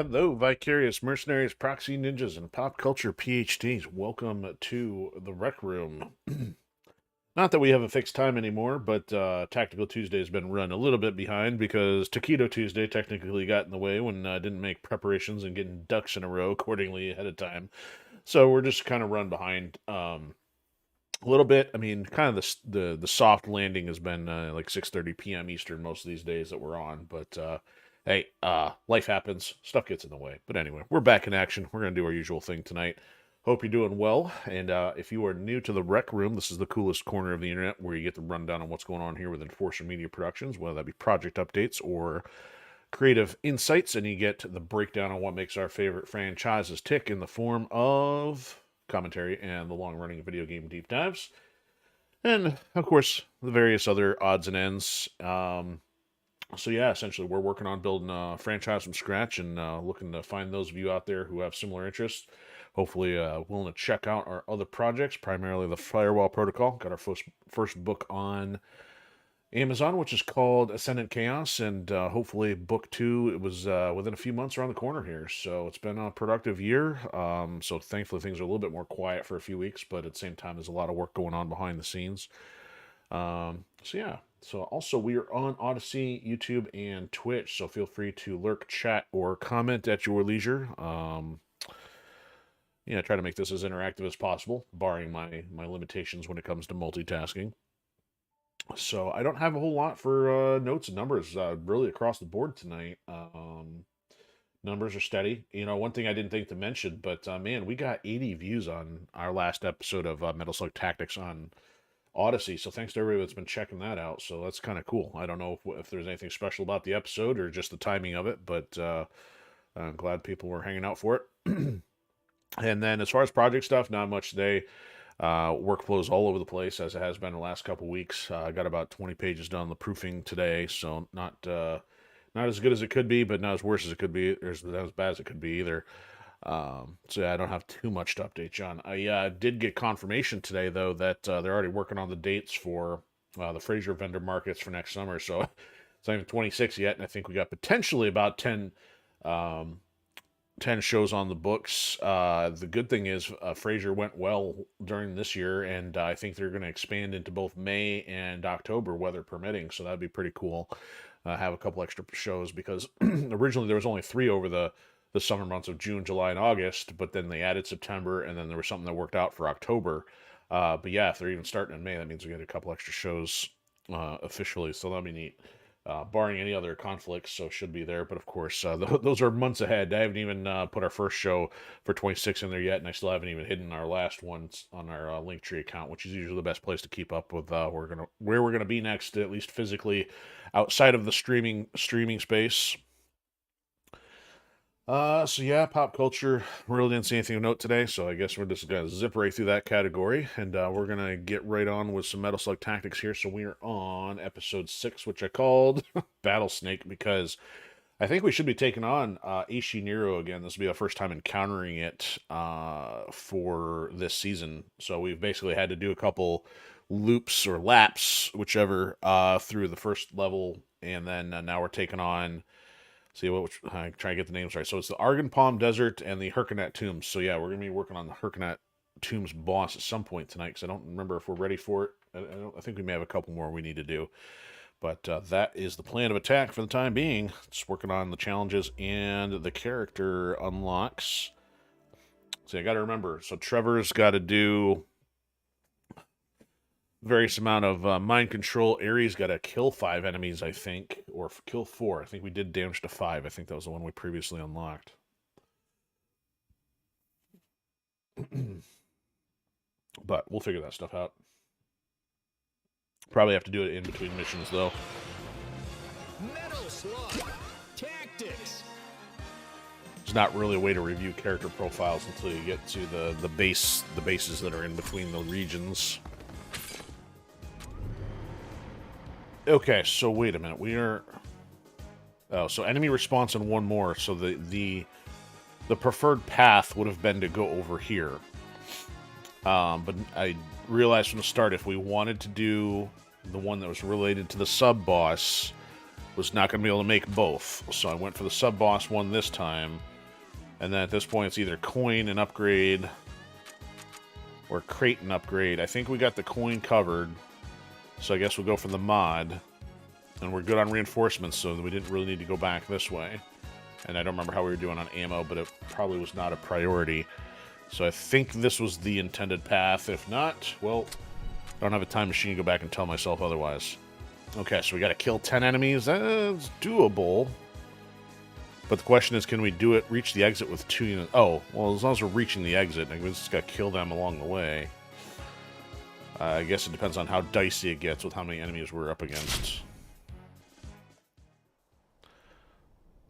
Hello, Vicarious Mercenaries, Proxy Ninjas, and Pop Culture PhDs. Welcome to the Rec Room. Not that we have a fixed time anymore, but Tactical Tuesday has been run a little bit behind because Taquito Tuesday technically got in the way when I didn't make preparations and getting ducks in a row accordingly ahead of time. So we're just kind of run behind a little bit. I mean, kind of the soft landing has been like 6:30 p.m. Eastern most of these days that we're on, but hey, life happens. Stuff gets in the way. But anyway, we're back in action. We're going to do our usual thing tonight. Hope you're doing well. And if you are new to the Rec Room, this is the coolest corner of the internet where you get the rundown on what's going on here with Enforcer Media Productions, whether that be project updates or creative insights. And you get the breakdown on what makes our favorite franchises tick in the form of commentary and the long-running video game deep dives. And, of course, the various other odds and ends. So yeah, essentially we're working on building a franchise from scratch and looking to find those of you out there who have similar interests, hopefully willing to check out our other projects, primarily the Firewall Protocol. Got our first book on Amazon, which is called Ascendant Chaos, and hopefully book 2, it was within a few months around the corner here. So it's been a productive year. So thankfully things are a little bit more quiet for a few weeks, but at the same time there's a lot of work going on behind the scenes. So yeah. So also we are on Odysee, YouTube, and Twitch, so feel free to lurk, chat, or comment at your leisure. Yeah, try to make this as interactive as possible, barring my limitations when it comes to multitasking. So I don't have a whole lot for notes and numbers really across the board tonight. Numbers are steady. You know, one thing I didn't think to mention, but man, we got 80 views on our last episode of Metal Slug Tactics on Odysee. So thanks to everybody that's been checking that out. So that's kind of cool. I don't know if there's anything special about the episode or just the timing of it, but I'm glad people were hanging out for it. And then as far as project stuff, not much today. Workflow's all over the place as it has been the last couple weeks. I got about 20 pages done the proofing today, so not as good as it could be, but not as worse as it could be, or not as bad as it could be either. So yeah, I don't have too much to update you on. I did get confirmation today, though, that they're already working on the dates for the Fraser vendor markets for next summer. So it's not even 26 yet, and I think we got potentially about 10 shows on the books. The good thing is Fraser went well during this year, and I think they're going to expand into both May and October, weather permitting. So that'd be pretty cool. Have a couple extra shows because originally there was only 3 over the summer months of June, July, and August, but then they added September, and then there was something that worked out for October. But yeah, if they're even starting in May, that means we get a couple extra shows officially, so that'll be neat. Barring any other conflicts, so should be there. But of course, those are months ahead. I haven't even put our first show for 26 in there yet, and I still haven't even hidden our last ones on our Linktree account, which is usually the best place to keep up with where we're gonna be next, at least physically, outside of the streaming space. So yeah, pop culture. Really didn't see anything of note today, so I guess we're just gonna zip right through that category, and we're gonna get right on with some Metal Slug Tactics here. So we are on episode 6, which I called Battlesnake, because I think we should be taking on Aeshi Nero again. This will be our first time encountering it for this season. So we've basically had to do a couple loops or laps, whichever, through the first level, and then now we're taking on. See what I try to get the names right. So it's the Argon Palm Desert and the Herkanet Tombs. So yeah, we're gonna be working on the Herkanet Tombs boss at some point tonight because I don't remember if we're ready for it. I think we may have a couple more we need to do, but that is the plan of attack for the time being. Just working on the challenges and the character unlocks. So I got to remember. So Trevor's got to do various amount of mind control. Ares got to kill 5 enemies, I think, or kill 4. I think we did damage to 5. I think that was the one we previously unlocked. But we'll figure that stuff out. Probably have to do it in between missions, though. Metal Slug Tactics. There's not really a way to review character profiles until you get to the bases that are in between the regions. Okay, so wait a minute. We are... Oh, so enemy response and one more. So the preferred path would have been to go over here. But I realized from the start if we wanted to do the one that was related to the sub-boss, was not going to be able to make both. So I went for the sub-boss one this time. And then at this point, it's either coin and upgrade or crate and upgrade. I think we got the coin covered. So I guess we'll go for the mod. And we're good on reinforcements, so we didn't really need to go back this way. And I don't remember how we were doing on ammo, but it probably was not a priority. So I think this was the intended path. If not, well, I don't have a time machine to go back and tell myself otherwise. Okay, so we got to kill 10 enemies. That's doable. But the question is, can we do it, reach the exit with 2 units? Oh, well, as long as we're reaching the exit, I just got to kill them along the way. I guess it depends on how dicey it gets with how many enemies we're up against.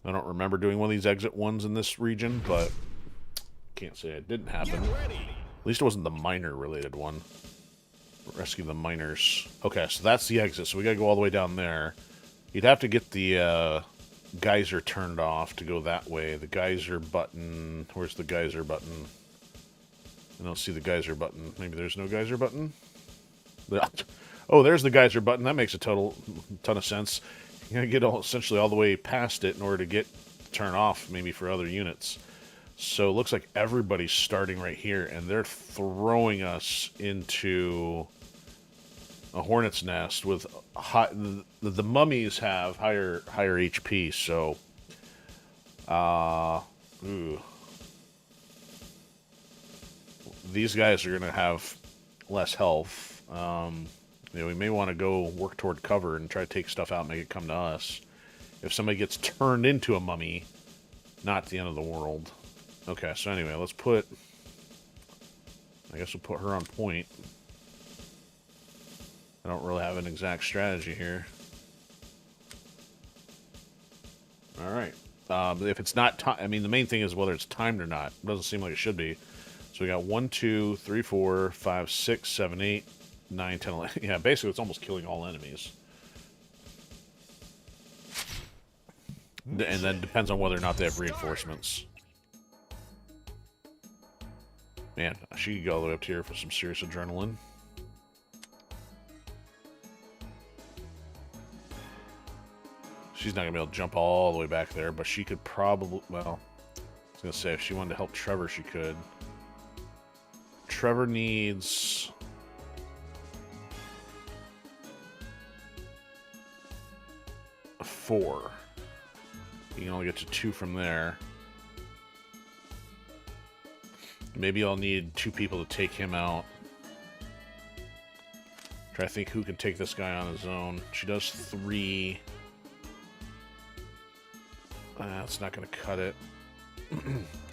I don't remember doing one of these exit ones in this region, but can't say it didn't happen. At least it wasn't the miner-related one. Rescue the miners. Okay, so that's the exit, so we gotta go all the way down there. You'd have to get the geyser turned off to go that way. The geyser button... Where's the geyser button? I don't see the geyser button. Maybe there's no geyser button? Oh, there's the geyser button. That makes a ton of sense. You gotta get essentially all the way past it in order to get turn off, maybe for other units. So it looks like everybody's starting right here, and they're throwing us into a hornet's nest with the mummies have higher HP. So, these guys are gonna have less health. You know, we may want to go work toward cover and try to take stuff out and make it come to us. If somebody gets turned into a mummy, not the end of the world. Okay, so anyway, let's put... I guess we'll put her on point. I don't really have an exact strategy here. Alright. If it's not time... I mean, the main thing is whether it's timed or not. It doesn't seem like it should be. So we got 1, 2, 3, 4, 5, 6, 7, 8... 9, 10, 11. Yeah, basically it's almost killing all enemies. And then depends on whether or not they have reinforcements. Man, she could go all the way up here for some serious adrenaline. She's not going to be able to jump all the way back there, but she could probably... Well, I was going to say, if she wanted to help Trevor, she could. Trevor needs... 4. You can only get to 2 from there. Maybe I'll need 2 people to take him out. Try to think who can take this guy on his own. She does 3. That's not going to cut it.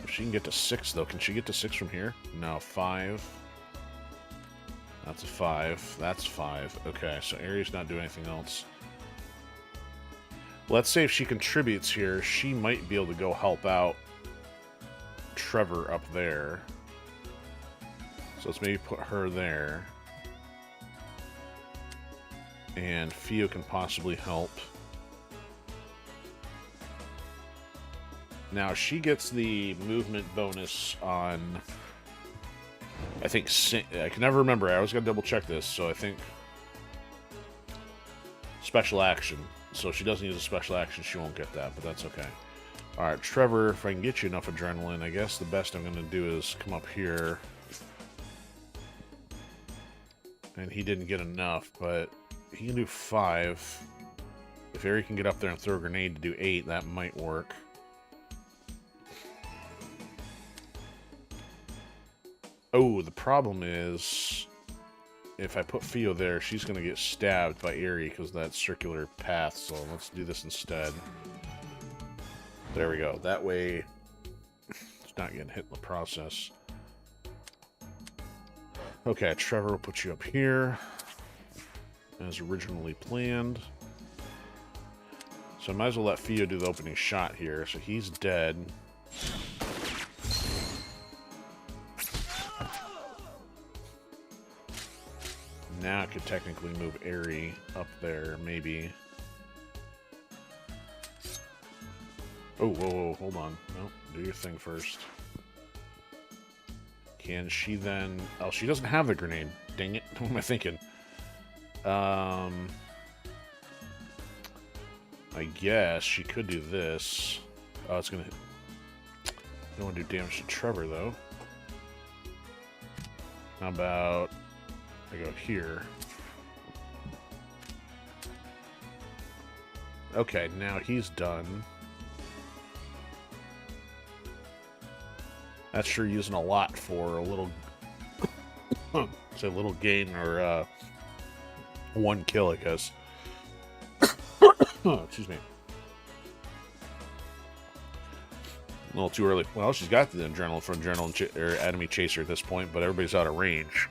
If she can get to 6, though. Can she get to 6 from here? No, 5. That's a 5. That's 5. Okay, so Aries not doing anything else. Let's say if she contributes here, she might be able to go help out Trevor up there. So let's maybe put her there. And Fio can possibly help. Now, she gets the movement bonus on... I think... I can never remember. I always gotta double check this, so I think... Special action. So if she doesn't use a special action, she won't get that, but that's okay. Alright, Trevor, if I can get you enough adrenaline, I guess the best I'm going to do is come up here. And he didn't get enough, but he can do 5. If Ari can get up there and throw a grenade to do 8, that might work. Oh, the problem is... If I put Fio there, she's going to get stabbed by Aerie because of that circular path, so let's do this instead. There we go. That way, it's not getting hit in the process. Okay, Trevor will put you up here, as originally planned. So I might as well let Fio do the opening shot here, so he's dead. Now I could technically move Aerie up there, maybe. Oh, whoa, whoa, hold on. No, do your thing first. Can she then... Oh, she doesn't have the grenade. Dang it. What am I thinking? I I guess she could do this. Oh, it's gonna... Don't want to do damage to Trevor, though. How about... I go here. Okay, now he's done. That's sure using a lot for a little... say a little gain or one kill, I guess. Oh, excuse me. A little too early. Well, she's got the adrenaline from or enemy chaser at this point, but everybody's out of range.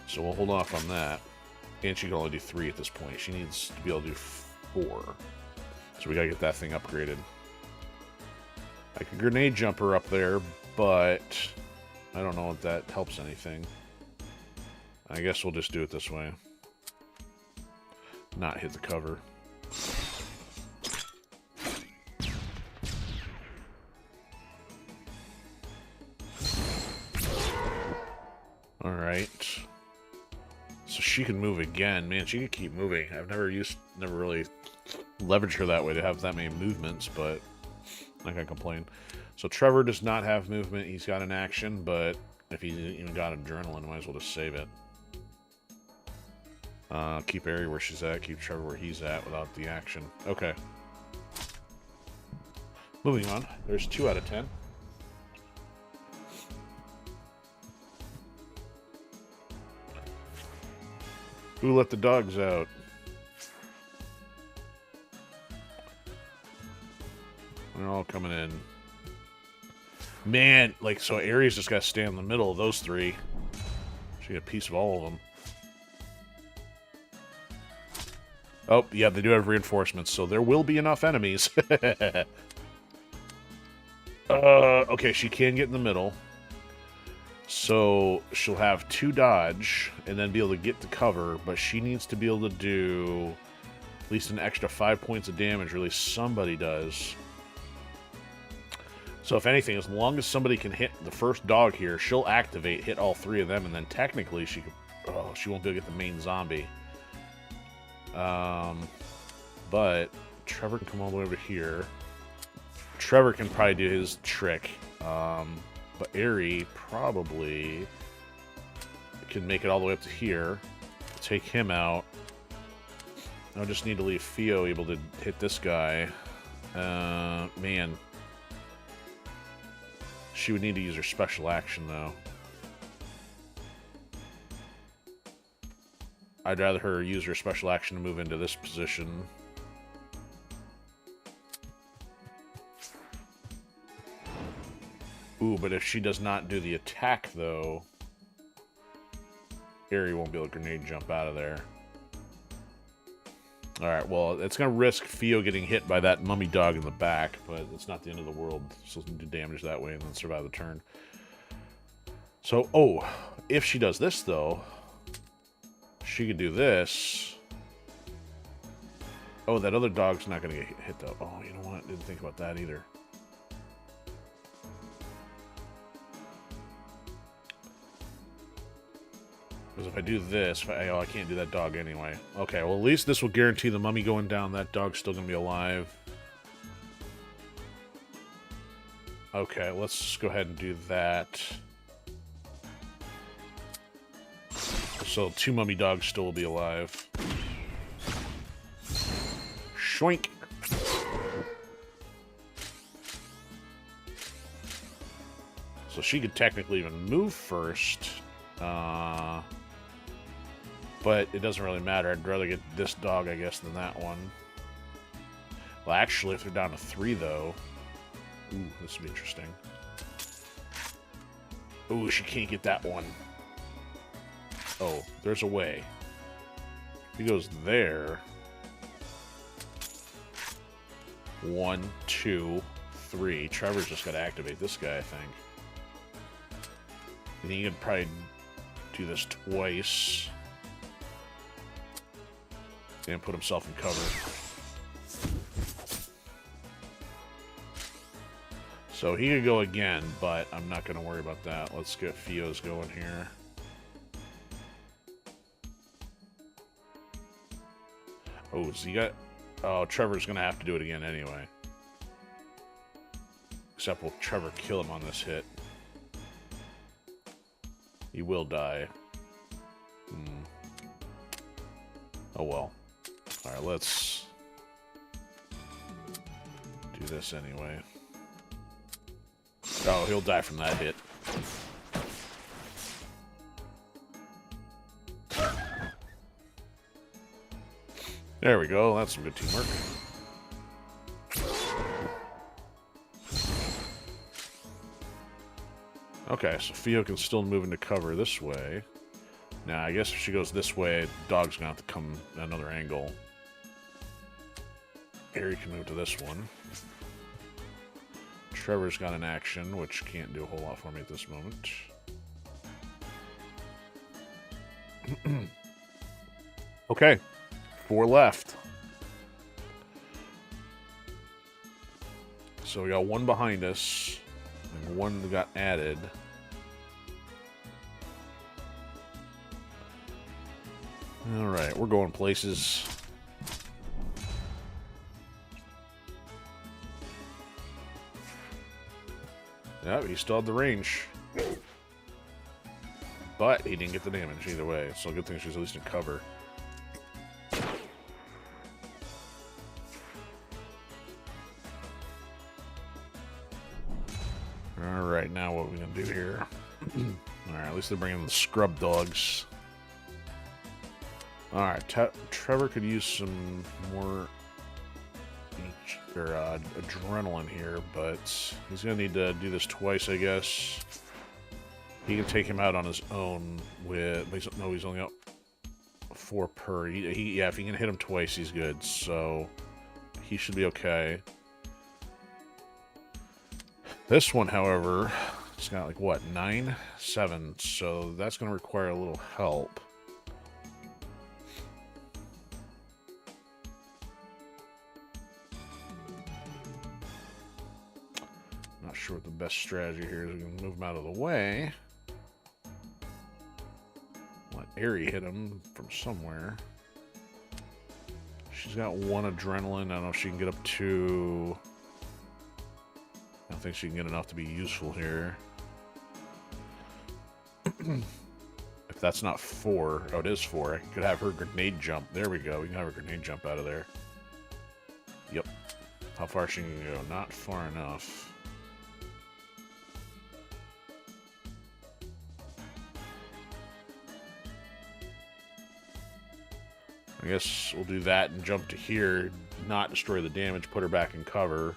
So we'll hold off on that. And she can only do 3 at this point. She needs to be able to do 4. So we gotta get that thing upgraded. I could grenade jump her up there, but I don't know if that helps anything. I guess we'll just do it this way. Not hit the cover. Alright. So she can move again. Man, she can keep moving. I've never really leveraged her that way to have that many movements, but I'm not gonna complain. So Trevor does not have movement. He's got an action, but if he's even got adrenaline, might as well just save it. Keep Aerie where she's at. Keep Trevor where he's at without the action. Okay. Moving on. There's 2 out of 10. Who let the dogs out? They're all coming in. Man, like, so Aerie's just got to stay in the middle of those 3. She got a piece of all of them. Oh, yeah, they do have reinforcements, so there will be enough enemies. Okay, she can get in the middle. So she'll have 2 dodge and then be able to get to cover, but she needs to be able to do at least an extra 5 points of damage, or at least somebody does. So if anything, as long as somebody can hit the first dog here, she'll activate, hit all 3 of them, and then technically she could... Oh, she won't be able to get the main zombie. But Trevor can come all the way over here. Trevor can probably do his trick. But Aerie probably can make it all the way up to here. Take him out. I just need to leave Theo able to hit this guy. Man. She would need to use her special action, though. I'd rather her use her special action to move into this position. Ooh, but if she does not do the attack, though, Aerie won't be able to grenade jump out of there. Alright, well, it's going to risk Theo getting hit by that mummy dog in the back, but it's not the end of the world. So it's going to do damage that way and then survive the turn. So, oh, if she does this, though, she could do this. Oh, that other dog's not going to get hit, though. Oh, you know what? Didn't think about that either. Because if I do this, oh, I can't do that dog anyway. Okay, well, at least this will guarantee the mummy going down. That dog's still going to be alive. Okay, let's go ahead and do that. So 2 mummy dogs still will be alive. Shoink! So she could technically even move first. But it doesn't really matter. I'd rather get this dog, I guess, than that one. Well, actually, if they're down to 3, though... Ooh, this will be interesting. Ooh, she can't get that one. Oh, there's a way. He goes there. 1, 2, 3. Trevor's just got to activate this guy, I think. And he could probably do this twice. And put himself in cover. So he could go again, but I'm not going to worry about that. Let's get Theo's going here. Oh, so you got... Oh, Trevor's gonna have to do it again anyway. Except will Trevor kill him on this hit? He will die. Oh well. Alright, let's do this anyway. Oh, he'll die from that hit. There we go. That's some good teamwork. Okay, so Theo can still move into cover this way. Now, I guess if she goes this way, dog's gonna have to come another angle. Harry can move to this one. Trevor's got an action, which can't do a whole lot for me at this moment. Okay, 4 left. So we got 1 behind us, and 1 got added. Alright, we're going places. Yep, he still had the range. But he didn't get the damage either way, so good thing she's at least in cover. Alright, now what are we gonna do here? Alright, at least they're bringing the scrub dogs. Alright, Trevor could use some more adrenaline here, but he's gonna need to do this twice, I guess. He can take him out on his own with... No, he's only got 4 per. Yeah, if he can hit him twice, he's good, so he should be okay. This one, however, it's got like, what, 9? 7, so that's going to require a little help. Not sure what the best strategy here is. We can move him out of the way. Let Aerie hit him from somewhere. She's got 1 adrenaline. I don't know if she can get up to... I don't think she can get enough to be useful here. If that's not 4, oh, it is 4. I could have her grenade jump. There we go. We can have her grenade jump out of there. Yep. How far she can go? Not far enough. I guess we'll do that and jump to here, not destroy the damage, put her back in cover.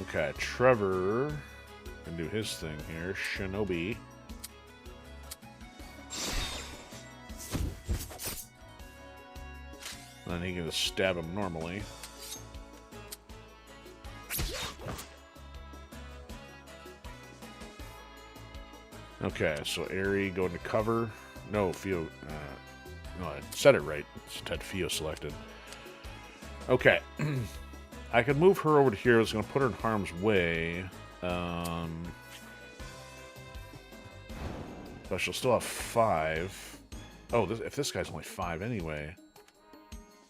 Okay, Trevor can do his thing here. Shinobi. Then he can just stab him normally. Okay, so Aerie going to cover. No, Theo. No, I said it right. It's had Theo selected. Okay. I could move her over to here. I was going to put her in harm's way. But she'll still have 5. Oh, if this guy's only 5 anyway.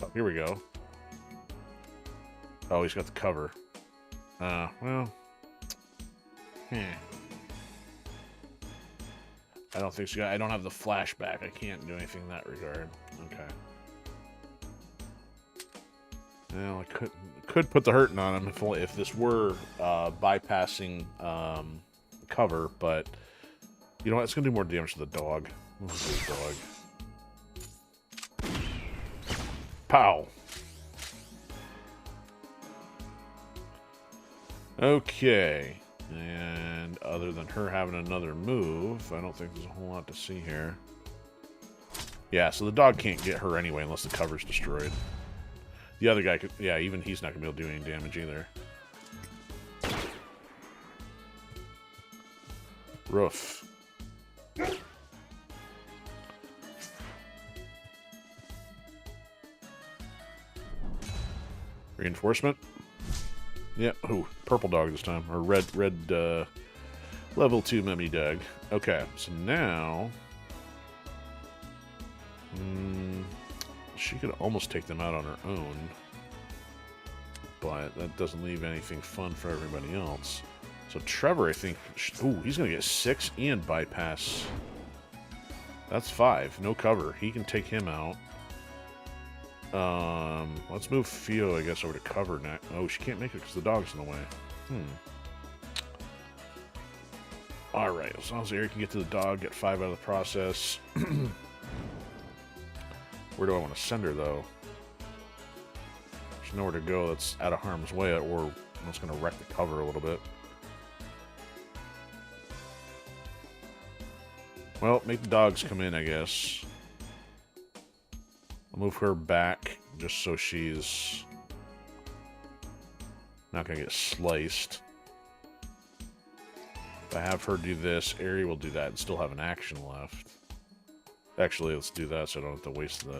Oh, here we go. Oh, he's got the cover. Well. I don't think so. I don't have the flashback. I can't do anything in that regard. Okay. Well, I could put the hurting on him if this were bypassing cover, but you know what? It's gonna do more damage to the dog. Let's do the dog. Pow. Okay. And other than her having another move, I don't think there's a whole lot to see here. Yeah, so the dog can't get her anyway unless the cover's destroyed. The other guy could, yeah, even he's not going to be able to do any damage either. Roof. Reinforcement. Yeah. Ooh, purple dog this time, or red level 2 Mummy dog. Okay, so now she could almost take them out on her own, but that doesn't leave anything fun for everybody else. So Trevor, I think, ooh, he's gonna get 6 and bypass. That's 5, no cover. He can take him out. Let's move Theo, I guess, over to cover next. Oh, she can't make it because the dog's in the way. Alright, as long as Aerie can get to the dog, get 5 out of the process. Where do I want to send her, though? There's nowhere to go that's out of harm's way, or that's going to wreck the cover a little bit. Well, make the dogs come in, I guess. I'll move her back, just so she's not going to get sliced. If I have her do this, Aerie will do that and still have an action left. Actually, let's do that so I don't have to waste the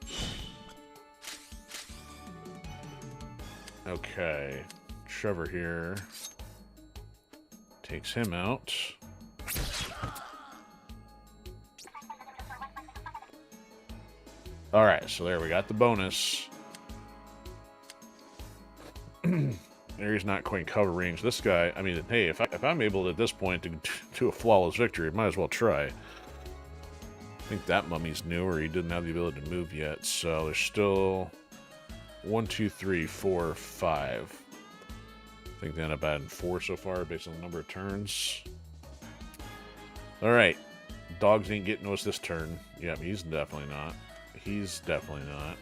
game. Okay. Trevor here takes him out. Alright, so there we got the bonus. Aerie's not quite cover range. This guy, I mean, hey, if I'm able at this point to do a flawless victory, might as well try. I think that mummy's new, or he didn't have the ability to move yet. So there's still 1, 2, 3, 4, 5. I think they end up adding 4 so far based on the number of turns. Alright. Dogs ain't getting us this turn. Yep, he's definitely not. He's definitely not.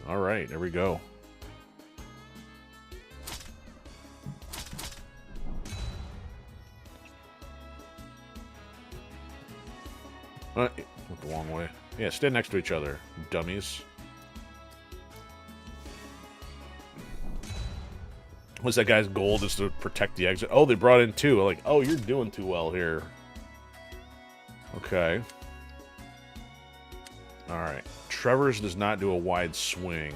Alright, there we go. Went the wrong way. Yeah, stand next to each other, dummies. What's that guy's goal? Just to protect the exit? Oh, they brought in 2. Like, oh, you're doing too well here. Okay. Alright. Trevor's does not do a wide swing.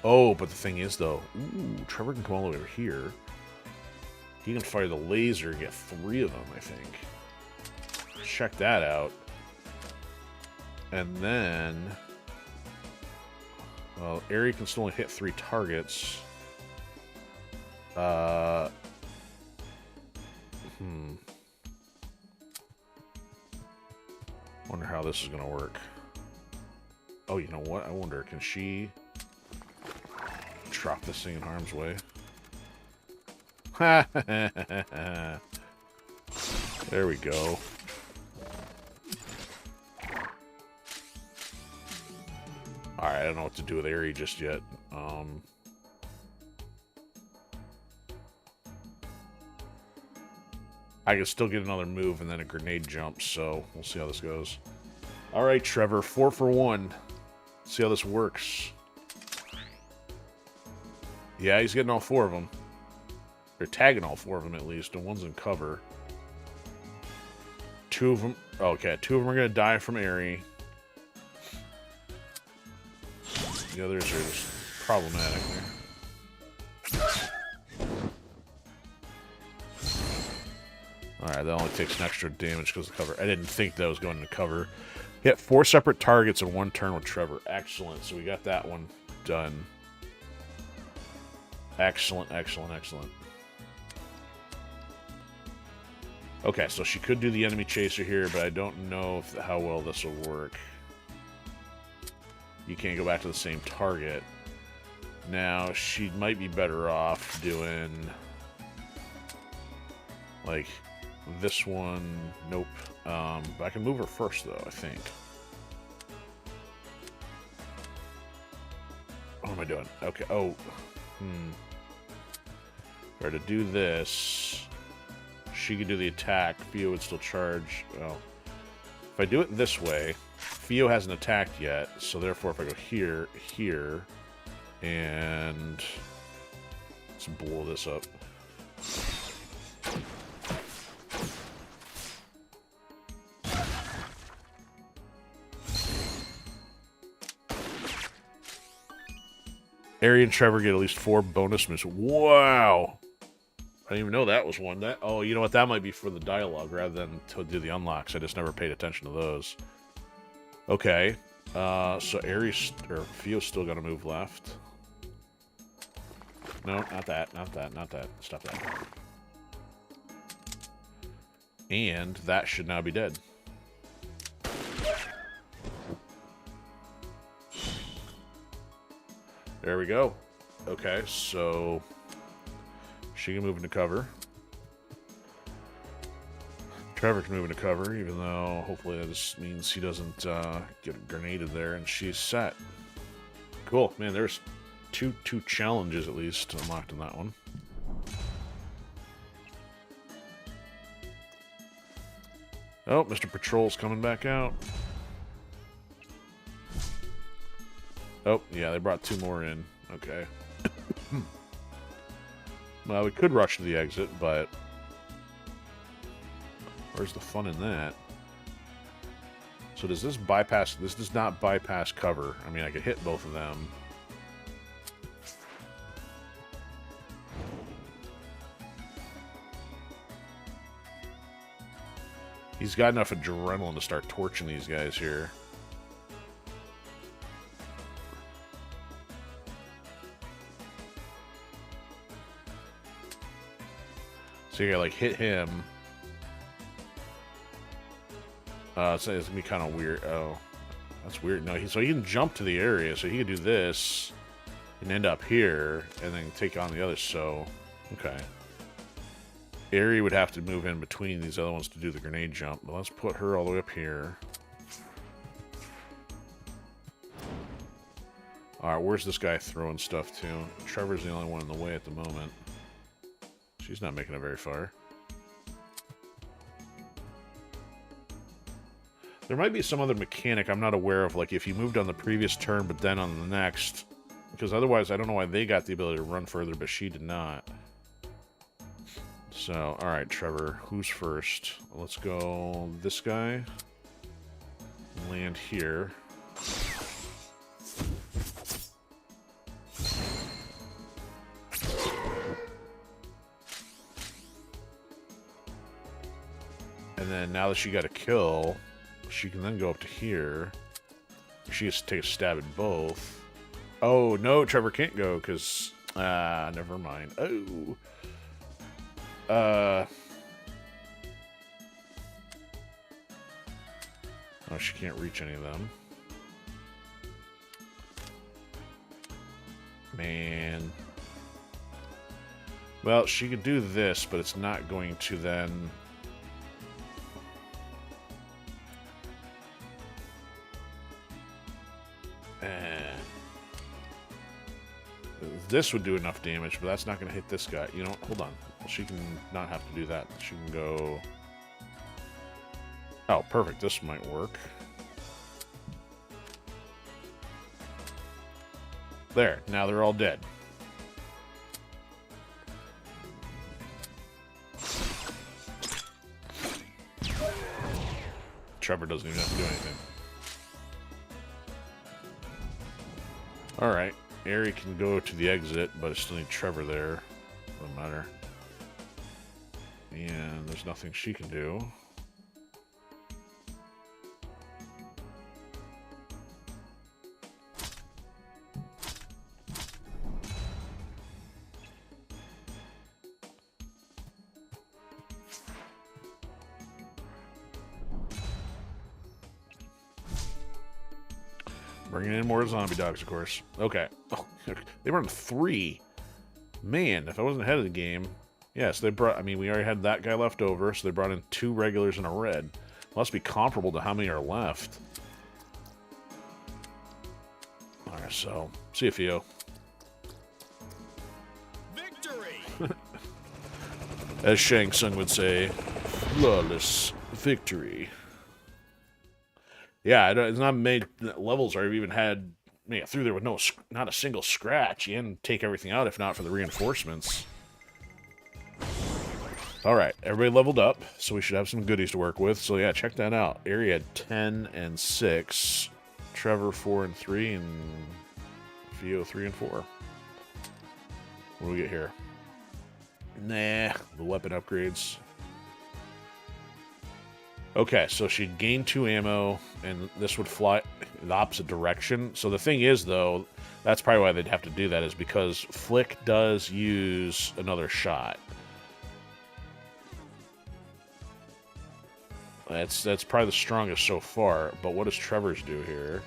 Oh, but the thing is, though... Ooh, Trevor can come all the way over here. He can fire the laser and get 3 of them, I think. Check that out. And then... Well, Aerie can still only hit 3 targets. Wonder how this is gonna work. Oh, you know what? I wonder, can she drop this thing in harm's way? There we go. Alright, I don't know what to do with Aerie just yet. I can still get another move and then a grenade jump, so we'll see how this goes. Alright, Trevor, 4 for 1. See how this works. Yeah, he's getting all 4 of them. They're tagging all 4 of them at least, and one's in cover. 2 of them... Okay, 2 of them are going to die from Aerie. The others are just problematic there. Alright, that only takes an extra damage because of cover. I didn't think that was going to cover. Hit 4 separate targets in 1 turn with Trevor. Excellent. So we got that one done. Excellent, excellent, excellent. Okay, so she could do the enemy chaser here, but I don't know how well this will work. You can't go back to the same target. Now, she might be better off doing... like... this one, nope. But I can move her first, though, I think. What am I doing? Okay, oh. Or to do this, she could do the attack. Theo would still charge. Well, if I do it this way, Theo hasn't attacked yet, so therefore if I go here, here, and let's blow this up. Ari and Trevor get at least 4 bonus missions. Wow. I didn't even know that was one. That oh, you know what? That might be for the dialogue rather than to do the unlocks. I just never paid attention to those. Okay. So Aries or Fio's still gonna move left. No, not that. Not that. Not that. Stop that. And that should now be dead. There we go. Okay, so she can move into cover. Trevor can move into cover, even though hopefully that just means he doesn't get grenaded there, and she's set. Cool, man. There's two challenges at least unlocked in that one. Oh, Mr. Patrol's coming back out. Oh, yeah, they brought 2 more in. Okay. Well, we could rush to the exit, but where's the fun in that? So does this bypass... This does not bypass cover. I mean, I could hit both of them. He's got enough adrenaline to start torching these guys here. So you gotta, like, hit him. It's gonna be kind of weird. Oh, that's weird. No, so he can jump to the area, so he can do this and end up here and then take on the others. So, okay. Aerie would have to move in between these other ones to do the grenade jump. But let's put her all the way up here. Alright, where's this guy throwing stuff to? Trevor's the only one in the way at the moment. She's not making it very far. There might be some other mechanic I'm not aware of, like if you moved on the previous turn but then on the next. Because otherwise I don't know why they got the ability to run further, but she did not. So, alright, Trevor, who's first? Let's go this guy. Land here. And then now that she got a kill, she can then go up to here. She has to take a stab at both. Oh, no, Trevor can't go because... never mind. Oh. Oh, she can't reach any of them. Man. Well, she could do this, but it's not going to then... This would do enough damage, but that's not going to hit this guy. You know, hold on. She can not have to do that. She can go... Oh, perfect. This might work. There. Now they're all dead. Trevor doesn't even have to do anything. Alright. Aerie can go to the exit, but I still need Trevor there. Doesn't matter. And there's nothing she can do. Bringing in more zombie dogs, of course. Okay. Oh, they run 3. Man, if I wasn't ahead of the game... Yes, they brought... I mean, we already had that guy left over, so they brought in 2 regulars and a red. Must be comparable to how many are left. Alright, so... See you, Fio. Victory! As Shang Tsung would say, flawless victory. Yeah, it's not many levels I've even had through there with not a single scratch. You can take everything out if not for the reinforcements. Alright, everybody leveled up, so we should have some goodies to work with. So yeah, check that out. Aerie had 10 and 6, Trevor 4 and 3, and Fio 3 and 4. What do we get here? Nah, the weapon upgrades. Okay, so she'd gain 2 ammo, and this would fly in the opposite direction. So the thing is, though, that's probably why they'd have to do that, is because Flick does use another shot. That's probably the strongest so far, but what does Trevor's do here?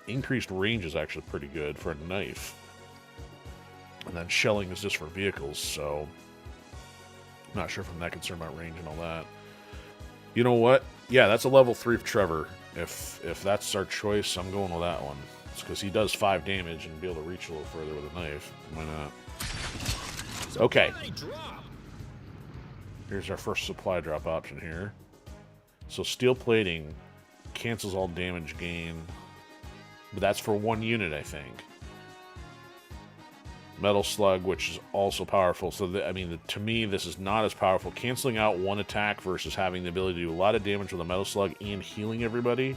Increased range is actually pretty good for a knife. And then shelling is just for vehicles, so I'm not sure if I'm that concerned about range and all that. You know what? Yeah, that's a level 3 for Trevor. If that's our choice, I'm going with that one. It's because he does 5 damage and be able to reach a little further with a knife. Why not? Okay. Here's our first supply drop option here. So steel plating cancels all damage gain. But that's for 1 unit, I think. Metal Slug, which is also powerful. So, I mean, to me, this is not as powerful. Canceling out 1 attack versus having the ability to do a lot of damage with a Metal Slug and healing everybody.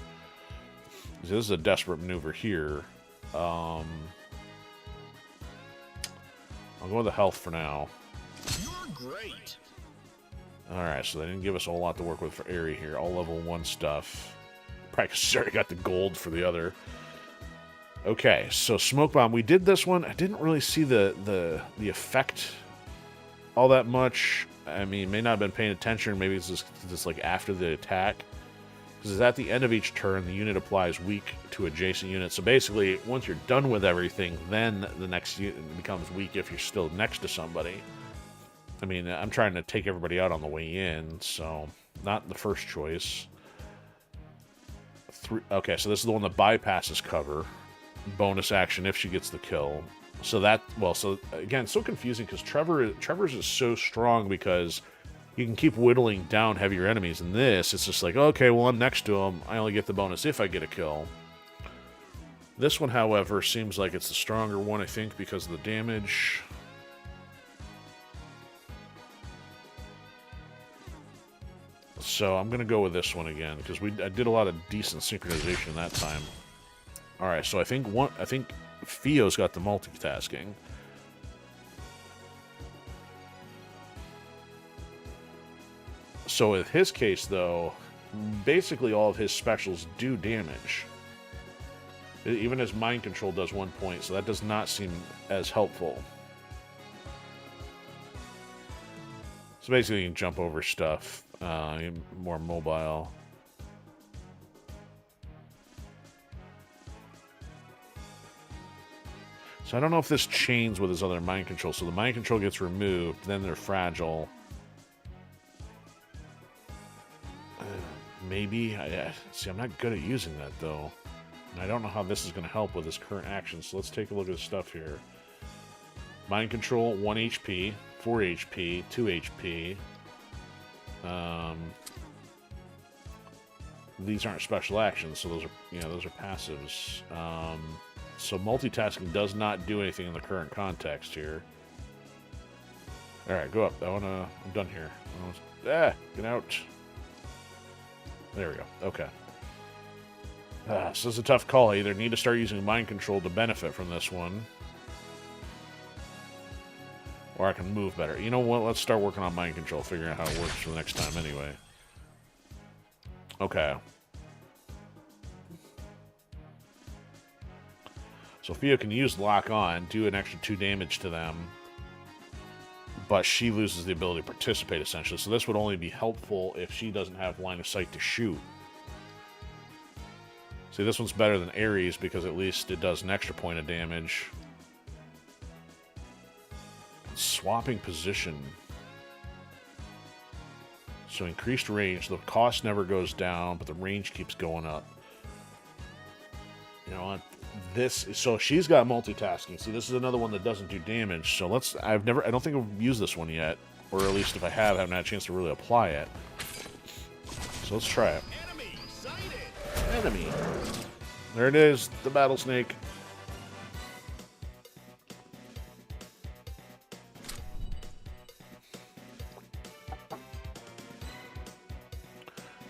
This is a desperate maneuver here. I'll go with the health for now. You're great. Alright, so they didn't give us a whole lot to work with for Aerie here. All level 1 stuff. Probably because she already got the gold for the other. Okay, so Smoke Bomb. We did this one. I didn't really see the effect all that much. I mean, may not have been paying attention. Maybe it's just like after the attack. Because it's at the end of each turn, the unit applies weak to adjacent units. So basically, once you're done with everything, then the next unit becomes weak if you're still next to somebody. I mean, I'm trying to take everybody out on the way in, so not the first choice. Okay, so this is the one that bypasses cover. Bonus action if she gets the kill. So that, well, so again, so confusing because Trevor's is so strong because you can keep whittling down heavier enemies. In this, it's just like, okay, well, I'm next to him. I only get the bonus if I get a kill. This one, however, seems like it's the stronger one, I think, because of the damage. So I'm going to go with this one again, because I did a lot of decent synchronization that time. Alright, so I think Fio's got the multitasking. So in his case, though, basically all of his specials do damage. Even his mind control does 1 point, so that does not seem as helpful. So basically you can jump over stuff. More mobile. So I don't know if this chains with his other mind control. So the mind control gets removed, then they're fragile. Maybe. See, I'm not good at using that, though. And I don't know how this is going to help with his current action. So let's take a look at the stuff here. Mind control, 1 HP, 4 HP, 2 HP. These aren't special actions, so those are passives. So multitasking does not do anything in the current context here. All right, go up. I'm done here. Get out. There we go. Okay. So this is a tough call. I either need to start using mind control to benefit from this one, or I can move better. You know what? Let's start working on mind control, figuring out how it works for the next time anyway. Okay. So Fio can use Lock On, do an extra 2 damage to them, but she loses the ability to participate, essentially. So this would only be helpful if she doesn't have line of sight to shoot. See, this one's better than Ares because at least it does an extra point of damage. Swapping position. So increased range. The cost never goes down, but the range keeps going up. You know what? So she's got multitasking. See, this is another one that doesn't do damage. So I don't think I've used this one yet. Or at least if I have, I haven't had a chance to really apply it. So let's try it. Enemy sighted. Enemy. There it is, the Battlesnake.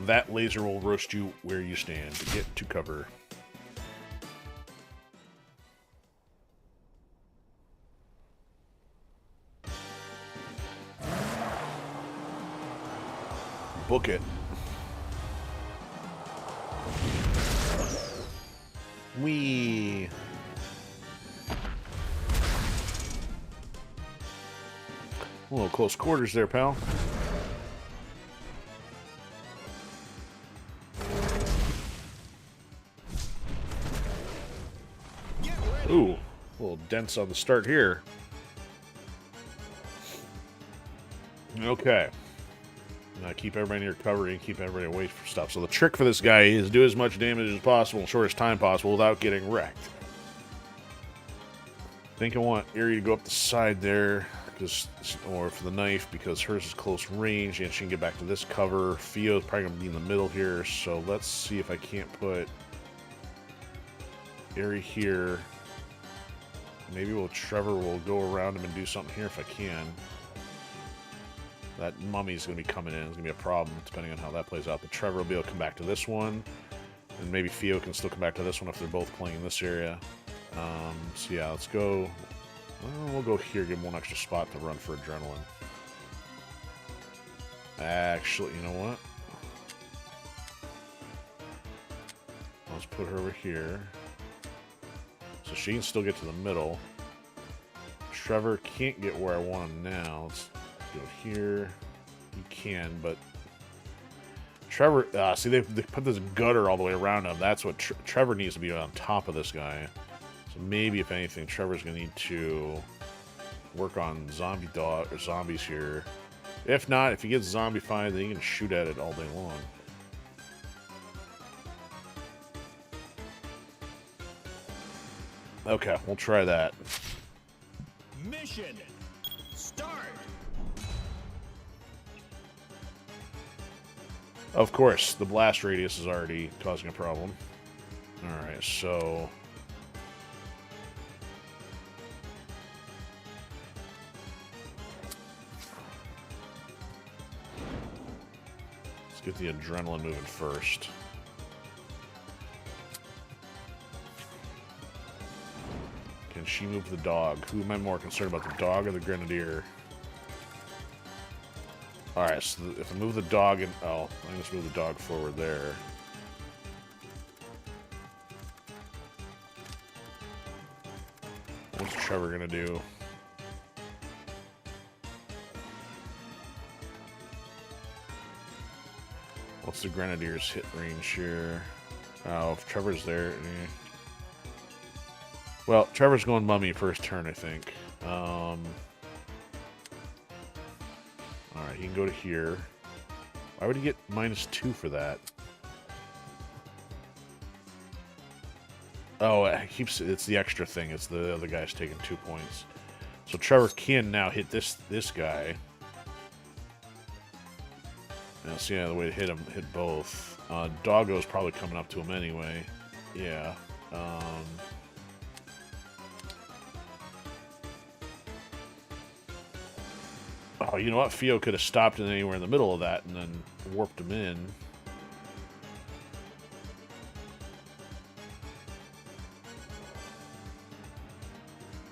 That laser will roast you where you stand. Get to cover. Book it. Wee. A little close quarters there, pal. Ooh, a little dense on the start here. Okay. Now keep everybody near cover and keep everybody away from stuff. So the trick for this guy is do as much damage as possible in the shortest time possible without getting wrecked. I think I want Aerie to go up the side there, or for the knife, because hers is close range and she can get back to this cover. Theo's probably going to be in the middle here, so let's see if I can't put Aerie here. Maybe Trevor will go around him and do something here if I can. That mummy's going to be coming in. It's going to be a problem, depending on how that plays out. But Trevor will be able to come back to this one. And maybe Theo can still come back to this one if they're both playing in this area. So yeah, let's go. Well, we'll go here, give him one extra spot to run for adrenaline. Actually, you know what? Let's put her over here. So she can still get to the middle. Trevor can't get where I want him now. Let's go here. He can, but Trevor, see, they put this gutter all the way around him. That's what Trevor needs to be on top of this guy. So maybe, if anything, Trevor's gonna need to work on zombies here. If not, if he gets zombified, then he can shoot at it all day long. Okay, we'll try that. Mission start. Of course, the blast radius is already causing a problem. Alright, so let's get the adrenaline moving first. Can she move the dog? Who am I more concerned about, the dog or the grenadier? Alright, so if I move the dog and... Oh, I can just move the dog forward there. What's Trevor gonna do? What's the grenadier's hit range here? Oh, if Trevor's there... Well, Trevor's going mummy first turn, I think. Alright, he can go to here. Why would he get -2 for that? Oh, it's the extra thing. It's the other guy's taking 2 points. So Trevor can now hit this guy. Now, see the way to hit both. Doggo's probably coming up to him anyway. Yeah. Oh, you know what? Theo could have stopped it anywhere in the middle of that and then warped him in.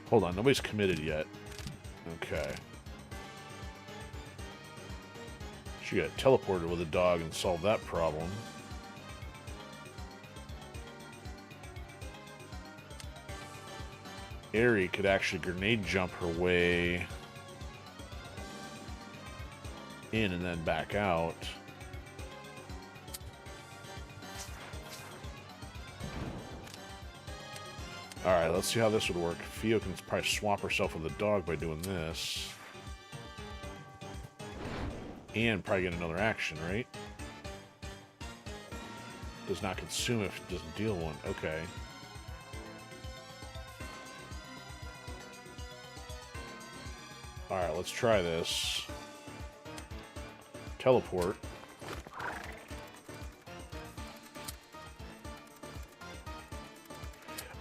Hold on, nobody's committed yet. Okay. She got teleported with a dog and solved that problem. Aerie could actually grenade jump her way in and then back out. Alright, let's see how this would work. Theo can probably swap herself with the dog by doing this. And probably get another action, right? Does not consume if it doesn't deal one. Okay. Alright, let's try this. Teleport.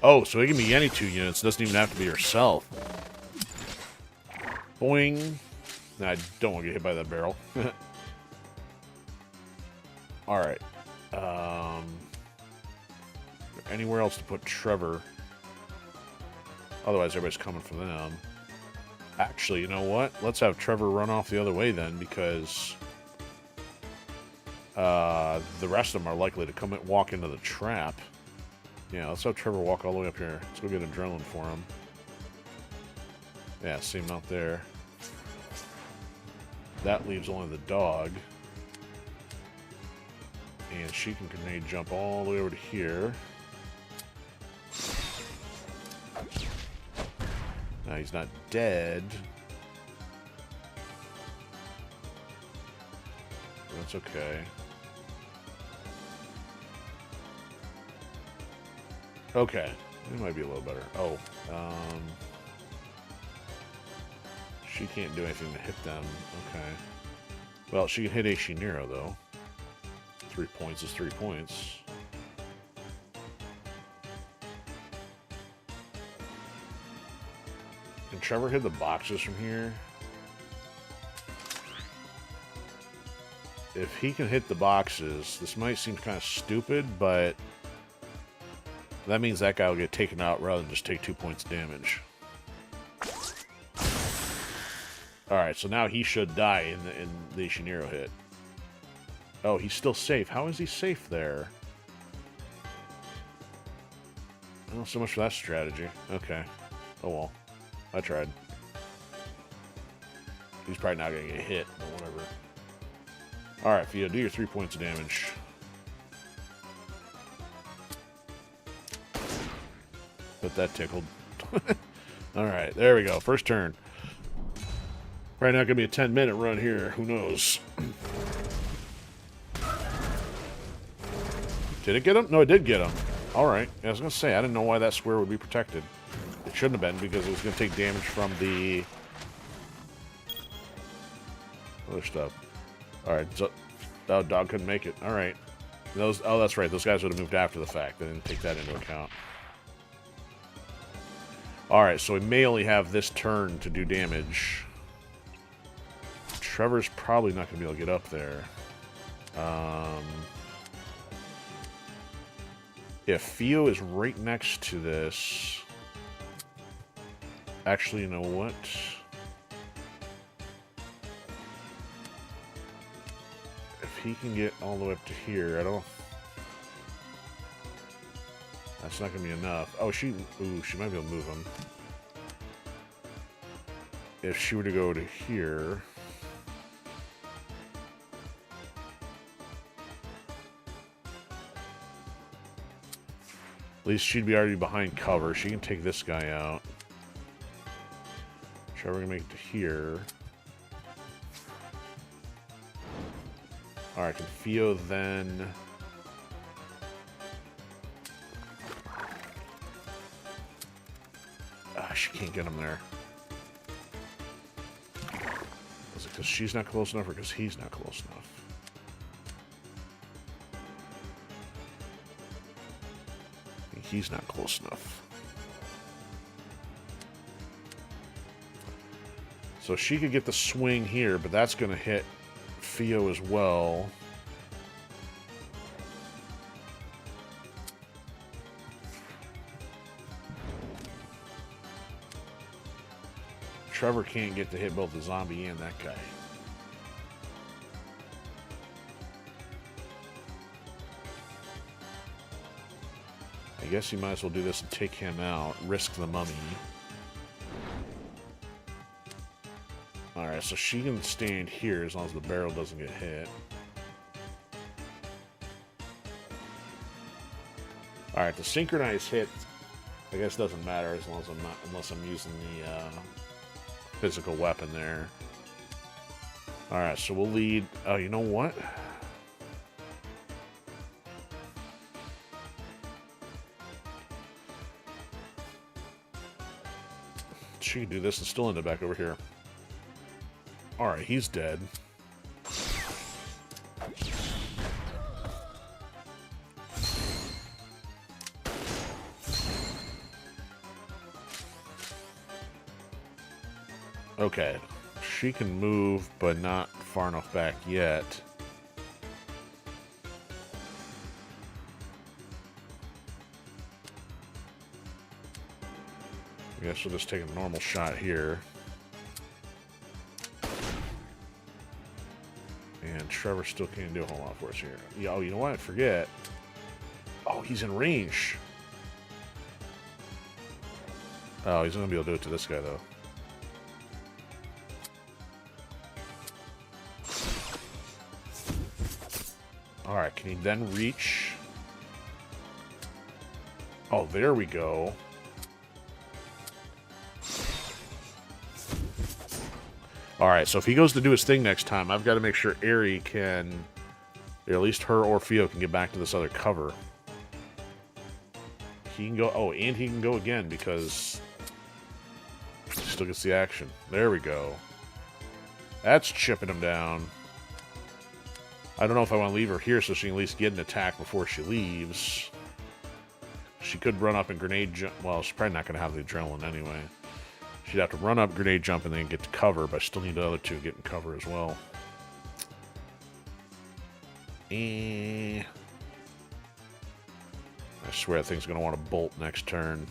Oh, so it can be any 2 units. It doesn't even have to be herself. Boing. Nah, I don't want to get hit by that barrel. Alright. Anywhere else to put Trevor? Otherwise, everybody's coming for them. Actually, you know what? Let's have Trevor run off the other way then, because The rest of them are likely to walk into the trap. Yeah, let's have Trevor walk all the way up here. Let's go get adrenaline for him. Yeah, see him out there. That leaves only the dog. And she can grenade jump all the way over to here. Now he's not dead. That's okay. Okay. It might be a little better. Oh. She can't do anything to hit them. Okay. Well, she can hit Aeshi Nero, though. 3 points is 3 points. Can Trevor hit the boxes from here? If he can hit the boxes, this might seem kind of stupid, but that means that guy will get taken out rather than just take 2 points damage. Alright, so now he should die in the Aeshi Nero hit. Oh, he's still safe. How is he safe there? Well, so much for that strategy. Okay. Oh well. I tried. He's probably not going to get hit, but whatever. Alright, Fio, do your 3 points of damage. But that tickled. Alright, there we go. First turn. Probably not going to be a 10-minute run here. Who knows? Did it get him? No, it did get him. Alright. I was going to say, I didn't know why that square would be protected. It shouldn't have been, because it was going to take damage from the other stuff. Alright, so oh, dog couldn't make it. Alright. Oh, that's right. Those guys would have moved after the fact. They didn't take that into account. Alright, so we may only have this turn to do damage. Trevor's probably not going to be able to get up there. Yeah, Fio is right next to this. Actually, you know what? If he can get all the way up to here, I don't... That's not going to be enough. Oh, she might be able to move him. If she were to go to here... At least she'd be already behind cover. She can take this guy out. Trevor can make it to here. Alright, can Fio then... she can't get him there. Is it because she's not close enough or because he's not close enough? He's not close enough. So she could get the swing here, but that's going to hit Fio as well. Trevor can't get to hit both the zombie and that guy. I guess you might as well do this and take him out. Risk the mummy. Alright, so she can stand here as long as the barrel doesn't get hit. Alright, the synchronized hit, I guess doesn't matter as long as I'm not, unless I'm using the physical weapon there. Alright, so we'll lead... Oh, you know what? She can do this and still end up back over here. Alright, he's dead. Okay. She can move, but not far enough back yet. I guess we'll just take a normal shot here. And Trevor still can't do a whole lot for us here. Yeah, oh, you know what? I forget. Oh, he's in range. Oh, he's going to be able to do it to this guy, though. Alright, can he then reach? Oh, there we go. Alright, so if he goes to do his thing next time, I've got to make sure Aerie can, or at least her or Theo can get back to this other cover. He can go, oh, and he can go again because he still gets the action. There we go. That's chipping him down. I don't know if I want to leave her here so she can at least get an attack before she leaves. She could run up and grenade jump. Well, she's probably not going to have the adrenaline anyway. She'd have to run up, grenade jump, and then get to cover, but I still need the other two to get in cover as well. I swear that thing's going to want to bolt next turn.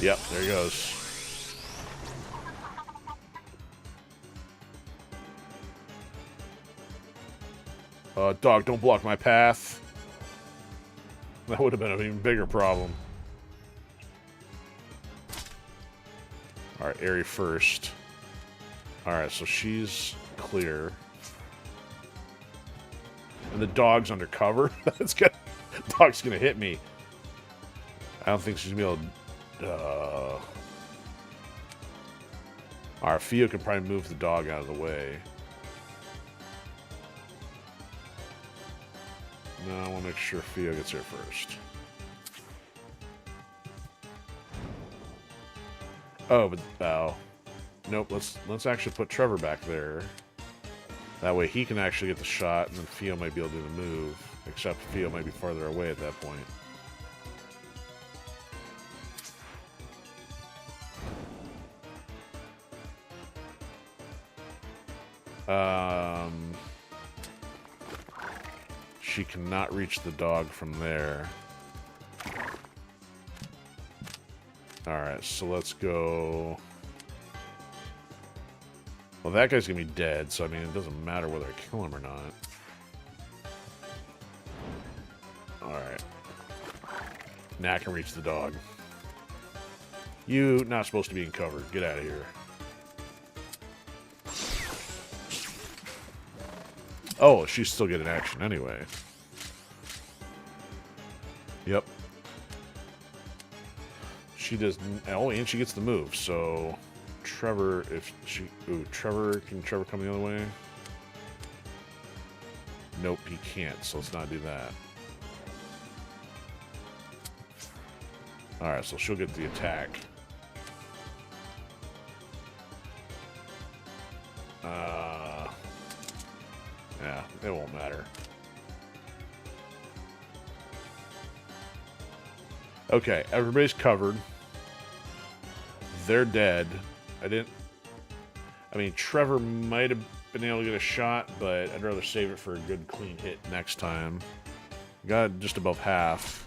Yep, there he goes. Dog, don't block my path. That would have been an even bigger problem. Alright, Aerie first. Alright, so she's clear. And the dog's under cover. Dog's gonna hit me. I don't think she's gonna be able to... Alright, Theo can probably move the dog out of the way. No, I want to make sure Theo gets here first. Oh, but... Oh. Nope, let's actually put Trevor back there. That way he can actually get the shot, and then Theo might be able to do the move. Except Theo might be farther away at that point. She cannot reach the dog from there. Alright, so let's go... Well, that guy's gonna be dead, so I mean, it doesn't matter whether I kill him or not. Alright. Now I can reach the dog. You not supposed to be in cover. Get out of here. Oh, she's still getting action anyway. Yep. She does... Oh, and she gets the move, so... Trevor, if she... Ooh, Trevor... Can Trevor come the other way? Nope, he can't, so let's not do that. Alright, so she'll get the attack. Yeah, it won't matter. Okay, everybody's covered. They're dead. I mean, Trevor might have been able to get a shot, but I'd rather save it for a good, clean hit next time. Got just above half.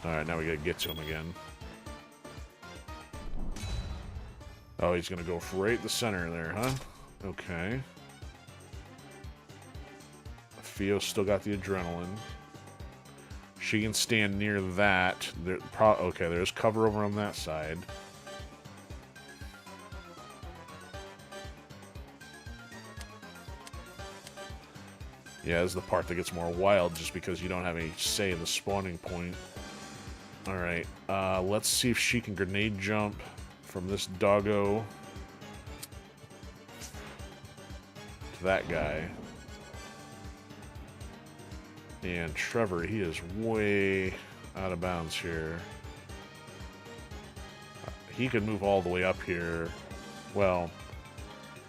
Alright, now we gotta get to him again. Oh, he's gonna go right in the center there, huh? Okay. Theo's still got the adrenaline. She can stand near that. Okay, there's cover over on that side. Yeah, this is the part that gets more wild just because you don't have any say in the spawning point. Alright, let's see if she can grenade jump from this doggo to that guy. And Trevor, he is way out of bounds here. He could move all the way up here. Well,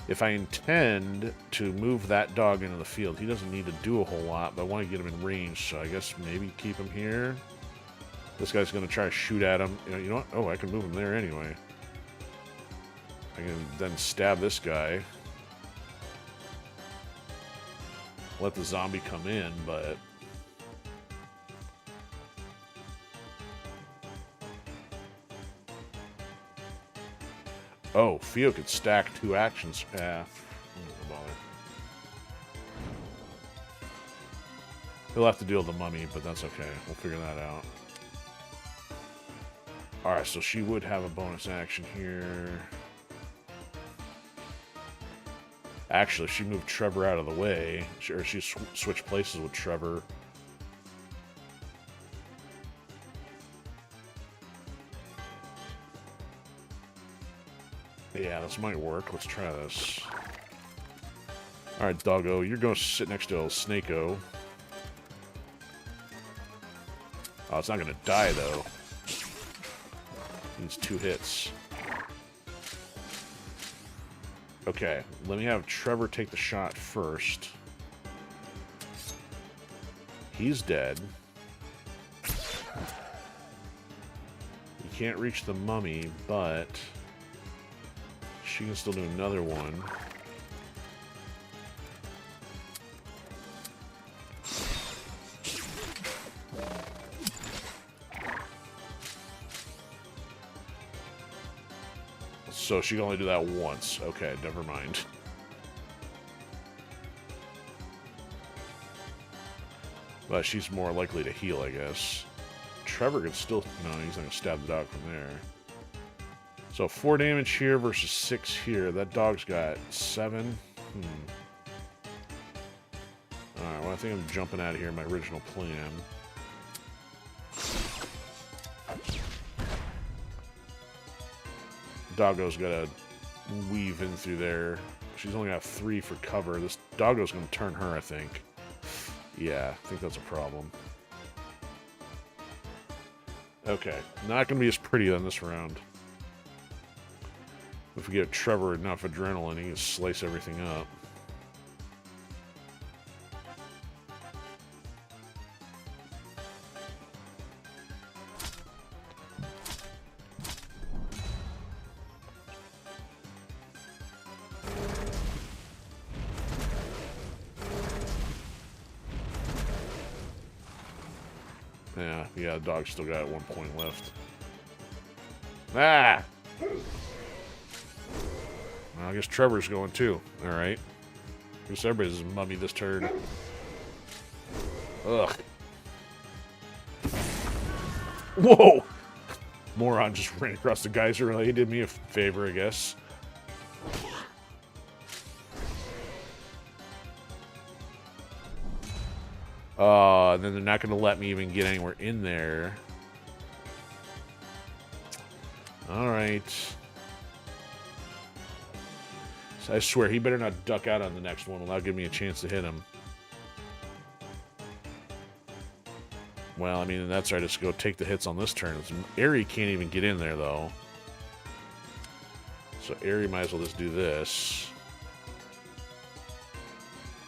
If I intend to move that dog into the field, he doesn't need to do a whole lot, but I want to get him in range, so I guess maybe keep him here. This guy's going to try to shoot at him. You know what? Oh, I can move him there anyway. I can then stab this guy. Let the zombie come in, but... Oh, Theo could stack 2 actions. Yeah, don't bother. He'll have to deal with the mummy, but that's okay. We'll figure that out. Alright, so she would have a bonus action here. Actually, if she moved Trevor out of the way, or she switched places with Trevor. Yeah, this might work. Let's try this. Alright, doggo, you're going to sit next to El Snakeo. Oh, it's not going to die, though. Needs 2 hits. Okay, let me have Trevor take the shot first. He's dead. You can't reach the mummy, but she can still do another one. So she can only do that once. Okay, never mind. But she's more likely to heal, I guess. Trevor could still... No, he's not going to stab the dog from there. So 4 damage here versus 6 here. That dog's got 7. Alright, well, I think I'm jumping out of here. My original plan. Doggo's got to weave in through there. She's only got 3 for cover. This Doggo's going to turn her, I think. Yeah, I think that's a problem. Okay, not going to be as pretty on this round. If we give Trevor enough adrenaline, he can slice everything up. Yeah, the dog's still got 1 point left. Ah! Well, I guess Trevor's going too. Alright. I guess everybody's mummy this turn. Ugh. Whoa! Moron just ran across the geyser. He did me a favor, I guess. And then they're not going to let me even get anywhere in there. Alright. So I swear, he better not duck out on the next one without giving me a chance to hit him. Well, I mean, that's right. Just go take the hits on this turn. Aerie can't even get in there, though. So Aerie might as well just do this.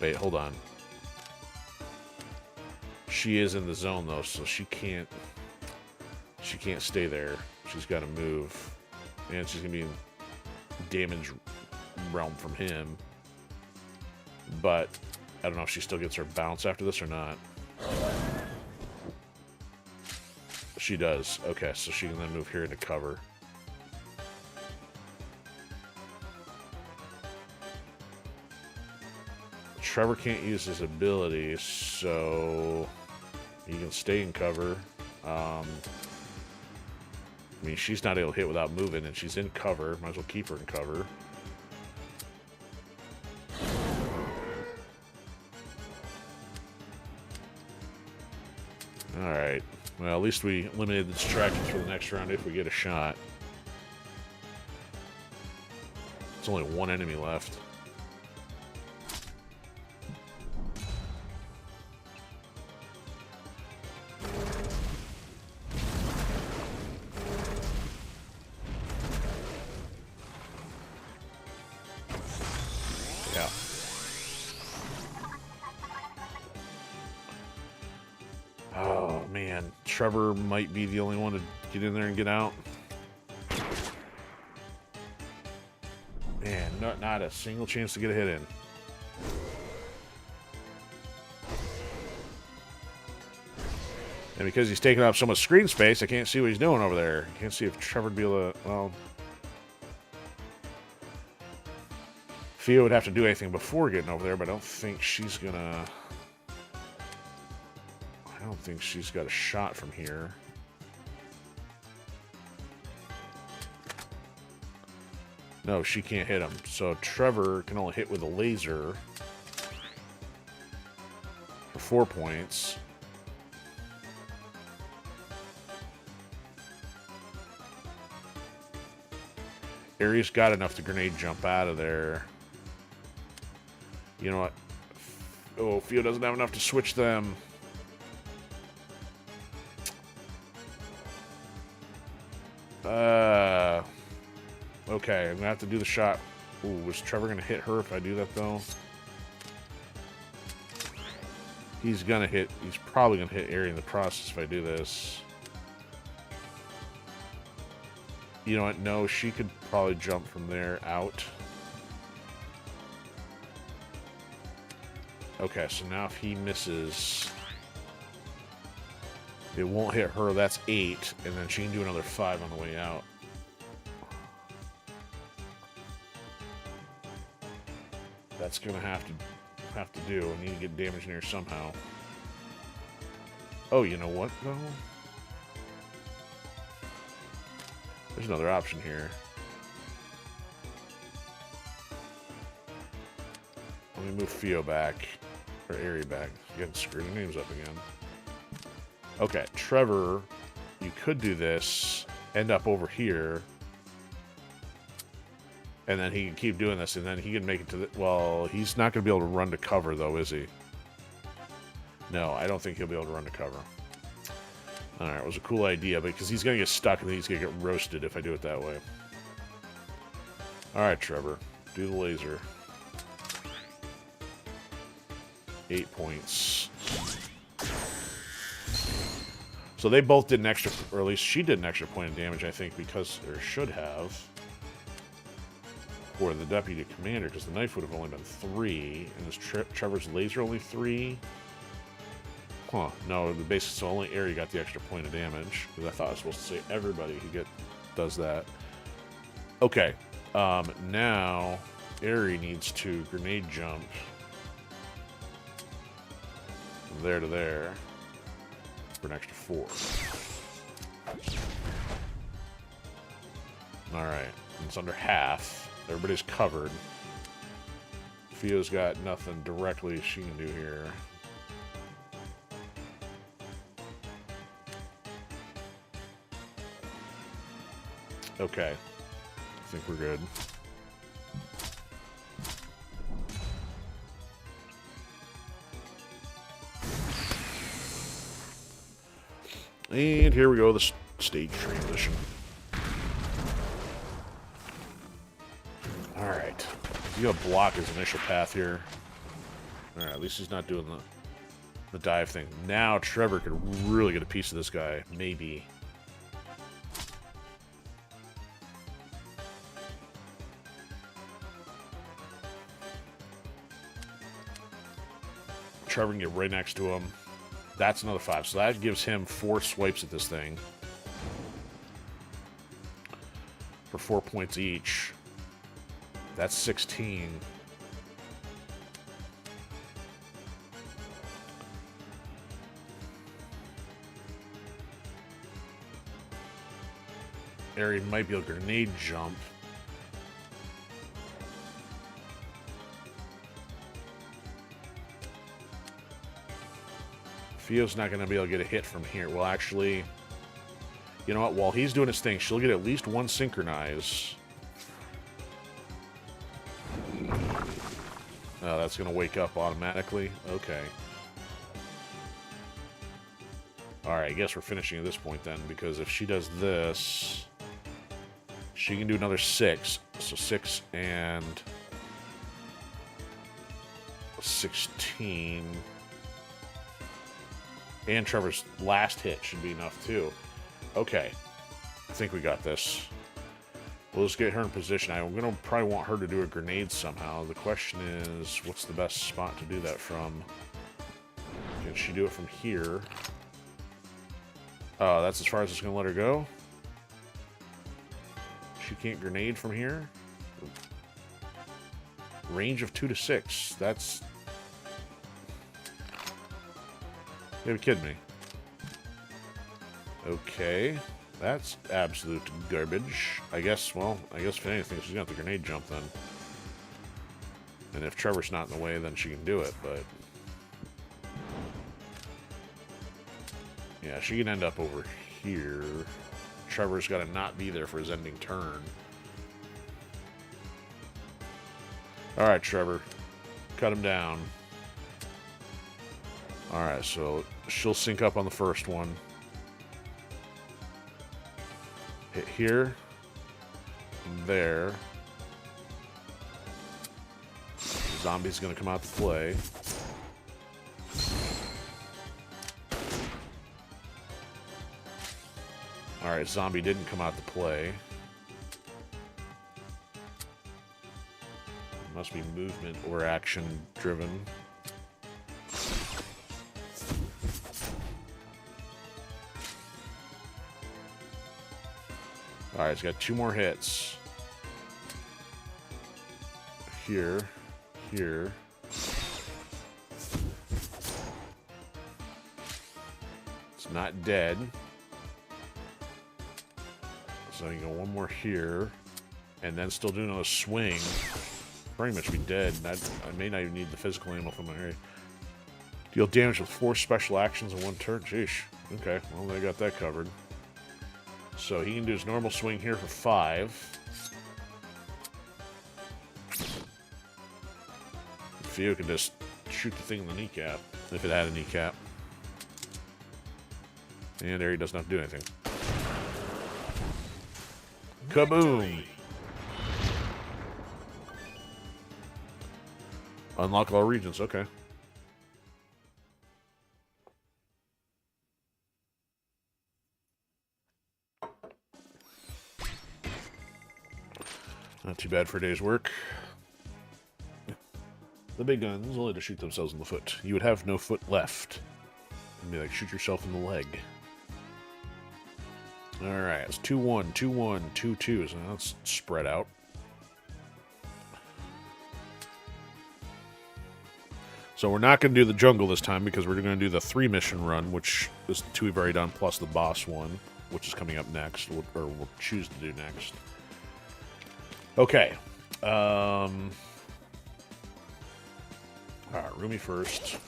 Wait, hold on. She is in the zone, though, so she can't stay there. She's got to move. And she's going to be in damage realm from him. But I don't know if she still gets her bounce after this or not. She does. Okay, so she can then move here into cover. Trevor can't use his ability, so he can stay in cover. I mean, she's not able to hit without moving, and she's in cover. Might as well keep her in cover. Alright. Well, at least we eliminated the distractions for the next round if we get a shot. There's only 1 enemy left. Oh, man. Trevor might be the only one to get in there and get out. Man, not a single chance to get a hit in. And because he's taking up so much screen space, I can't see what he's doing over there. I can't see if Trevor would be able to... Well... Fia would have to do anything before getting over there, but I don't think she's gonna... I don't think she's got a shot from here. No, she can't hit him. So Trevor can only hit with a laser for 4 points. Aries got enough to grenade jump out of there. You know what? Oh, Fio doesn't have enough to switch them. Okay, I'm gonna have to do the shot. Ooh, was Trevor gonna hit her if I do that though? He's gonna hit. He's probably gonna hit Aerie in the process if I do this. You know what? No, she could probably jump from there out. Okay, so now if he misses, it won't hit her. That's 8, and then she can do another 5 on the way out. That's gonna have to do. I need to get damage in here somehow. Oh, you know what though? There's another option here. Let me move Fio back. Or Aerie back. Getting screwed her names up again. Okay, Trevor, you could do this. End up over here. And then he can keep doing this, and then he can make it to the... Well, he's not going to be able to run to cover, though, is he? No, I don't think he'll be able to run to cover. Alright, it was a cool idea, because he's going to get stuck, and then he's going to get roasted if I do it that way. Alright, Trevor. Do the laser. 8 points. So they both did an extra... Or at least she did an extra point of damage, I think, because... Or should have... For the deputy commander, because the knife would have only been 3, and this Trevor's laser only 3. Huh? No, the basic. So only Aerie got the extra point of damage. Because I thought I was supposed to say everybody who does that. Okay. Now Aerie needs to grenade jump from there to there for an extra 4. All right, it's under half. Everybody's covered. Fio's got nothing directly she can do here. Okay. I think we're good. And here we go, the stage transition. Alright. He's gonna block his initial path here. Alright, at least he's not doing the dive thing. Now Trevor could really get a piece of this guy. Maybe. Trevor can get right next to him. That's another 5. So that gives him 4 swipes at this thing. For 4 points each. That's 16. Aerie might be able to grenade jump. Fio's not going to be able to get a hit from here. Well, actually, you know what? While he's doing his thing, she'll get at least 1 synchronize. Oh, that's going to wake up automatically? Okay. Alright, I guess we're finishing at this point then, because if she does this, she can do another 6. So 6 and 16... And Trevor's last hit should be enough, too. Okay. I think we got this. We'll just get her in position. I'm going to probably want her to do a grenade somehow. The question is, what's the best spot to do that from? Can she do it from here? Oh, that's as far as it's going to let her go? She can't grenade from here? Range of 2 to 6. That's... You gotta be kidding me. Okay. That's absolute garbage. I guess, well, if anything, she's got the grenade jump then. And if Trevor's not in the way, then she can do it, but... Yeah, she can end up over here. Trevor's got to not be there for his ending turn. Alright, Trevor. Cut him down. Alright, so she'll sync up on the first one. Hit here. And there. Zombie's going to come out to play. Alright, zombie didn't come out to play. Must be movement or action driven. Alright, it's got 2 more hits. Here. Here. It's not dead. So you go 1 more here. And then still do another swing. Pretty much be dead. I may not even need the physical ammo from my area. Deal damage with 4 special actions in 1 turn. Sheesh. Okay, well, they got that covered. So he can do his normal swing here for 5. Theo can just shoot the thing in the kneecap, if it had a kneecap. And there he doesn't have to do anything. Kaboom! Unlock all regions, okay. Not too bad for a day's work. The big guns only to shoot themselves in the foot. You would have no foot left. You'd be like, shoot yourself in the leg. Alright, it's 2-1, 2-1, 2-2, so now it's spread out. So we're not going to do the jungle this time because we're going to do the 3 mission run, which is the 2 we've already done, plus the boss one, which is coming up next, or we'll choose to do next. Okay. Alright, Rumi first.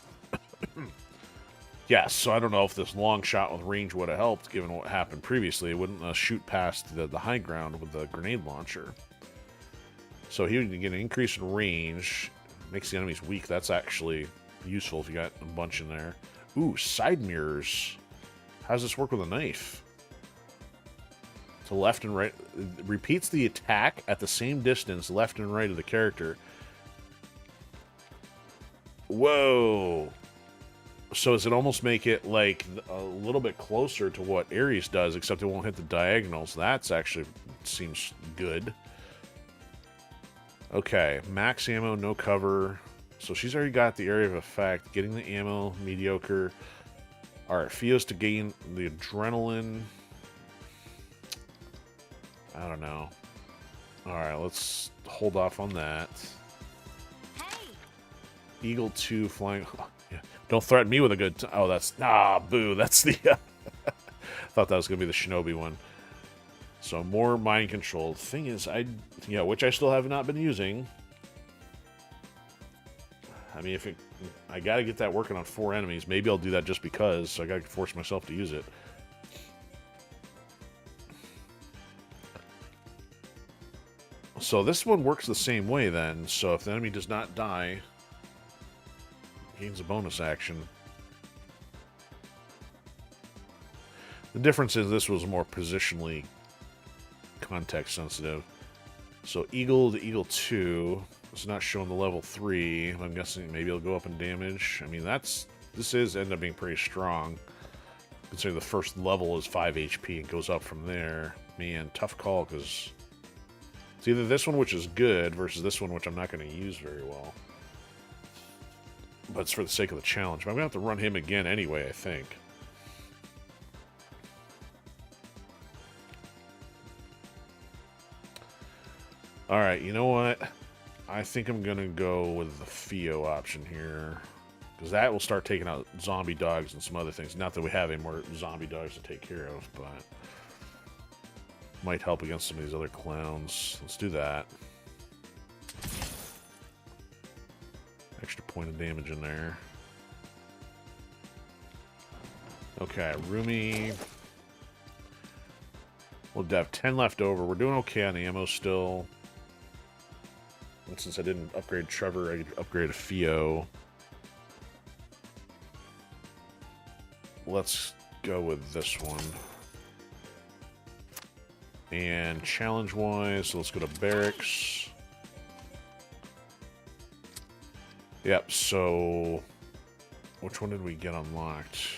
Yes, so I don't know if this long shot with range would have helped, given what happened previously. It wouldn't shoot past the high ground with the grenade launcher. So he would get an increase in range. Makes the enemies weak. That's actually useful if you got a bunch in there. Ooh, side mirrors. How does this work with a knife? To left and right. It repeats the attack at the same distance, left and right of the character. Whoa. So does it almost make it like a little bit closer to what Ares does, except it won't hit the diagonals? That's actually seems good. Okay, max ammo, no cover. So she's already got the area of effect. Getting the ammo, mediocre. Alright, Theo's to gain the adrenaline. I don't know. Alright, let's hold off on that. Hey. Eagle 2 flying... Oh, yeah. Don't threaten me with a good... Oh, that's... Ah, boo. That's the... thought that was going to be the Shinobi one. So more mind control. Thing is, which I still have not been using. I mean, if it... I got to get that working on 4 enemies. Maybe I'll do that just because. So I got to force myself to use it. So this one works the same way then. So if the enemy does not die, gains a bonus action. The difference is this was more positionally context sensitive. So Eagle to Eagle 2. It's not showing the level 3. I'm guessing maybe it'll go up in damage. I mean, that's this is end up being pretty strong. Considering the first level is 5 HP and goes up from there. Man, tough call, because it's either this one, which is good, versus this one, which I'm not going to use very well. But it's for the sake of the challenge. But I'm going to have to run him again anyway, I think. Alright, you know what? I think I'm going to go with the Theo option here. Because that will start taking out zombie dogs and some other things. Not that we have any more zombie dogs to take care of, but might help against some of these other clowns. Let's do that. Extra point of damage in there. Okay, Rumi. We'll have 10 left over. We're doing okay on ammo still. And since I didn't upgrade Trevor, I could upgrade a Theo. Let's go with this one. And challenge-wise, so let's go to barracks. Yep, so which one did we get unlocked?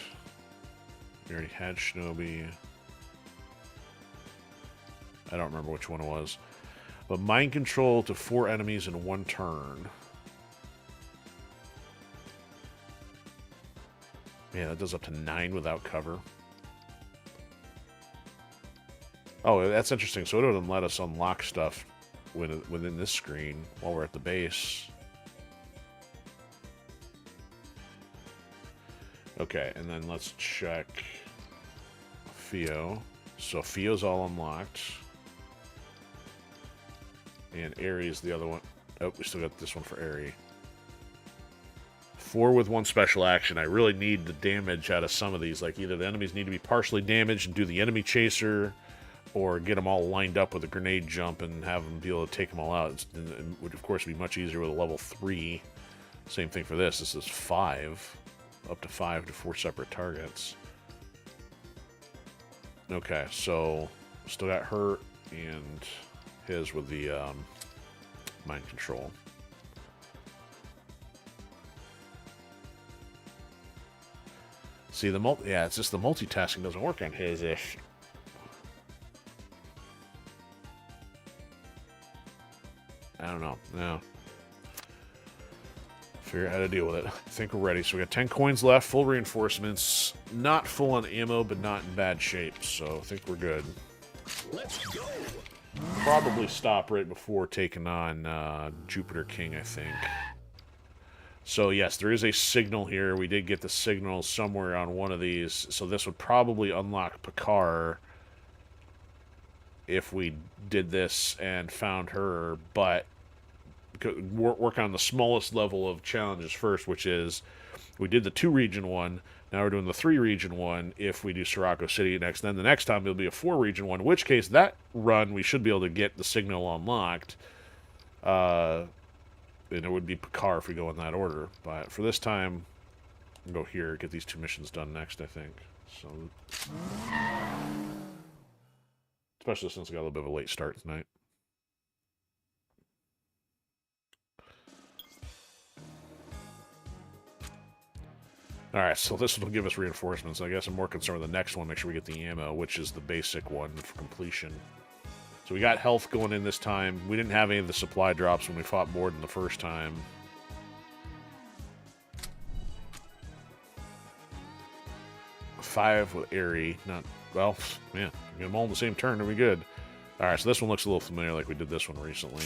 We already had Shinobi. I don't remember which one it was. But mind control to 4 enemies in 1 turn. Man, that does up to 9 without cover. Oh, that's interesting. So it wouldn't let us unlock stuff within this screen while we're at the base. Okay, and then let's check Theo. So Theo's all unlocked. And Aerie the other one. Oh, we still got this one for Aerie. 4 with 1 special action. I really need the damage out of some of these. Like, either the enemies need to be partially damaged and do the enemy chaser, or get them all lined up with a grenade jump and have them be able to take them all out. It would, of course, be much easier with a level 3. Same thing for this. This is 5. Up to 5 to 4 separate targets. Okay, so still got her and his with the mind control. See, yeah, it's just the multitasking doesn't work on his-ish. I don't know. No. Figure out how to deal with it. I think we're ready. So we got 10 coins left, full reinforcements, not full on ammo, but not in bad shape. So I think we're good. Let's go. Probably stop right before taking on Jupiter King, I think. So yes, there is a signal here. We did get the signal somewhere on one of these. So this would probably unlock Picard if we did this and found her, but work on the smallest level of challenges first, which is we did the 2-region one. Now we're doing the 3-region one if we do Sirocco City next. Then the next time it'll be a 4-region one, in which case that run we should be able to get the signal unlocked. And it would be Picard if we go in that order. But for this time, we'll go here, get these 2 missions done next, I think. So, especially since we got a little bit of a late start tonight. Alright, so this will give us reinforcements. I guess I'm more concerned with the next one. Make sure we get the ammo, which is the basic one for completion. So we got health going in this time. We didn't have any of the supply drops when we fought Morden the first time. Five with Aerie. Not, well, man, get them all in the same turn, and we good. Alright, so this one looks a little familiar like we did this one recently.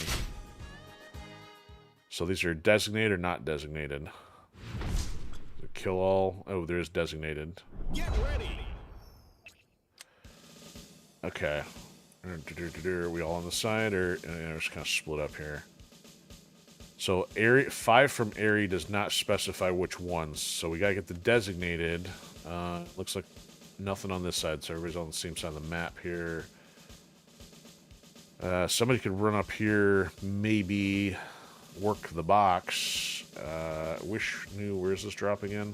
So these are designated or not designated? Kill all. Oh, there's designated. Get ready. Okay. Are we all on the side, or just kind of split up here? So, Aerie, 5 from Aerie does not specify which ones. So we gotta get the designated. Looks like nothing on this side, so everybody's on the same side of the map here. Somebody could run up here, maybe work the box. Wish knew, where's this drop again?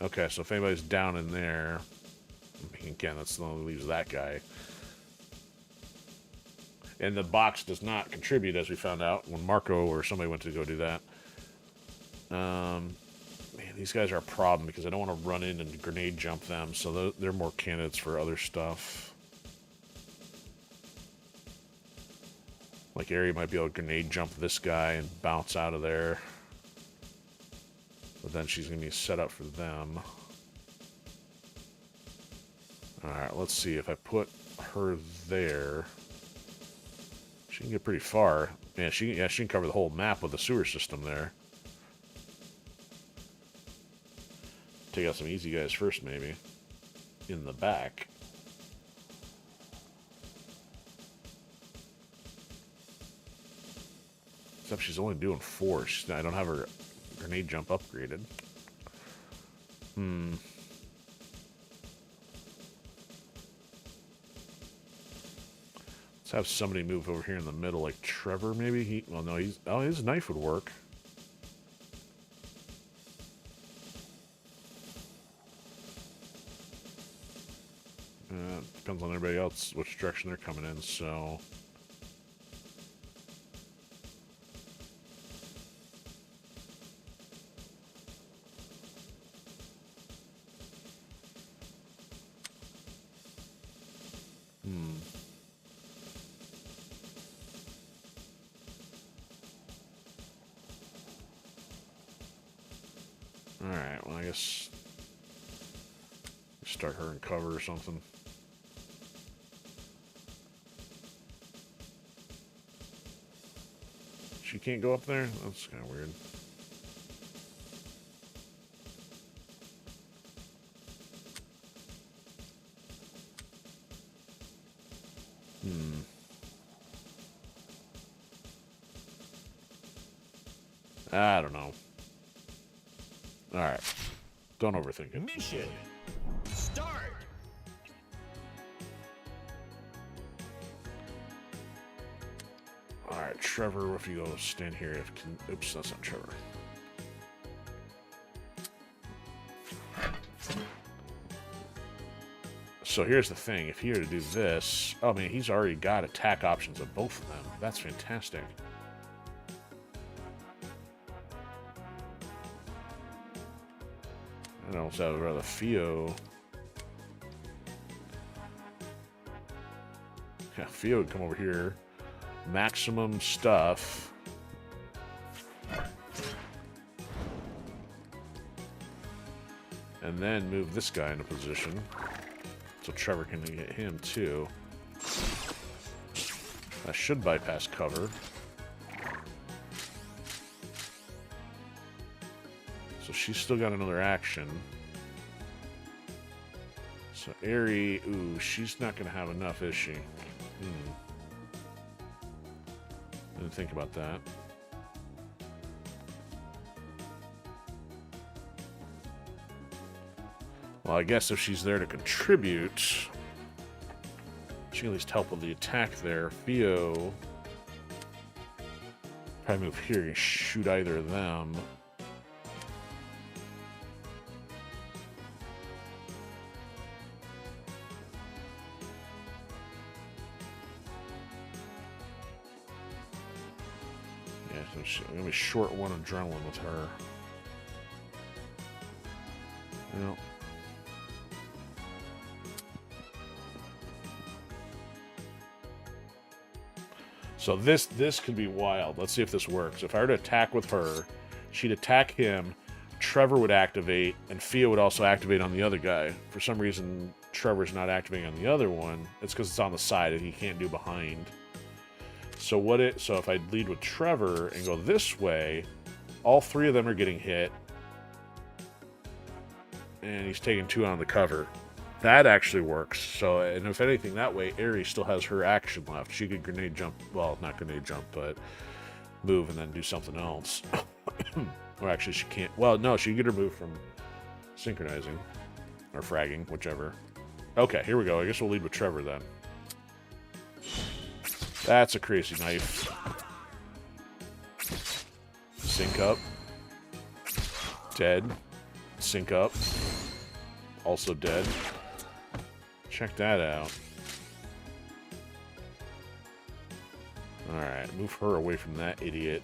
Okay, so if anybody's down in there, again, that's the one that leaves that guy. And the box does not contribute, as we found out when Marco or somebody went to go do that. these guys are a problem because I don't want to run in and grenade jump them, so they're more candidates for other stuff. Like Aerie might be able to grenade jump this guy and bounce out of there. But then she's going to be set up for them. Alright, let's see. If I put her there, she can get pretty far. Yeah, she can cover the whole map with the sewer system there. Take out some easy guys first, maybe. In the back. Except she's only doing 4. I don't have her grenade jump upgraded. Let's have somebody move over here in the middle, like Trevor, maybe? Well, no, his knife would work. Depends on everybody else, which direction they're coming in, so... Alright, well, I guess... start her in cover or something. She can't go up there? That's kind of weird. I don't know. Alright. Don't overthink it. Mission start. Alright, Trevor, if you go stand here, oops, that's not Trevor. So here's the thing, if he were to do this, oh man, he's already got attack options of both of them. That's fantastic. I don't know if I would rather Theo. Yeah, Theo would come over here. Maximum stuff. And then move this guy into position. So Trevor can get him too. That should bypass cover. So she's still got another action. So Aerie, ooh, she's not going to have enough, is she? Didn't think about that. Well, I guess if she's there to contribute, she can at least help with the attack there. Theo probably move here and shoot either of them. Yeah, so I'm gonna be short 1 adrenaline with her. You know. So this could be wild. Let's see if this works. If I were to attack with her, she'd attack him, Trevor would activate, and Theo would also activate on the other guy. For some reason, Trevor's not activating on the other one. It's because it's on the side and he can't do behind. So if I lead with Trevor and go this way, all 3 of them are getting hit. And he's taking 2 out of the cover. That actually works. So, and if anything, that way, Aerie still has her action left. She could grenade jump, well, not grenade jump, but move and then do something else. Or actually, she can't. Well, no, she can get her move from synchronizing or fragging, whichever. Okay, here we go. I guess we'll lead with Trevor then. That's a crazy knife. Sync up. Dead. Sync up. Also dead. Check that out. Alright, move her away from that idiot.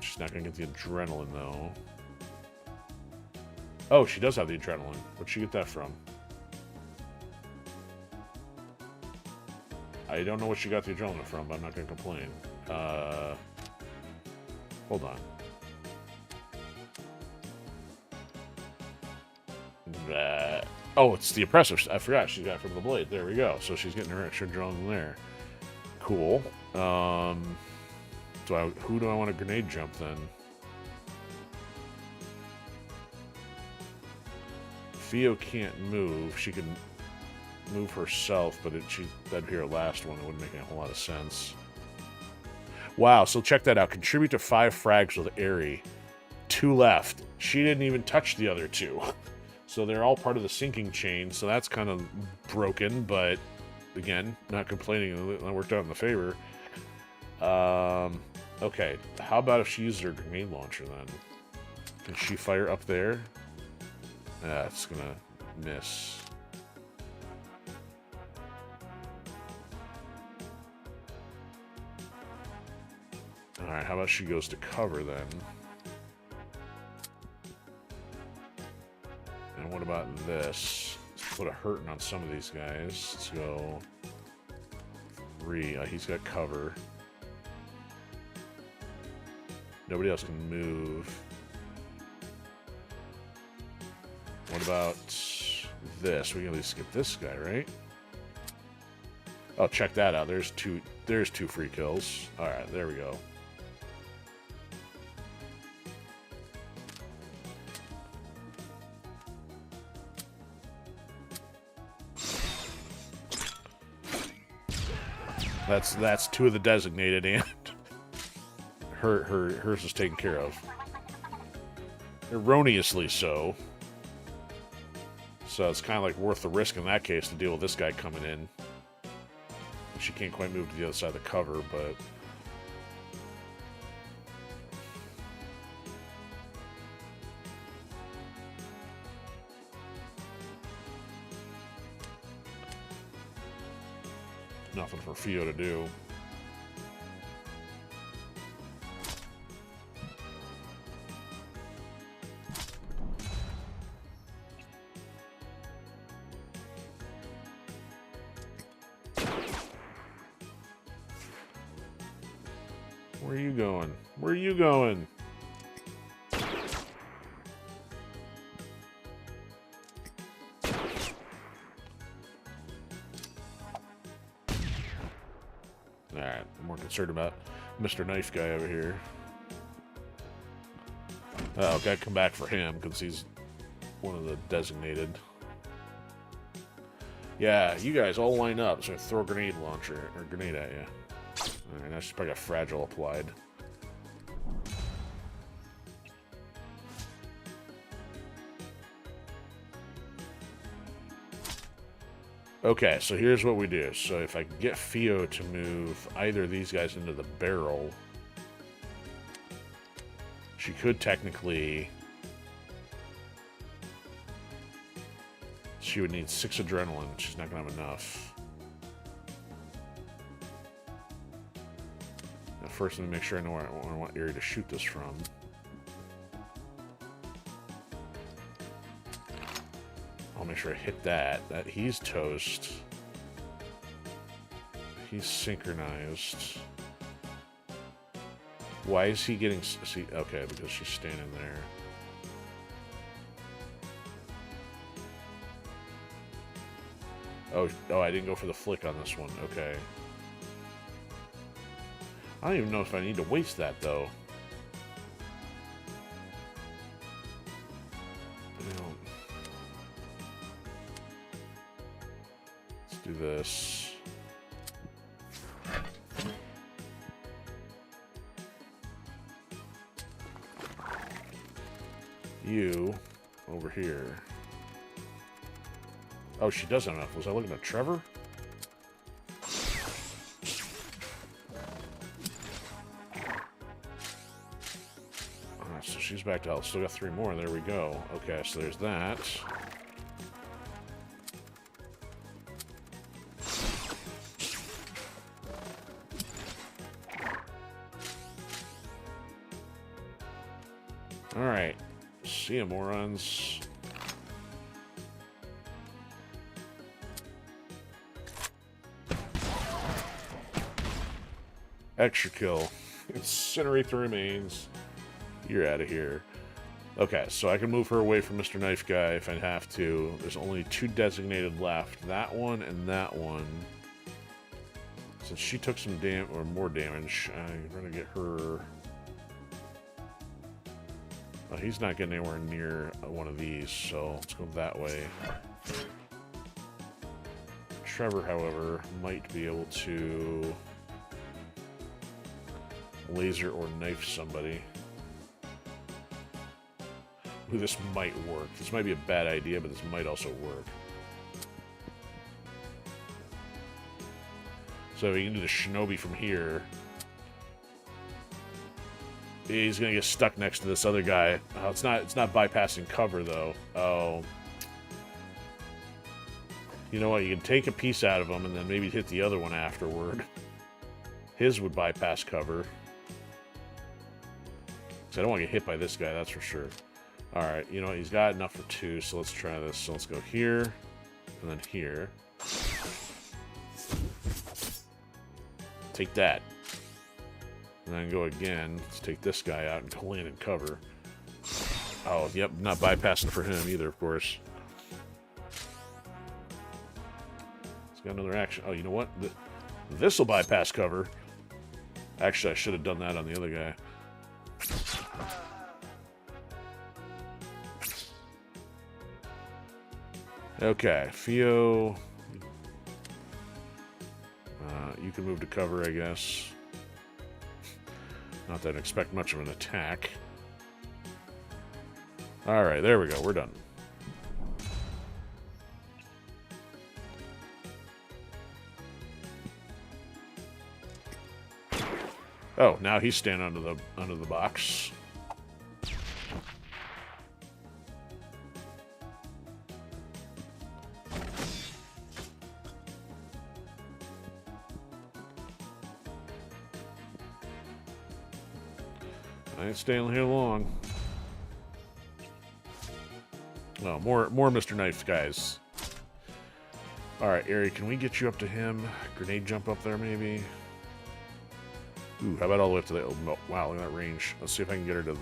She's not going to get the adrenaline, though. Oh, she does have the adrenaline. Where'd she get that from? I don't know what she got the adrenaline from, but I'm not going to complain. Hold on. Oh, it's the oppressor. I forgot she's got it from the blade. There we go. So she's getting her extra adrenaline there. Cool. Who do I want to grenade jump then? Theo can't move. She can move herself, but that'd be her last one. It wouldn't make a whole lot of sense. Wow, so check that out. Contribute to 5 frags with Aerie. 2 left. She didn't even touch the other 2. So they're all part of the sinking chain, so that's kind of broken, but again, not complaining. That worked out in the favor. Okay, how about if she uses her grenade launcher then? Can she fire up there? It's gonna miss. Alright, how about she goes to cover then? And what about this? Let's put a hurting on some of these guys. Let's go 3. He's got cover. Nobody else can move. What about this? We can at least get this guy, right? Oh, check that out. There's two free kills. Alright, there we go. That's 2 of the designated, and hers is taken care of. Erroneously so. So it's kind of like worth the risk in that case to deal with this guy coming in. She can't quite move to the other side of the cover, but... nothing for Theo to do. Where are you going? Where are you going? Alright, I'm more concerned about Mr. Knife Guy over here. Oh, gotta come back for him, because he's one of the designated. Yeah, you guys all line up, so I throw a grenade launcher, or grenade at you. Alright, now she's probably got fragile applied. Okay, so here's what we do. So if I can get Theo to move either of these guys into the barrel, she could technically... She would need 6 adrenaline. She's not going to have enough. Now first, let me make sure I know where I want Aerie to shoot this from. I'll make sure I hit that. He's toast. He's synchronized. Why is he getting... See, okay, because she's standing there. Oh, I didn't go for the flick on this one. Okay. I don't even know if I need to waste that, though. Let's do this. You over here. Oh, she does have enough. Was I looking at Trevor? Alright, so she's back to health. Still got 3 more. There we go. Okay, so there's that. Alright. See ya, morons. Extra kill. Incinerate the remains. You're out of here. Okay, so I can move her away from Mr. Knife Guy if I have to. There's only 2 designated left. That one and that one. Since she took some more damage, I'm gonna get her. Oh, he's not getting anywhere near one of these, so let's go that way. Trevor, however, might be able to laser or knife somebody. Ooh, this might work. This might be a bad idea, but this might also work. So you can do the shinobi from here. He's gonna get stuck next to this other guy. Oh, it's not bypassing cover though. Oh. You know what? You can take a piece out of him and then maybe hit the other one afterward. His would bypass cover. So I don't want to get hit by this guy, that's for sure. Alright, you know what? He's got enough for 2, so let's try this. So let's go here, and then here. Take that. And then go again. Let's take this guy out and go in and cover. Oh, yep, not bypassing for him either, of course. He's got another action. Oh, you know what? This will bypass cover. Actually, I should have done that on the other guy. Okay, Theo. You can move to cover, I guess. Not that I expect much of an attack. Alright, there we go. We're done. Oh, now he's standing under the box. I ain't staying here long. Oh, more Mr. Knife guys. Alright, Ari, can we get you up to him? Grenade jump up there, maybe? Ooh, how about all the way up to the... Oh, wow, look at that range. Let's see if I can get her to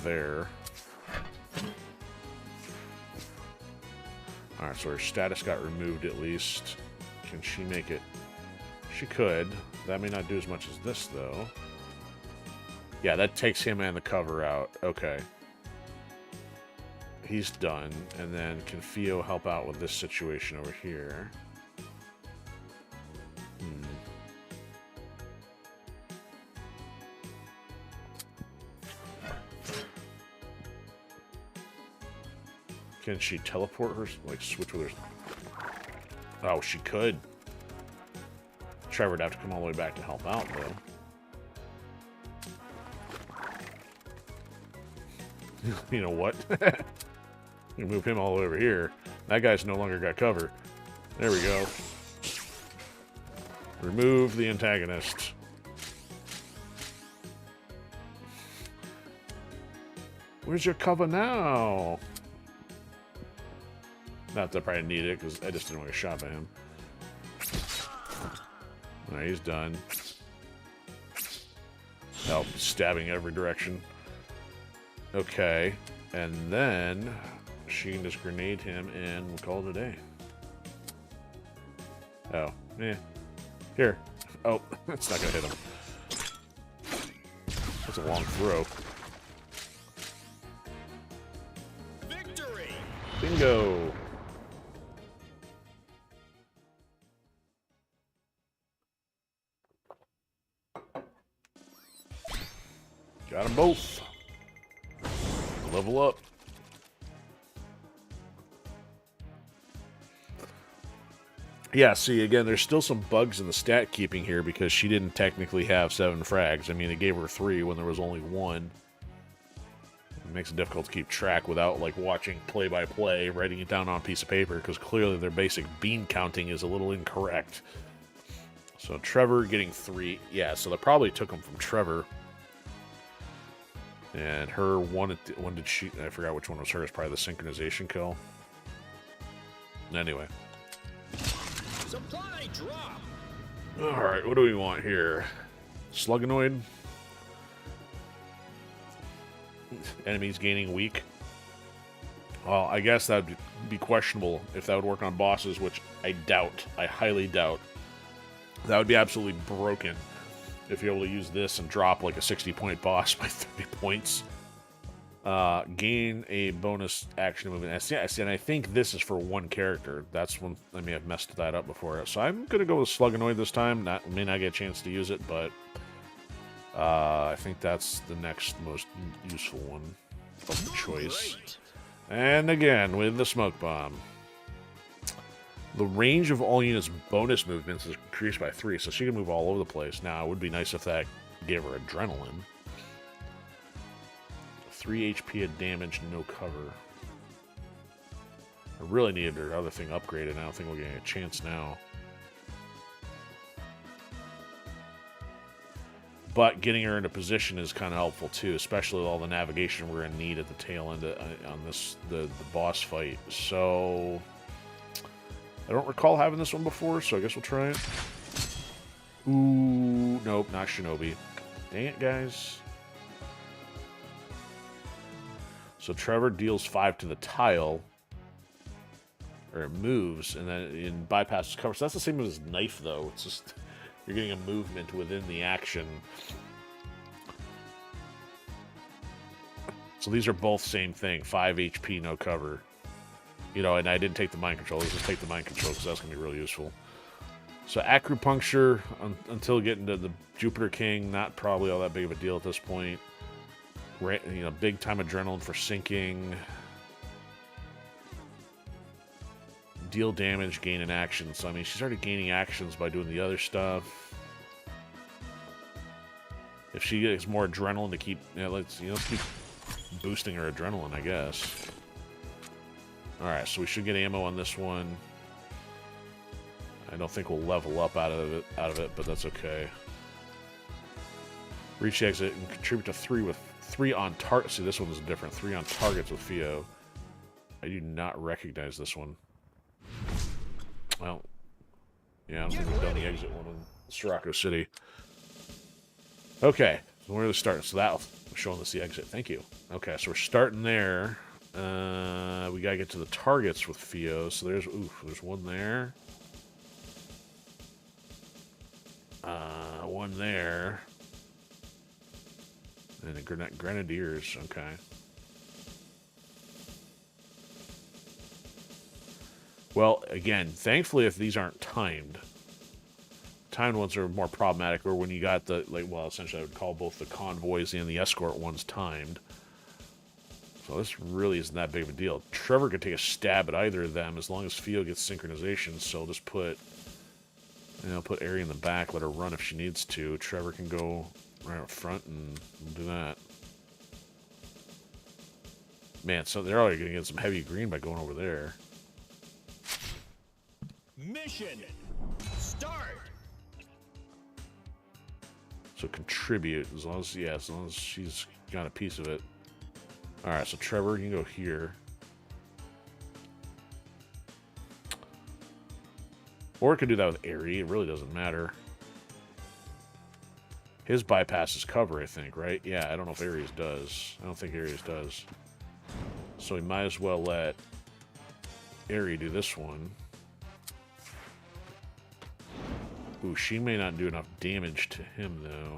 there. Alright, so her status got removed at least. Can she make it? She could. That may not do as much as this, though. Yeah, that takes him and the cover out. Okay. He's done. And then can Theo help out with this situation over here? Can she teleport her? Like, switch with her? Oh, she could. Trevor would have to come all the way back to help out, though. You know what? You move him all the way over here. That guy's no longer got cover. There we go. Remove the antagonist. Where's your cover now? Not that I probably need it, because I just didn't want to get shot by him. Alright, he's done. Oh, stabbing every direction. Okay, and then she can just grenade him and we'll call it a day. Oh, eh. Here. Oh, it's not gonna hit him. That's a long throw. Victory! Bingo! Got them both. Level up. Yeah, see, again, there's still some bugs in the stat keeping here because she didn't technically have 7 frags. I mean, it gave her 3 when there was only 1. It makes it difficult to keep track without, like, watching play-by-play, writing it down on a piece of paper, because clearly their basic bean counting is a little incorrect. So Trevor getting 3. Yeah, so that probably took them from Trevor. And her one did she... I forgot which one was hers. Probably the synchronization kill. Anyway. Supply drop! Alright, what do we want here? Slugonoid. Enemies gaining weak. Well, I guess that would be questionable if that would work on bosses, which I doubt. I highly doubt. That would be absolutely broken if you're able to use this and drop like a 60-point boss by 30 points. Gain a bonus action movement. Yes, and I think this is for one character. That's when I may have messed that up before. So I'm going to go with Slugonoid this time. May not get a chance to use it, but I think that's the next most useful one of choice. Great. And again, with the smoke bomb. The range of all units' bonus movements is increased by 3, so she can move all over the place. Now, it would be nice if that gave her adrenaline. 3 HP of damage, no cover. I really needed her other thing upgraded, and I don't think we're getting a chance now. But getting her into position is kind of helpful too, especially with all the navigation we're going to need at the tail end on this the boss fight. So I don't recall having this one before, so I guess we'll try it. Ooh, nope, not Shinobi. Dang it, guys. So Trevor deals 5 to the tile, or it moves, and then it bypasses cover. So that's the same as knife, though. It's just you're getting a movement within the action. So these are both same thing. 5 HP, no cover. You know, and I didn't take the mind control. Let's just take the mind control because that's going to be really useful. So acupuncture until getting to the Jupiter King, not probably all that big of a deal at this point. You know, big time adrenaline for sinking. Deal damage, gain an action. So, I mean, she's already gaining actions by doing the other stuff. If she gets more adrenaline to keep... Yeah, let's keep boosting her adrenaline, I guess. Alright, so we should get ammo on this one. I don't think we'll level up out of it, but that's okay. Reach the exit and contribute to 3 with 3 on target. See, this one is different. 3 on targets with Theo. I do not recognize this one. Well, yeah, I don't think we've done the exit one in Sirocco City. Okay, so where to start? So that showing us the exit. Thank you. Okay, so we're starting there. We gotta get to the targets with Theo. So there's one there. One there. And the Grenadiers, okay. Well, again, thankfully, if these aren't timed, timed ones are more problematic, or when you got the, well, essentially I would call both the convoys and the escort ones timed. So this really isn't that big of a deal. Trevor could take a stab at either of them as long as Theo gets synchronization, so just put Aerie in the back, let her run if she needs to. Trevor can go right up front and do that. Man, so they're already going to get some heavy green by going over there. Mission start. So contribute as long as she's got a piece of it. All right, so Trevor, you can go here, or it could do that with Aerie. It really doesn't matter. His bypass is cover, I think, right? Yeah, I don't know if Aries does. I don't think Aries does. So we might as well let Aerie do this one. Ooh, she may not do enough damage to him, though.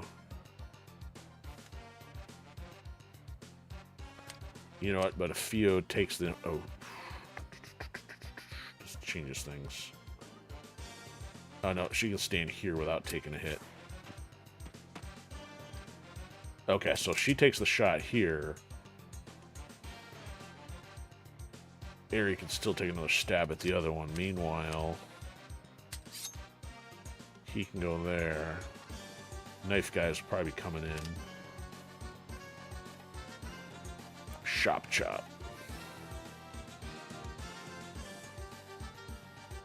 You know what? But if Theo takes the... Oh. This changes things. Oh, no. She can stand here without taking a hit. Okay, so if she takes the shot here, Aerie can still take another stab at the other one. Meanwhile, he can go there. Knife guy's probably coming in. Chop chop.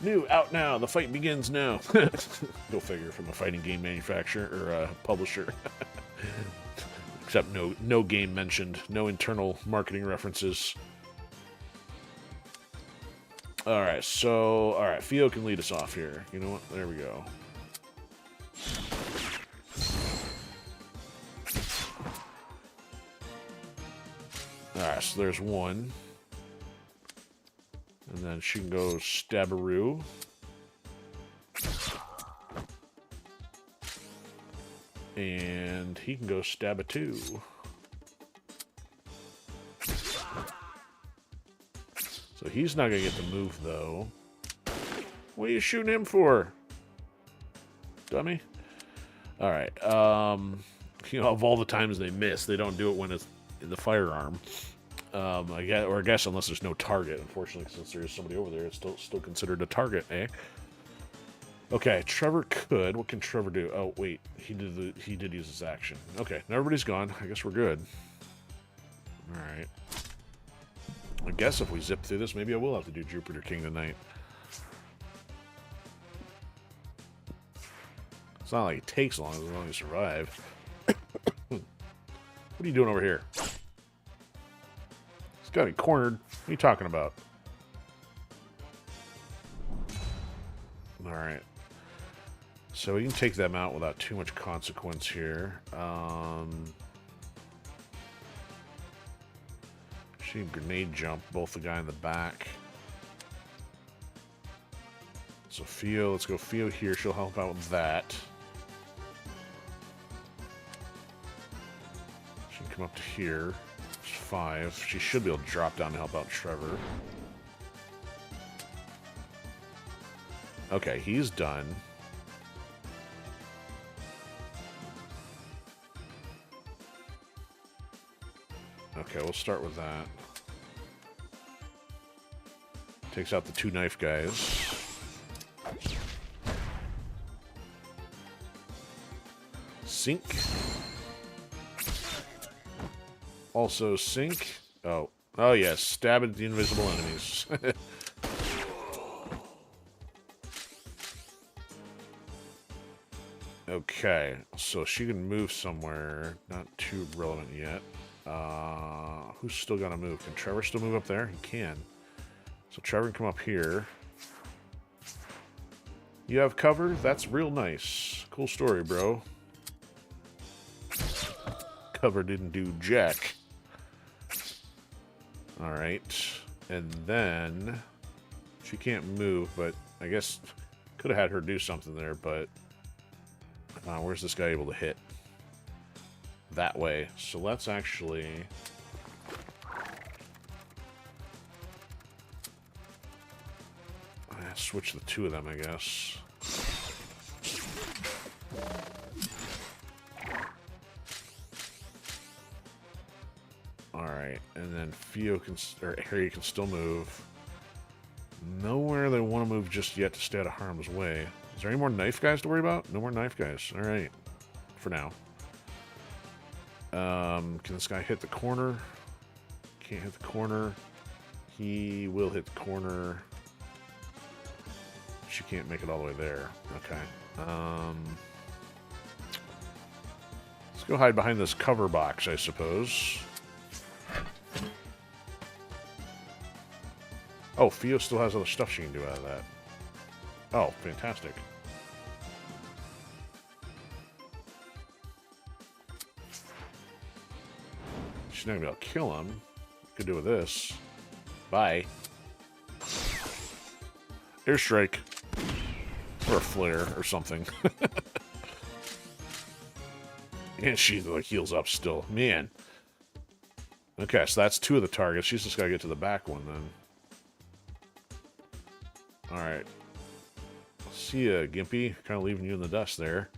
New, out now. The fight begins now. Go figure, from a fighting game manufacturer or publisher. Except no game mentioned. No internal marketing references. Alright, so... Alright, Theo can lead us off here. You know what? There we go. Alright, so there's one. And then she can go Stabberoo. And he can go Stab-a-2. So he's not going to get the move, though. What are you shooting him for? Dummy? Alright, you know, of all the times they miss, they don't do it when it's in the firearm. I guess unless there's no target. Unfortunately, since there's somebody over there, it's still considered a target, eh? Okay, Trevor could. What can Trevor do? Oh wait, he did use his action. Okay, now everybody's gone. I guess we're good. All right. I guess if we zip through this, maybe I will have to do Jupiter King tonight. It's not like it takes long as long as you survive. What are you doing over here? He's got me cornered. What are you talking about? Alright. So we can take them out without too much consequence here. She can grenade jump both the guy in the back. So Theo, let's go Theo here. She'll help out with that. She can come up to here. There's 5. She should be able to drop down to help out Trevor. Okay, he's done. Okay, we'll start with that. Takes out the 2 knife guys. Sink. Also sink. Oh yes, stab at the invisible enemies. Okay, so she can move somewhere. Not too relevant yet. Who's still gonna move? Can Trevor still move up there? He can. So Trevor can come up here. You have cover? That's real nice. Cool story, bro. Cover didn't do jack. Alright. And then... she can't move, but I guess... could have had her do something there, but... where's this guy able to hit? That way. So let's actually... switch the 2 of them, I guess. Alright, and then Theo can... or Harry can still move. Nowhere they want to move just yet to stay out of harm's way. Is there any more knife guys to worry about? No more knife guys. Alright. For now. Can this guy hit the corner? Can't hit the corner. He will hit the corner. She can't make it all the way there. Okay. Let's go hide behind this cover box, I suppose. Oh, Theo still has other stuff she can do out of that. Oh, fantastic. She's not gonna be able to kill him. Could do with this. Bye. Airstrike. Or a flare or something. And she like heals up still. Man. Okay, so that's 2 of the targets. She's just gotta get to the back one then. Alright. See ya, Gimpy. Kind of leaving you in the dust there.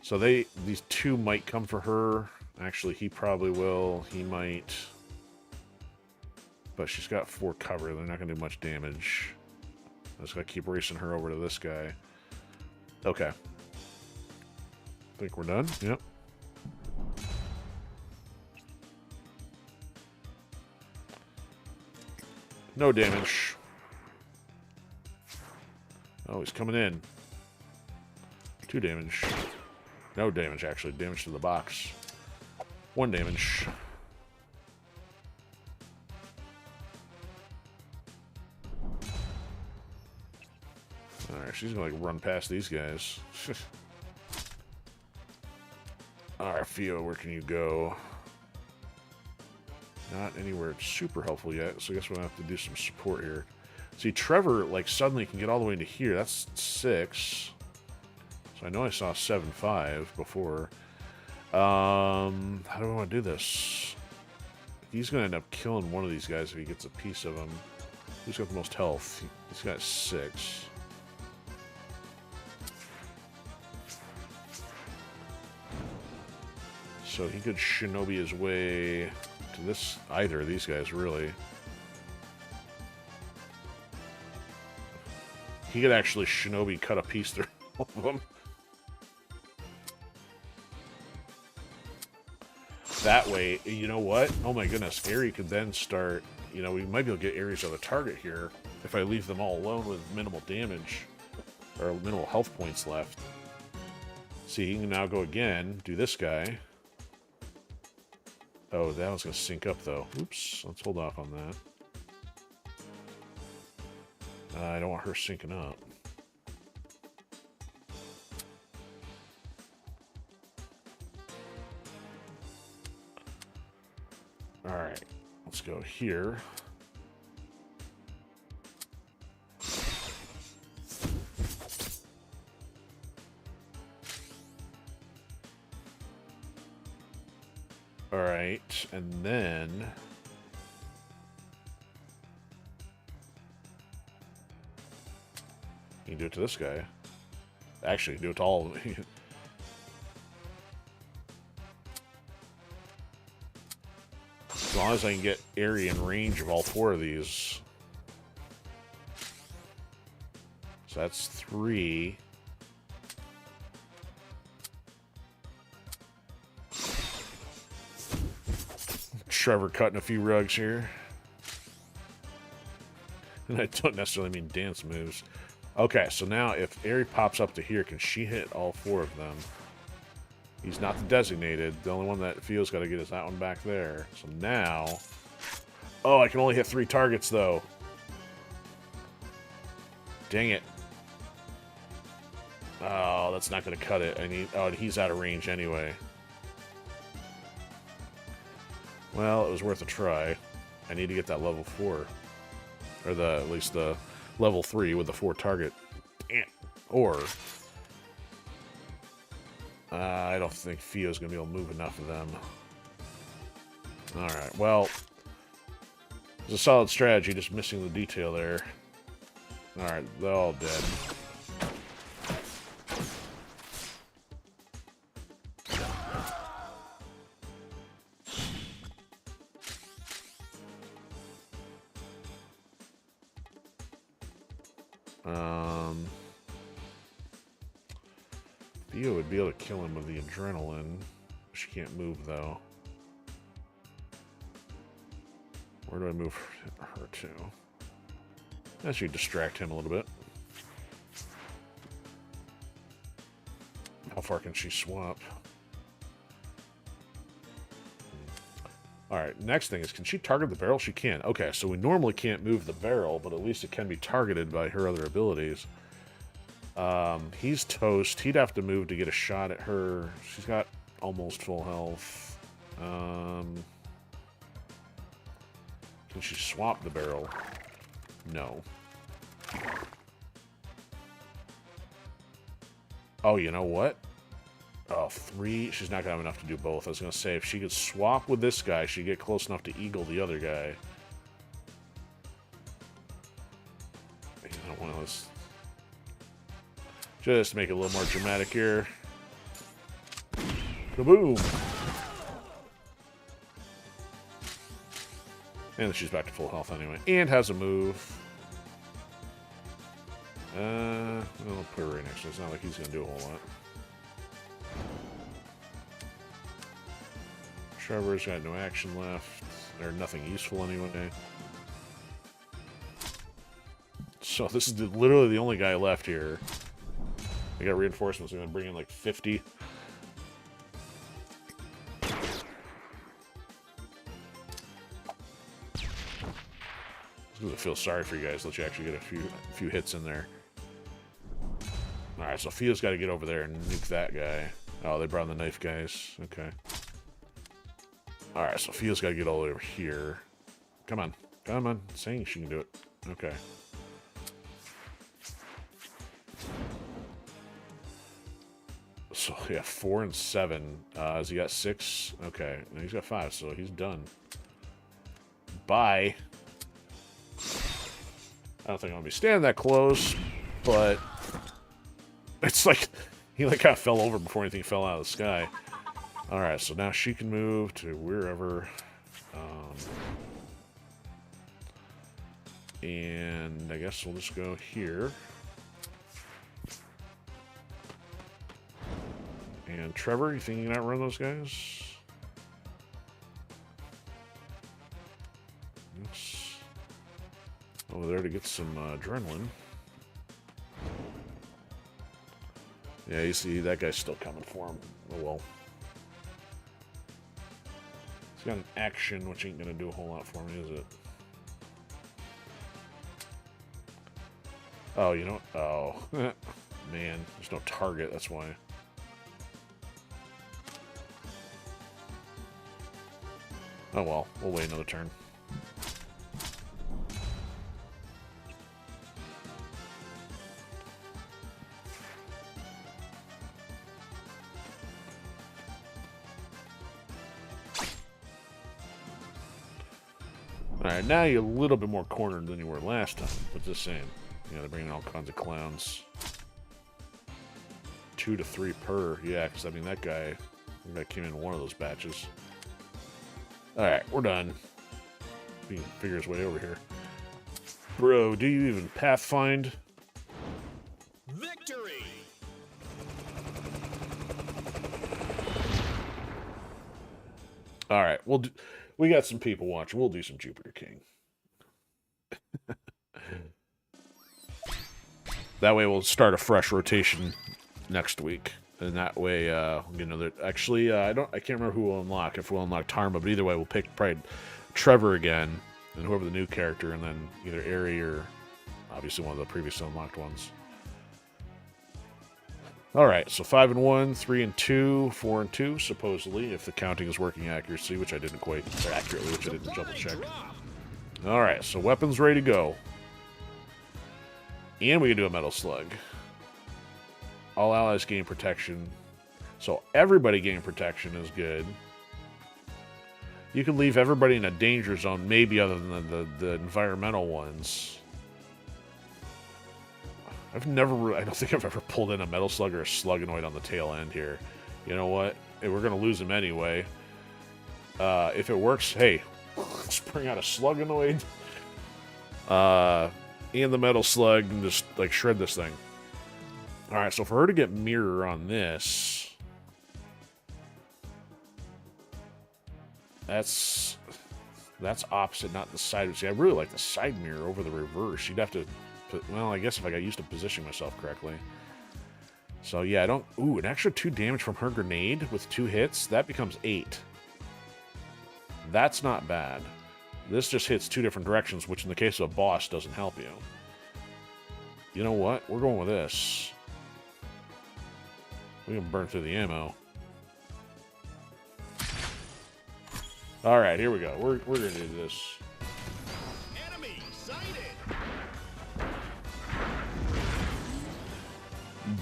So these 2 might come for her. Actually, he probably will. He might. But she's got 4 cover. They're not going to do much damage. I just got to keep racing her over to this guy. Okay. Think we're done? Yep. No damage. Oh, he's coming in. 2 damage. No damage, actually. Damage to the box. 1 damage. Alright, she's gonna like run past these guys. Alright, Theo, where can you go? Not anywhere super helpful yet, so I guess we'll have to do some support here. See, Trevor, like, suddenly can get all the way into here. That's 6. So I know I saw 7-5 before. How do I want to do this? He's going to end up killing one of these guys if he gets a piece of him. Who's got the most health? He's got 6. So he could shinobi his way to this, either of these guys, really. He could actually shinobi cut a piece through all of them. That way, you know what? Oh my goodness, Aerie could then start, you know, we might be able to get Aries on the target here if I leave them all alone with minimal damage, or minimal health points left. See, he can now go again, do this guy. Oh, that was going to sync up, though. Oops, let's hold off on that. I don't want her syncing up. Alright, let's go here. Alright, and then... you can do it to this guy. Actually, do it to all of them. As long as I can get Aerie in range of all 4 of these. So that's 3. Trevor cutting a few rugs here. And I don't necessarily mean dance moves. Okay, so now if Aerie pops up to here, can she hit all 4 of them? He's not the designated. The only one that feels got to get is that one back there. So now... oh, I can only hit 3 targets, though. Dang it. Oh, that's not going to cut it. I need... oh, he's out of range anyway. Well, it was worth a try. I need to get that level 4. Or at least the level 3 with the 4 target. Damn. Or... I don't think Fio's going to be able to move enough of them. Alright, well... it's a solid strategy, just missing the detail there. Alright, they're all dead. Theo would be able to kill him with the adrenaline. She can't move, though. Where do I move her to? That should distract him a little bit. How far can she swap? Alright, next thing is, can she target the barrel? She can. Okay, so we normally can't move the barrel, but at least it can be targeted by her other abilities. He's toast. He'd have to move to get a shot at her. She's got almost full health. Can she swap the barrel? No. Oh, you know what? Oh, 3. She's not going to have enough to do both. I was going to say, if she could swap with this guy, she'd get close enough to eagle the other guy. I don't want to... just to make it a little more dramatic here. Kaboom! And she's back to full health anyway. And has a move. I'll put her right next to it. It's not like he's going to do a whole lot. Trevor's got no action left. Or nothing useful anyway. So this is literally the only guy left here. I got reinforcements. I'm going to bring in like 50. I feel sorry for you guys. Let you actually get a few hits in there. Alright, so Fio's got to get over there and nuke that guy. Oh, they brought in the knife guys. Okay. Alright, Sophia's got to get all over here. Come on. Come on. Saying she can do it. Okay. So, yeah, 4 and 7. Has he got 6? Okay. No, he's got 5, so he's done. Bye. I don't think I'm going to be standing that close, but it's like he like kind of fell over before anything fell out of the sky. Alright, so now she can move to wherever. And I guess we'll just go here. And Trevor, you think you can outrun those guys? Looks over there to get some adrenaline. Yeah, you see that guy's still coming for him. Oh well. He's got an action, which ain't gonna do a whole lot for me, is it? Oh, you know what? Oh. Man, there's no target, that's why. Oh well, we'll wait another turn. Alright, now you're a little bit more cornered than you were last time, but the same. You gotta bring in all kinds of clowns. 2 to 3 per. Yeah, because I mean, that guy came in one of those batches. Alright, we're done. He can figure his way over here. Bro, do you even pathfind? Victory! Alright, we got some people watching. We'll do some Jupiter King. That way we'll start a fresh rotation next week. And that way, we'll get another... Actually, I can't remember who we'll unlock, if we'll unlock Tarma, but either way, we'll pick probably Trevor again, and whoever the new character, and then either Aerie or obviously one of the previously unlocked ones. Alright, so 5 and 1, 3 and 2, 4 and 2, supposedly, if the counting is working accurately, which I didn't quite... Or accurately, which I didn't double check. Alright, so weapons ready to go. And we can do a Metal Slug. All allies gain protection. So everybody gain protection is good. You can leave everybody in a danger zone, maybe other than the environmental ones. I don't think I've ever pulled in a Metal Slug or a Slugganoid on the tail end here. You know what? We're going to lose them anyway. If it works, hey, let's bring out a Slugganoid. And the Metal Slug and just, like, shred this thing. Alright, so for her to get mirror on this... That's opposite, not the side. See, I really like the side mirror over the reverse. You'd have to put... Well, I guess if I got used to positioning myself correctly. So, yeah, I don't... Ooh, an extra 2 damage from her grenade with 2 hits. That becomes 8. That's not bad. This just hits 2 different directions, which in the case of a boss doesn't help you. You know what? We're going with this. We can burn through the ammo. Alright, here we go. We're gonna do this. Enemy sighted!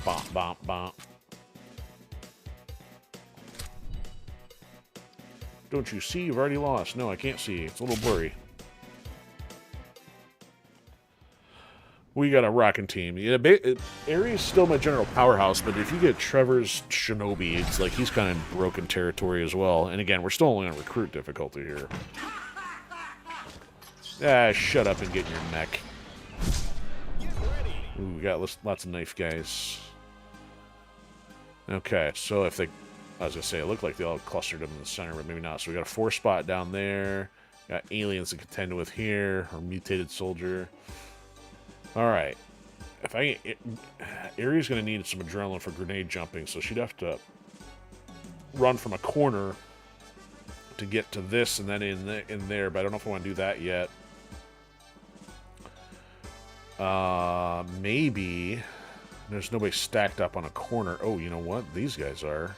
Bomp, bomp, bomp. Don't you see? You've already lost. No, I can't see. It's a little blurry. We got a rocking team. Yeah, Aerie is still my general powerhouse, but if you get Trevor's Shinobi, it's like he's kind of broken territory as well. And again, we're still only on recruit difficulty here. Ah, shut up and get in your mech. Ooh, we got lots of knife guys. Okay, so if they... I was going to say, it looked like they all clustered them in the center, but maybe not. So we got a 4-spot down there. Got aliens to contend with here. Or mutated soldier. Alright. Aerie's going to need some adrenaline for grenade jumping, so she'd have to run from a corner to get to this and then in there, but I don't know if I want to do that yet. Maybe there's nobody stacked up on a corner. Oh, you know what? These guys are.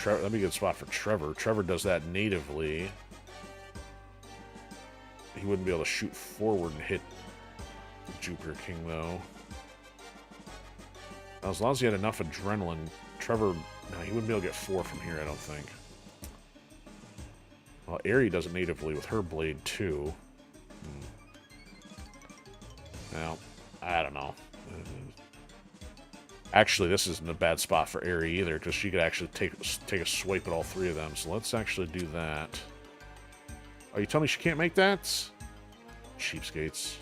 That'd be a good spot for Trevor. Trevor does that natively. He wouldn't be able to shoot forward and hit Jupiter King, though. Now, as long as he had enough adrenaline, Trevor... No, he wouldn't be able to get 4 from here, I don't think. Well, Aerie does it natively with her blade, too. Well, I don't know. Actually, this isn't a bad spot for Aerie either, because she could actually take a swipe at all 3 of them. So let's actually do that. Are you telling me she can't make that? Cheapskates.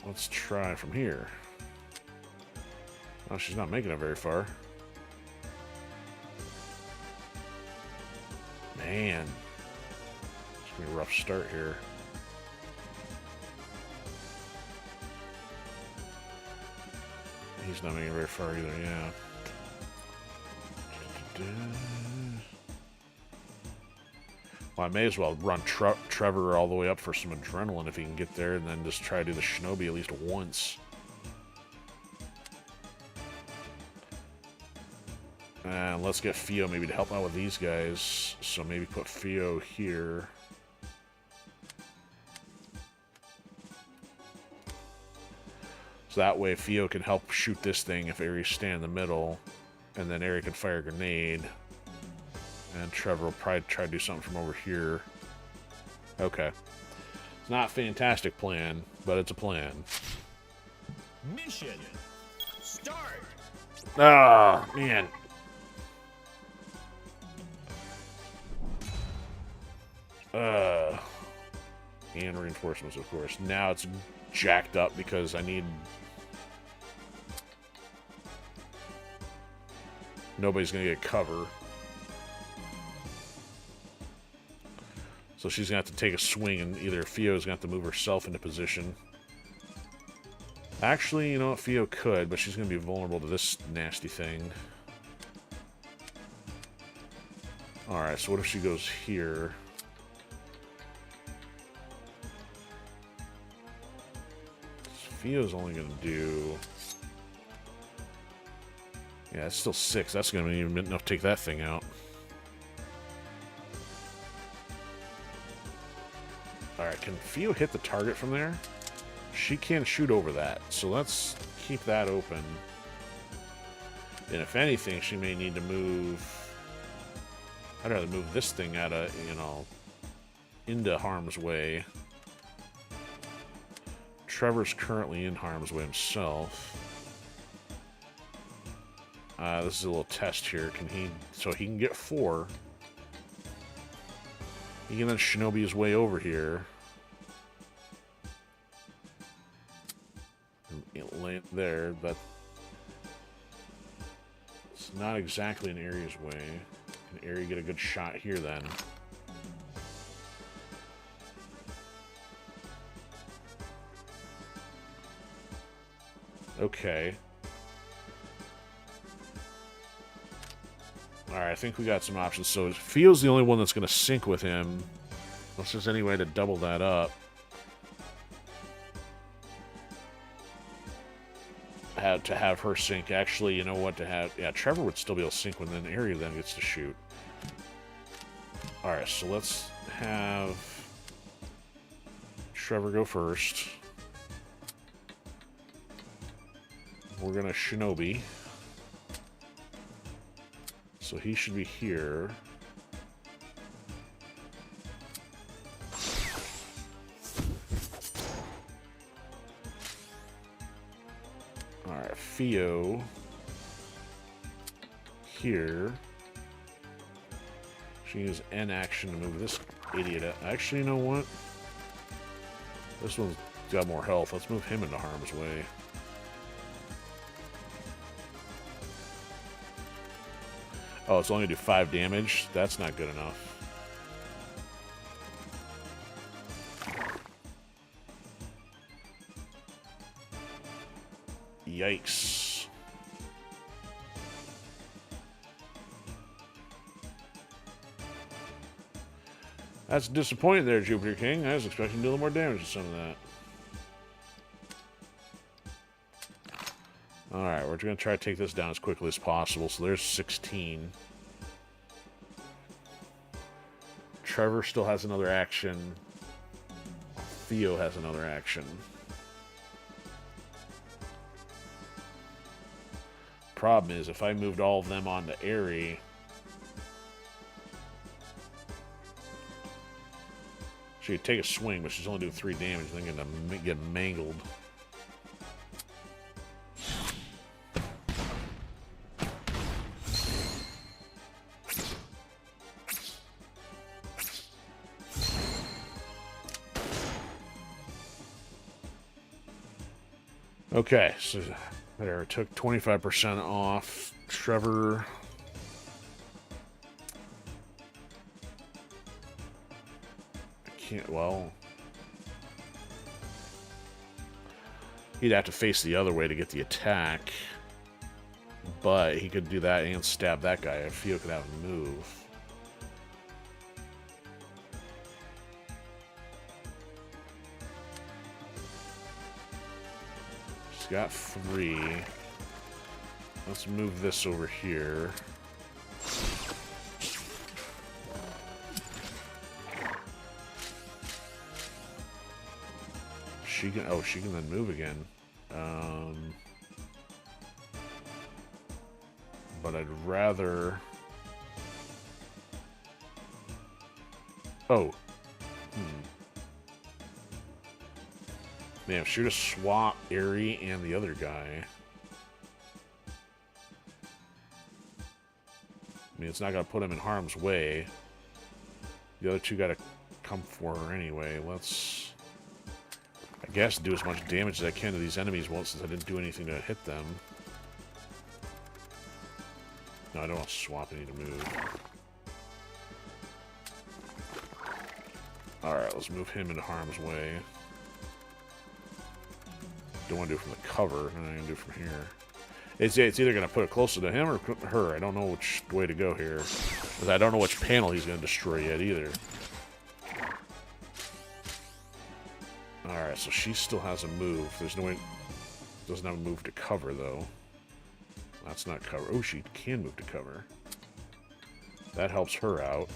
Let's try from here. Oh, she's not making it very far. Man. It's going to be a rough start here. He's not making it very far either, yeah. Well, I may as well run Trevor all the way up for some adrenaline if he can get there, and then just try to do the Shinobi at least once. And let's get Fio maybe to help out with these guys. So maybe put Fio here. So that way Fio can help shoot this thing if Aerie stay in the middle. And then Aerie can fire a grenade. And Trevor will probably try to do something from over here. Okay. It's not a fantastic plan, but it's a plan. Mission start. Ah, man. And reinforcements, of course. Now it's jacked up because I need... Nobody's going to get cover. So she's going to have to take a swing, and either Fio's going to have to move herself into position. Actually, you know what? Fio could, but she's going to be vulnerable to this nasty thing. Alright, so what if she goes here? Fio's only going to do... Yeah, it's still 6. That's going to be enough to take that thing out. Alright, can Fio hit the target from there? She can shoot over that, so let's keep that open. And if anything, she may need to move... I'd rather move this thing out of, you know, into harm's way. Trevor's currently in harm's way himself. This is a little test here. Can he... So he can get 4. He can then Shinobi his way over here. And land there, but... It's not exactly in Aerie's way. Can Aerie get a good shot here then? Okay. Alright, I think we got some options. So Fio's the only one that's going to sync with him. Unless there's any way to double that up. To have her sync. Actually, you know what? To have... Yeah, Trevor would still be able to sync when then Aerie then gets to shoot. Alright, so let's have Trevor go first. We're going to Shinobi. So he should be here. Alright, Fio. Here. She uses N action to move this idiot out. Actually, you know what? This one's got more health. Let's move him into harm's way. Oh, it's only going to do 5 damage? That's not good enough. Yikes. That's disappointing there, Jupiter King. I was expecting to do a little more damage to some of that. Alright, we're going to try to take this down as quickly as possible. So there's 16. Trevor still has another action. Theo has another action. Problem is, if I moved all of them onto Aerie, she could take a swing, but she's only doing 3 damage, and then going to get mangled. Okay, so there, took 25% off. Trevor. I can't, well. He'd have to face the other way to get the attack. But he could do that and stab that guy if Theo could have him move. Got 3. Let's move this over here. She can, oh, she can then move again. But I'd rather... Oh. Man, if she were to swap Aerie and the other guy... I mean, it's not going to put him in harm's way. The other two got to come for her anyway. Let's... I guess do as much damage as I can to these enemies once, since I didn't do anything to hit them. No, I don't want to swap. I need to move. Alright, let's move him into harm's way. Don't want to do it from the cover, and I'm going to do it from here. It's either going to put it closer to him or her. I don't know which way to go here. Because I don't know which panel he's going to destroy yet either. Alright, so she still has a move. There's no way... Doesn't have a move to cover, though. That's not cover. Oh, she can move to cover. That helps her out.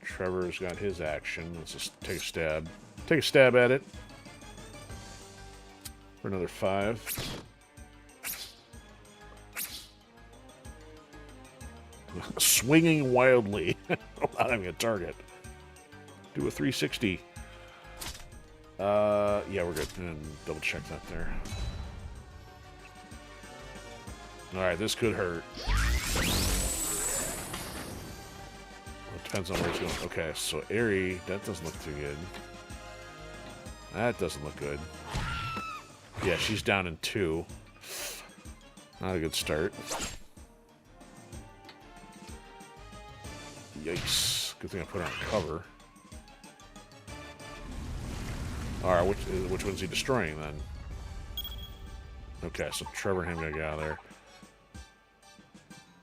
Trevor's got his action. Let's just take a stab. Take a stab at it. For another 5. Swinging wildly. Not having a target. Do a 360. Yeah, we're good. And double check that there. Alright, this could hurt. It depends on where he's going. Okay, so Aerie, that doesn't look too good. That doesn't look good. Yeah, she's down in 2. Not a good start. Yikes. Good thing I put her on cover. Alright, which one's he destroying then? Okay, so Trevor and him gotta get out of there.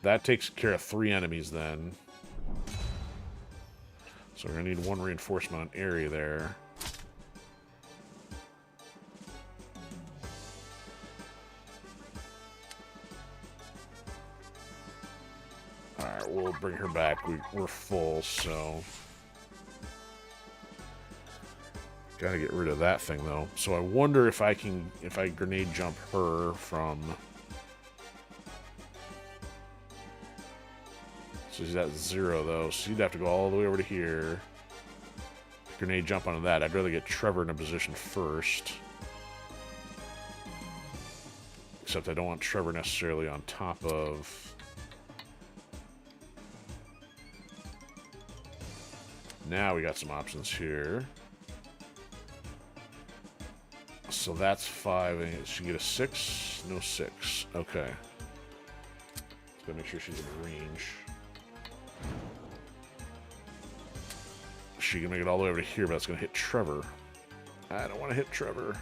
That takes care of 3 enemies then. So we're gonna need 1 reinforcement on Aerie there. Alright, we'll bring her back. We're full, so... Gotta get rid of that thing, though. So I wonder if I grenade jump her from... So she's at 0, though, so you'd have to go all the way over to here. Grenade jump onto that. I'd rather get Trevor in a position first. Except I don't want Trevor necessarily on top of... Now we got some options here. So that's 5. And she get a 6? No 6. Okay. Let's go make sure she's in range. She can make it all the way over to here, but it's going to hit Trevor. I don't want to hit Trevor.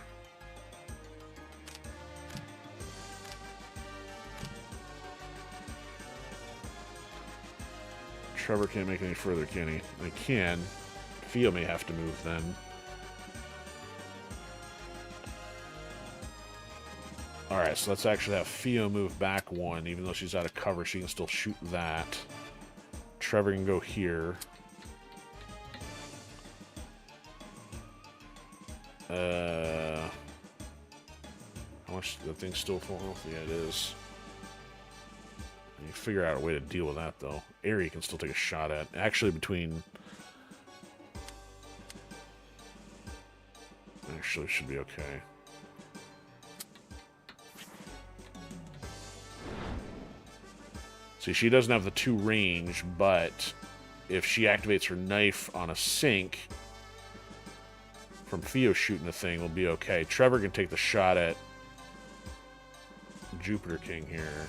Trevor can't make any further, can he? I can. Theo may have to move then. Alright, so let's actually have Theo move back one. Even though she's out of cover, she can still shoot that. Trevor can go here. How much? The thing's still full health? Yeah, it is. You figure out a way to deal with that, though. Aerie can still take a shot at. Actually, between... Actually, should be okay. See, she doesn't have the 2 range, but if she activates her knife on a sink from Theo shooting the thing, will be okay. Trevor can take the shot at Jupiter King here.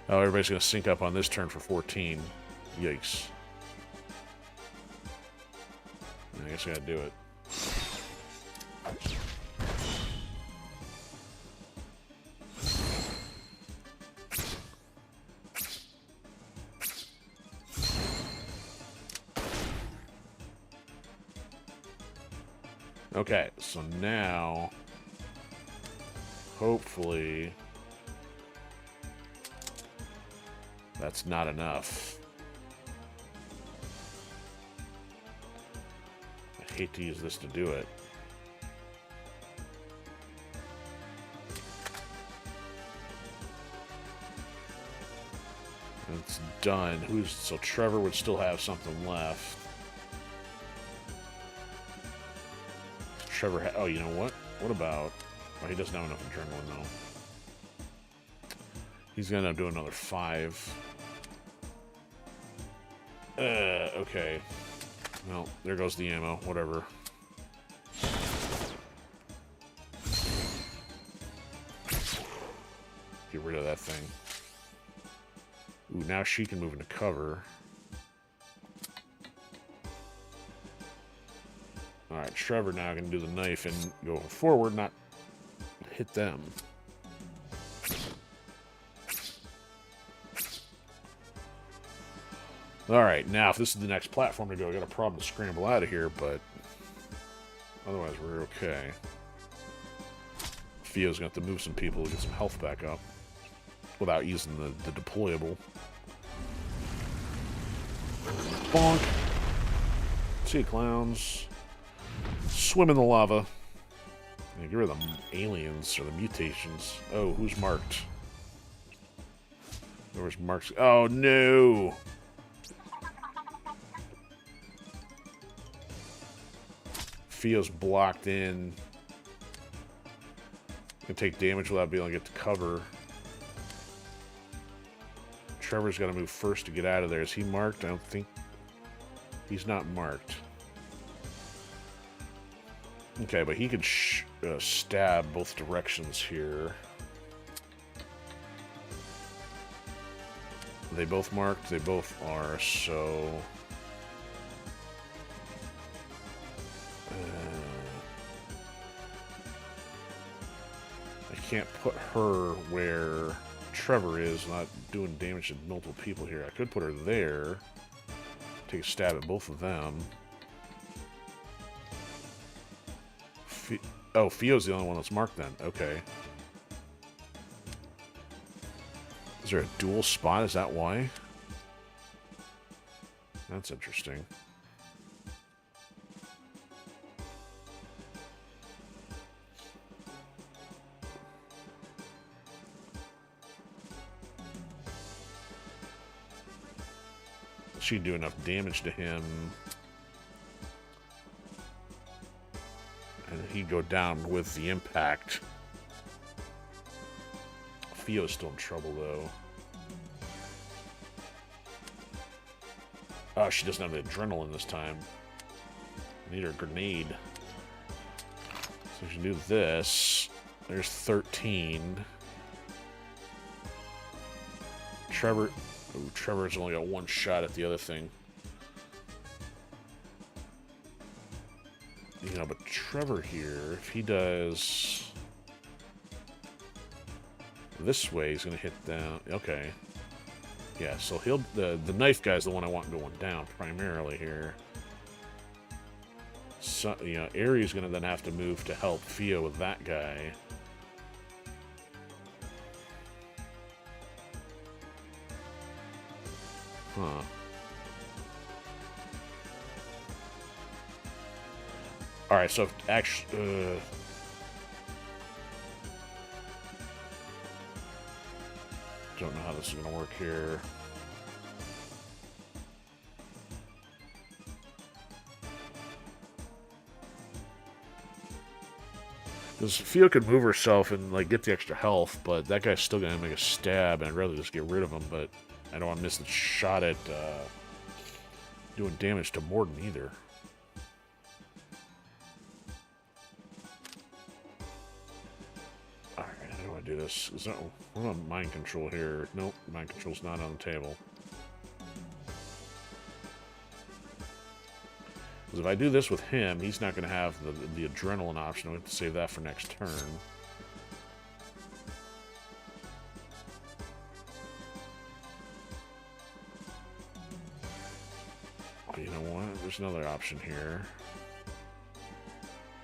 Oh, everybody's going to sync up on this turn for 14. Yikes. I guess I got to do it. Okay, so now, hopefully, that's not enough. I hate to use this to do it. It's done. So Trevor would still have something left. Trevor, oh, you know what? What about... Oh, he doesn't have enough adrenaline, though. He's gonna end up doing another 5. Okay. Well, there goes the ammo. Whatever. Get rid of that thing. Ooh, now she can move into cover. Alright, Trevor now can do the knife and go forward, not hit them. Alright, now if this is the next platform to go, I got a problem to scramble out of here, but otherwise we're okay. Theo's going to have to move some people to get some health back up without using the deployable. Bonk. See you, clowns. Swim in the lava. Yeah, get rid of the aliens or the mutations. Oh, who's marked? Where's marked? Oh, no! Theo's blocked in. Can take damage without being able to get to cover. Trevor's got to move first to get out of there. Is he marked? I don't think... He's not marked. Okay, but he could stab both directions here. Are they both marked? They both are, so... I can't put her where Trevor is, not doing damage to multiple people here. I could put her there. Take a stab at both of them. Oh, Theo's the only one that's marked then. Okay. Is there a dual spot? Is that why? That's interesting. She'd do enough damage to him. And he'd go down with the impact. Theo's still in trouble, though. Oh, she doesn't have the adrenaline this time. I need her grenade. So she can do this. There's 13. Trevor... Ooh, Trevor's only got one shot at the other thing. You know, but Trevor here, if he does this way, he's going to hit down. Okay. Yeah, so he'll... The knife guy's the one I want going down primarily here. So, you know, Aeries gonna then have to move to help Fio with that guy. Huh. Alright, so actually... don't know how this is going to work here. Because Fio could move herself and like get the extra health, but that guy's still going to make a stab, and I'd rather just get rid of him, but I don't want to miss the shot at doing damage to Morden either. Alright, how do I do this? Is that, what about mind control here? Nope, mind control's not on the table. Because if I do this with him, he's not going to have the adrenaline option. We have to save that for next turn. Oh, you know what? There's another option here.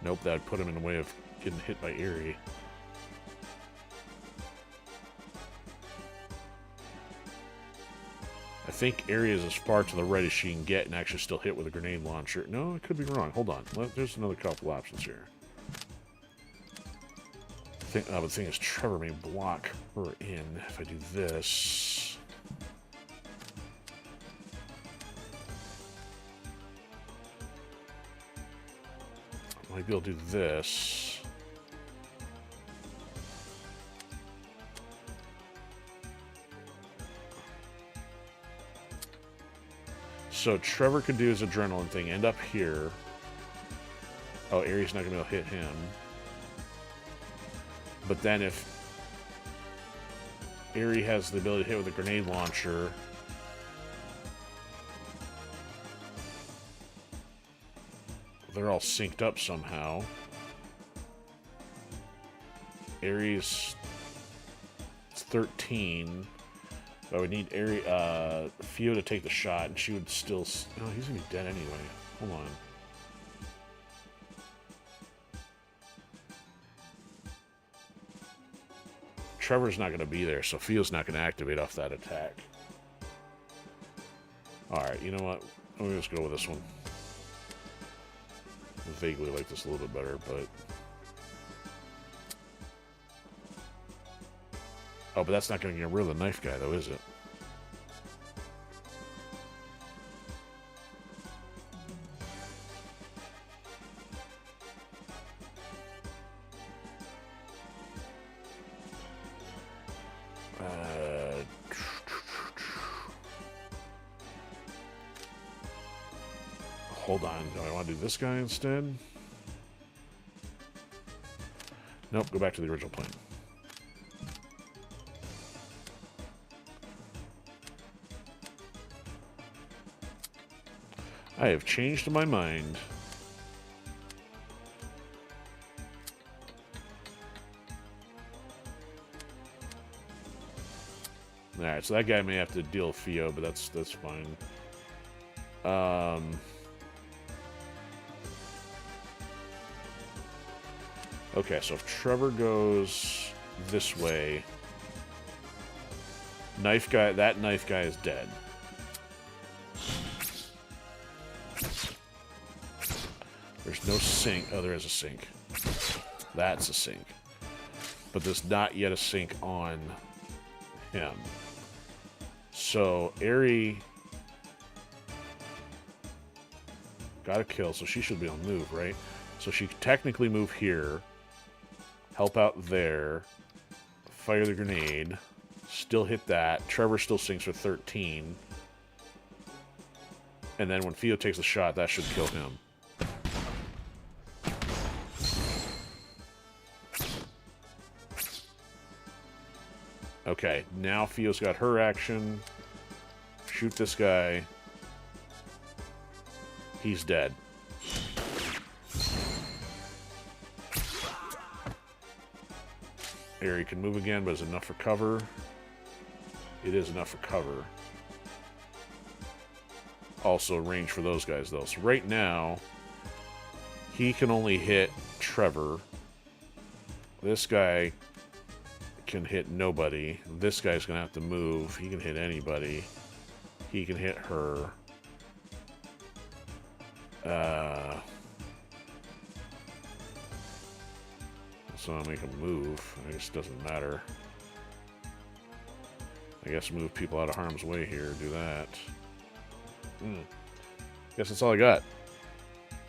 Nope, that would put him in the way of getting hit by Aerie. I think Aerie is as far to the right as she can get and actually still hit with a grenade launcher. No, I could be wrong. Hold on. There's another couple options here. The thing is, Trevor may block her in if I do this. I might be able to do this. So Trevor could do his adrenaline thing, end up here. Oh, Aerie's not going to be able to hit him. But then if Aerie has the ability to hit with a grenade launcher, they're all synced up somehow. Aerie's 13. But I would need Fio to take the shot, and she would still... Oh, he's going to be dead anyway. Hold on. Trevor's not going to be there, so Fio's not going to activate off that attack. Alright, you know what? Let me just go with this one. I vaguely like this a little bit better, but... Oh, but that's not going to get rid of the knife guy, though, is it? Hold on. Do I want to do this guy instead? Nope, go back to the original plan. I have changed my mind. Alright, so that guy may have to deal with Fio, but that's fine. Okay, so if Trevor goes this way, that knife guy is dead. There's no sync. Oh, there is a sync. That's a sync. But there's not yet a sync on him. So, Aerie got a kill, so she should be on move, right? So she could technically move here, help out there, fire the grenade, still hit that. Trevor still syncs for 13. And then when Fio takes a shot, that should kill him. Okay, now Fio's got her action. Shoot this guy. He's dead. Aerie can move again, but is it enough for cover? It is enough for cover. Also range for those guys, though. So right now, He can only hit Trevor. This guy can hit nobody. This guy's gonna have to move. He can hit anybody. He can hit her. So I'll make him move. I guess it doesn't matter. I guess move people out of harm's way here. Do that. Guess that's all I got.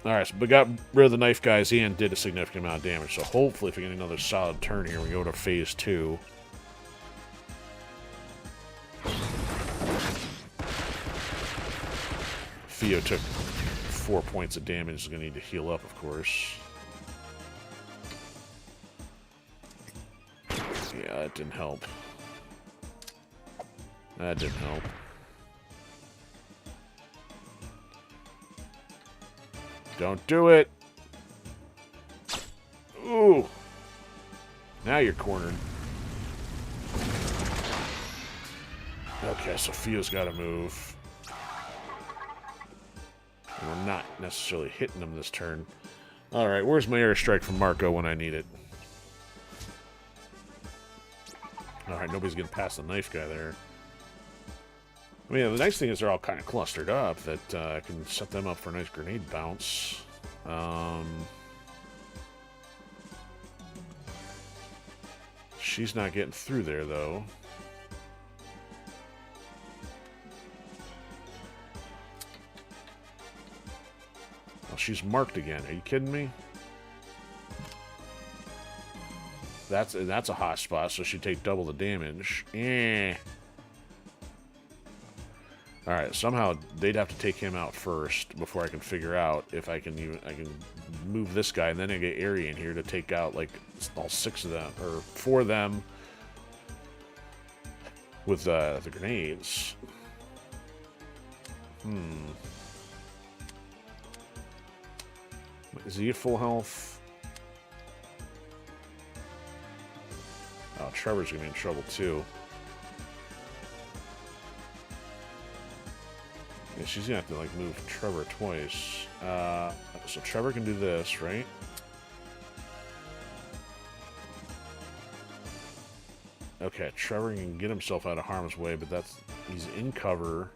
Alright, so we got rid of the knife guys and did a significant amount of damage. So hopefully if we get another solid turn here, we go to phase 2. Theo took 4 points of damage. He's going to need to heal up, of course. Yeah, that didn't help. That didn't help. Don't do it! Ooh! Now you're cornered. Okay, so Theo's got to move. And we're not necessarily hitting him this turn. Alright, where's my airstrike from Marco when I need it? Alright, nobody's getting past the knife guy there. I mean, the nice thing is they're all kind of clustered up, that I can set them up for a nice grenade bounce. She's not getting through there, though. Well, she's marked again. Are you kidding me? That's a hot spot, so she'd take double the damage. Alright, somehow they'd have to take him out first before I can figure out if I can move this guy, and then I get Aerie in here to take out like all 6 of them, or 4 of them with the grenades. Is he at full health? Oh, Trevor's gonna be in trouble too. Yeah, she's gonna have to like move Trevor twice. So Trevor can do this, right? Okay, Trevor can get himself out of harm's way, but he's in cover.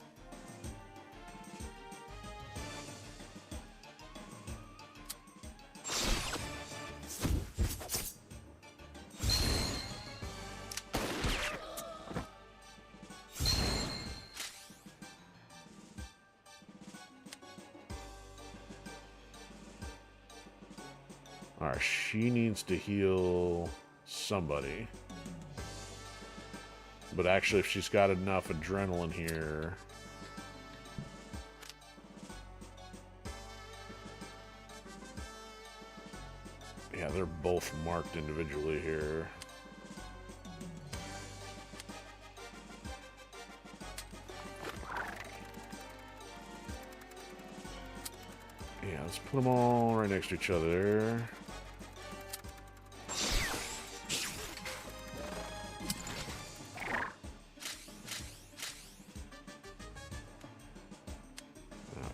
Alright, she needs to heal somebody. But actually, if she's got enough adrenaline here... Yeah, they're both marked individually here. Yeah, let's put them all right next to each other.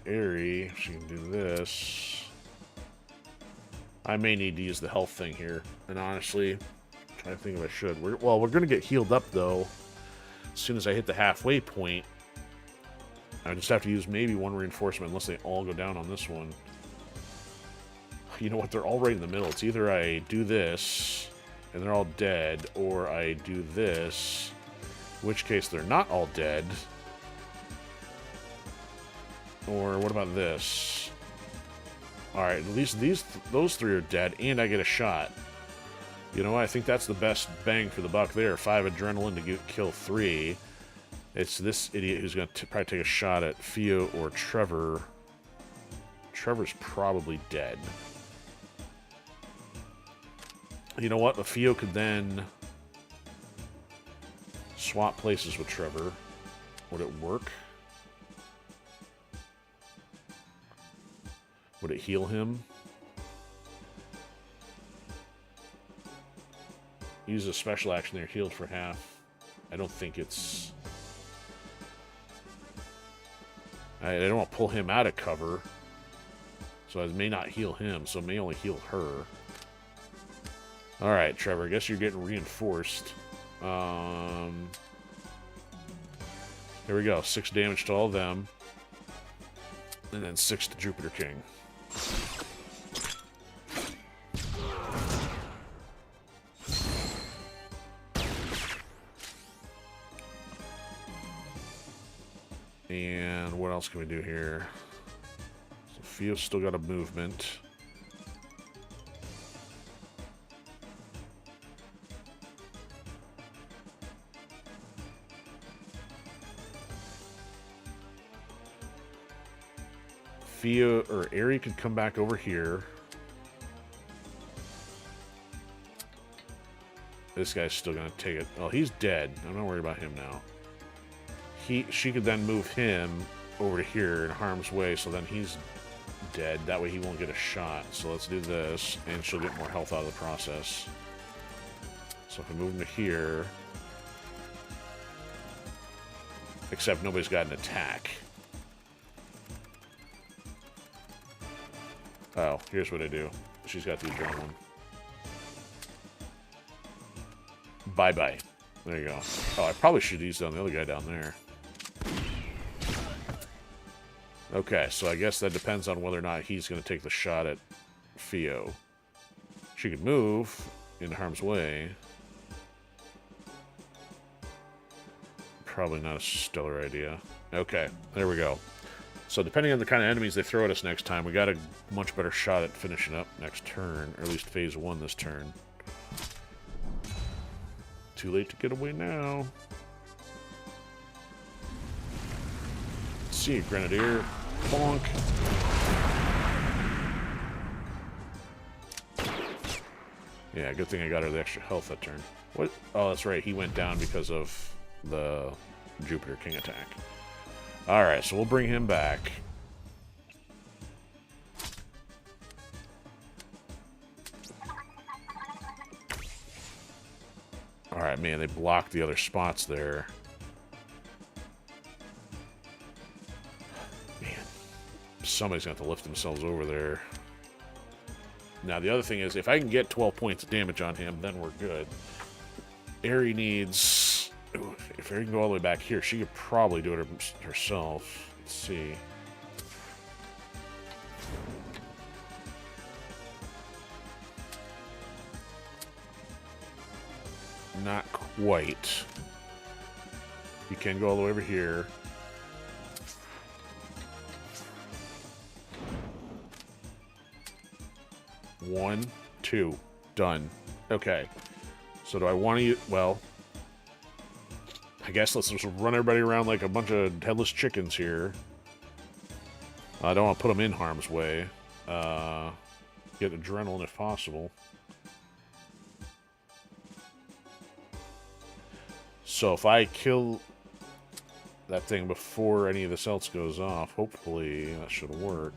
Aerie, she can do this. I may need to use the health thing here, and honestly, I'm trying to think if I should. We're going to get healed up, though, as soon as I hit the halfway point. I just have to use maybe one reinforcement, unless they all go down on this one. You know what? They're all right in the middle. It's either I do this, and they're all dead, or I do this, in which case they're not all dead. Or what about this? Alright, at least those 3 are dead, and I get a shot. You know what? I think that's the best bang for the buck there. 5 adrenaline to kill 3. It's this idiot who's going to probably take a shot at Theo or Trevor. Trevor's probably dead. You know what? The Theo could then swap places with Trevor. Would it work? Would it heal him? Use a special action there, healed for half. I don't think it's... I don't want to pull him out of cover. So I may not heal him, so it may only heal her. Alright, Trevor, I guess you're getting reinforced. Here we go. 6 damage to all of them. And then 6 to Jupiter King. And what else can we do here? Sophia's still got a movement. Fia or Aerie could come back over here. This guy's still gonna take it. Oh, he's dead. I'm not worried about him now. She could then move him over to here in harm's way, so then he's dead. That way he won't get a shot. So let's do this, and she'll get more health out of the process. So if I move him to here, except nobody's got an attack. Oh, here's what I do. She's got the adrenaline. Bye-bye. There you go. Oh, I probably should use on the other guy down there. Okay, so I guess that depends on whether or not he's going to take the shot at Fio. She could move into harm's way. Probably not a stellar idea. Okay, there we go. So depending on the kind of enemies they throw at us next time, we got a much better shot at finishing up next turn, or at least phase 1 this turn. Too late to get away now. Let's see, Grenadier. Bonk. Yeah, good thing I got her the extra health that turn. What? Oh, that's right. He went down because of the Jupiter King attack. Alright, so we'll bring him back. Alright, man, they blocked the other spots there. Man, somebody's going to have to lift themselves over there. Now, the other thing is, if I can get 12 points of damage on him, then we're good. Aerie needs... Ooh, if Aerie can go all the way back here, she could probably do it herself. Let's see. Not quite. You can go all the way over here. One, two, done. Okay. So do I want to use... Well, I guess let's just run everybody around like a bunch of headless chickens here. I don't want to put them in harm's way. Get adrenaline if possible. So if I kill that thing before any of this else goes off, hopefully that should work.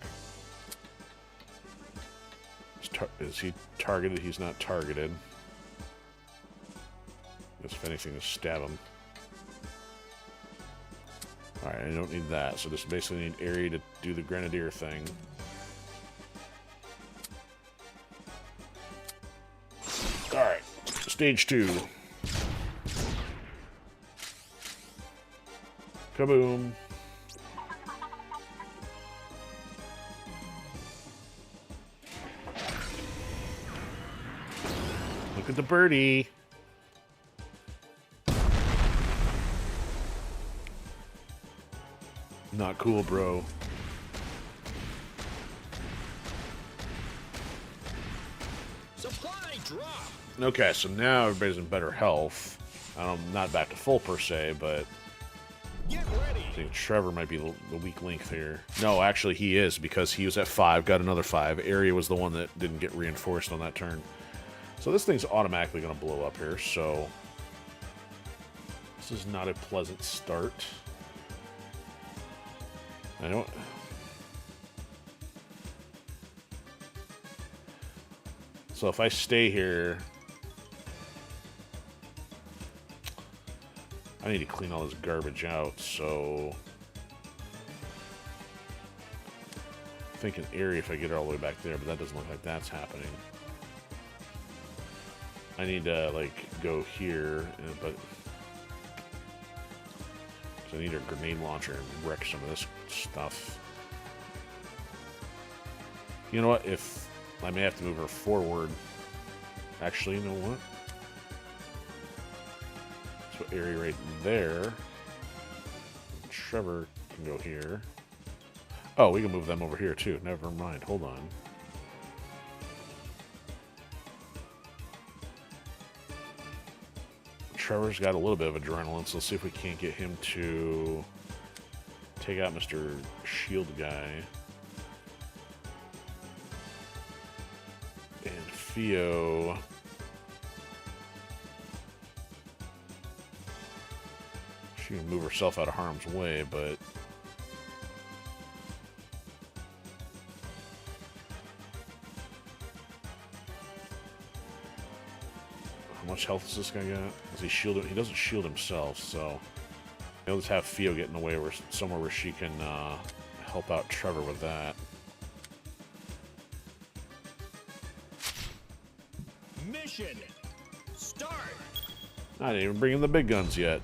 Is he targeted? He's not targeted. Guess if anything, just stab him. Alright, I don't need that, so just basically need Aerie to do the Grenadier thing. Alright, stage 2. Kaboom. Look at the birdie. Not cool, bro. Supply drop. Okay, so now everybody's in better health. I'm not back to full per se, but Get ready. I think Trevor might be the weak link here. No, actually he is, because he was at 5, got another 5. Aerie was the one that didn't get reinforced on that turn. So this thing's automatically going to blow up here, so this is not a pleasant start. I don't... So if I stay here, I need to clean all this garbage out, so I thinking Aerie if I get her all the way back there, but that doesn't look like that's happening. I need to, like, go here, but... So I need a grenade launcher and wreck some of this stuff. You know what? If... I may have to move her forward. Actually, you know what? So Aerie right there. Trevor can go here. Oh, we can move them over here, too. Never mind. Hold on. Trevor's got a little bit of adrenaline, so let's see if we can't get him to take out Mr. Shield guy. And Theo... She can move herself out of harm's way, but... How much health does this guy got? Does he shield it? He doesn't shield himself, so... He'll just have Theo get in the way where, somewhere where she can help out Trevor with that. Mission start. I didn't even bring in the big guns yet.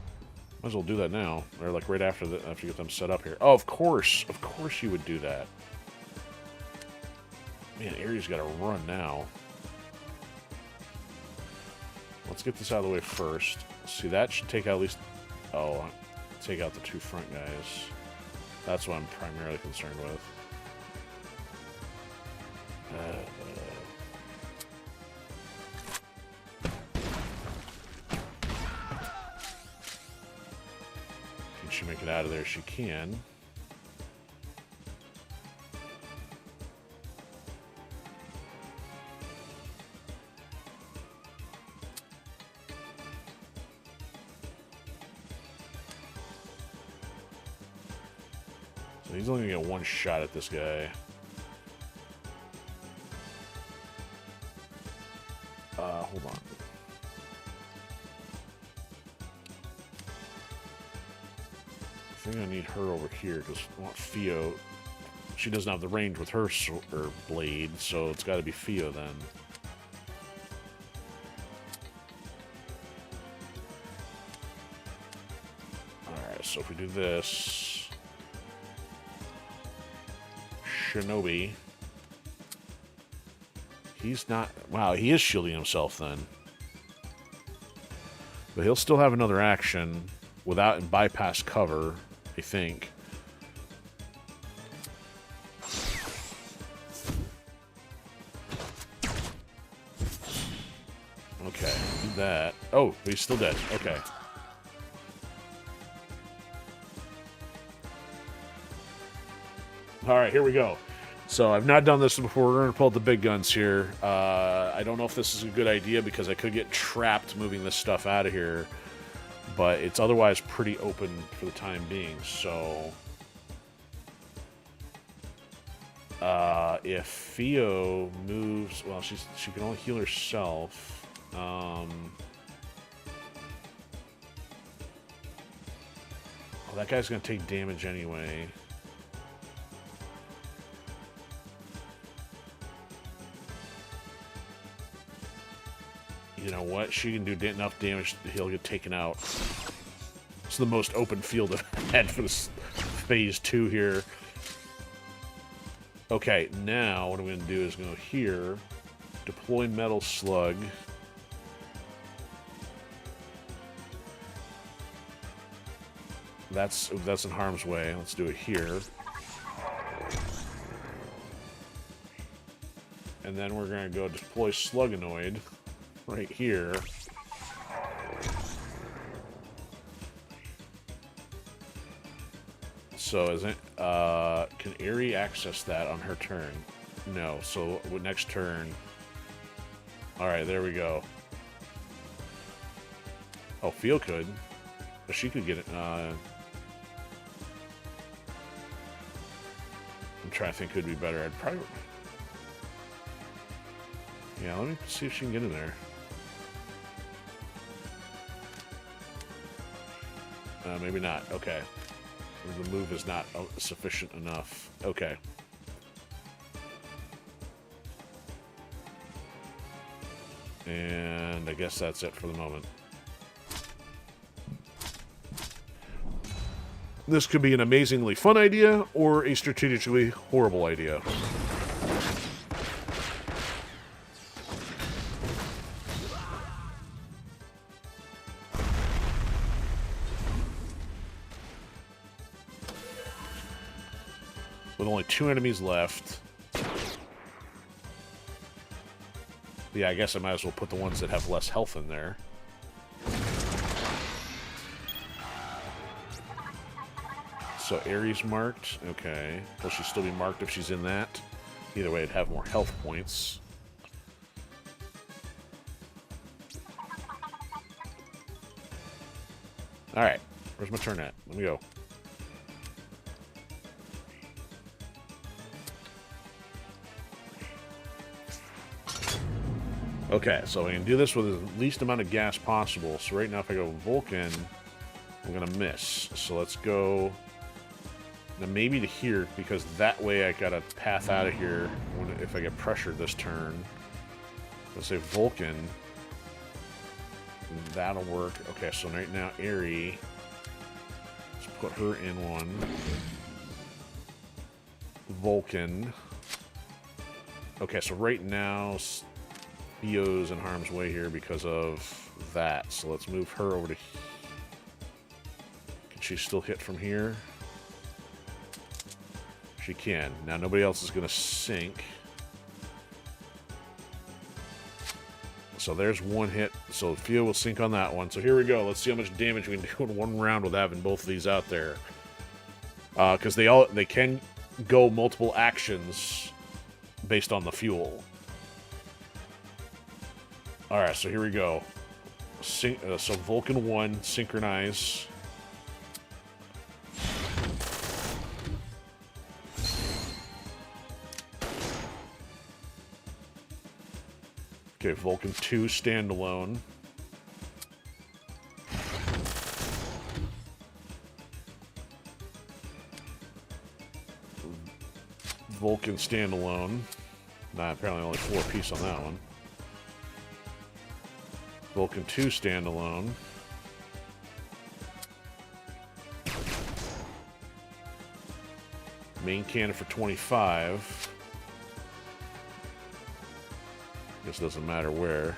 Might as well do that now. Or like right after after you get them set up here. Oh, of course you would do that. Man, Aerie's got to run now. Let's get this out of the way first. See, that should take out at least... Oh, take out the two front guys. That's what I'm primarily concerned with. Can she make it out of there? She can. So he's only gonna get one shot at this guy. Hold on. I think I need her over here because I want Theo. She doesn't have the range with her blade, so it's got to be Theo then. Alright, so if we do this... Shinobi. He's not... Wow, he is shielding himself then. But he'll still have another action without bypass cover, I think. Okay, do that. Oh, he's still dead. Okay. Alright, here we go. So I've not done this before. We're going to pull out the big guns here. I don't know if this is a good idea because I could get trapped moving this stuff out of here. But it's otherwise pretty open for the time being. So if Theo moves... Well, she can only heal herself. Oh, that guy's going to take damage anyway. You know what? She can do enough damage that he'll get taken out. It's the most open field I've had for this phase 2 here. Okay, now what I'm going to do is go here, deploy Metal Slug. That's in harm's way. Let's do it here. And then we're going to go deploy Sluganoid. Right here. So is it, can Aerie access that on her turn? No. So next turn. Alright, there we go. Oh, Theo could. But she could get it. I'm trying to think who would be better. I'd probably... Yeah, let me see if she can get in there. Maybe not. Okay. The move is not sufficient enough. Okay. And I guess that's it for the moment. This could be an amazingly fun idea or a strategically horrible idea. With only 2 enemies left. Yeah, I guess I might as well put the ones that have less health in there. So Ares marked. Okay. Will she still be marked if she's in that? Either way, it'd have more health points. Alright. Where's my turn at? Let me go. Okay, so we can do this with the least amount of gas possible. So right now, if I go Vulcan, I'm going to miss. So let's go... Now maybe to here, because that way I got a path out of here if I get pressured this turn. Let's say Vulcan. That'll work. Okay, so right now, Aerie. Let's put her in one. Vulcan. Okay, so right now... Theo's in harm's way here because of that. So let's move her over to... Can she still hit from here? She can. Now nobody else is going to sink. So there's one hit. So Theo will sink on that one. So here we go. Let's see how much damage we can do in one round with having both of these out there. Because they can go multiple actions based on the fuel. Alright, so here we go. So Vulcan 1, synchronize. Okay, Vulcan 2, standalone. Vulcan standalone. Nah, apparently only 4 apiece on that one. Vulcan 2 standalone. Main cannon for 25. Guess it doesn't matter where.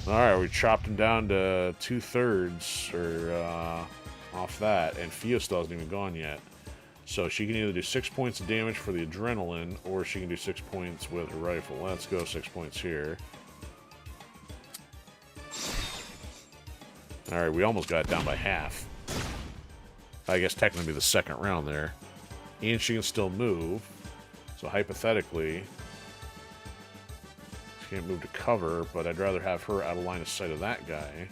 Alright, we chopped him down to 2/3 or off that, and Fia still hasn't even gone yet. So she can either do 6 points of damage for the adrenaline, or she can do 6 points with her rifle. Let's go 6 points here. Alright, we almost got it down by half. I guess technically the second round there. And she can still move. So hypothetically, she can't move to cover, but I'd rather have her out of line of sight of that guy.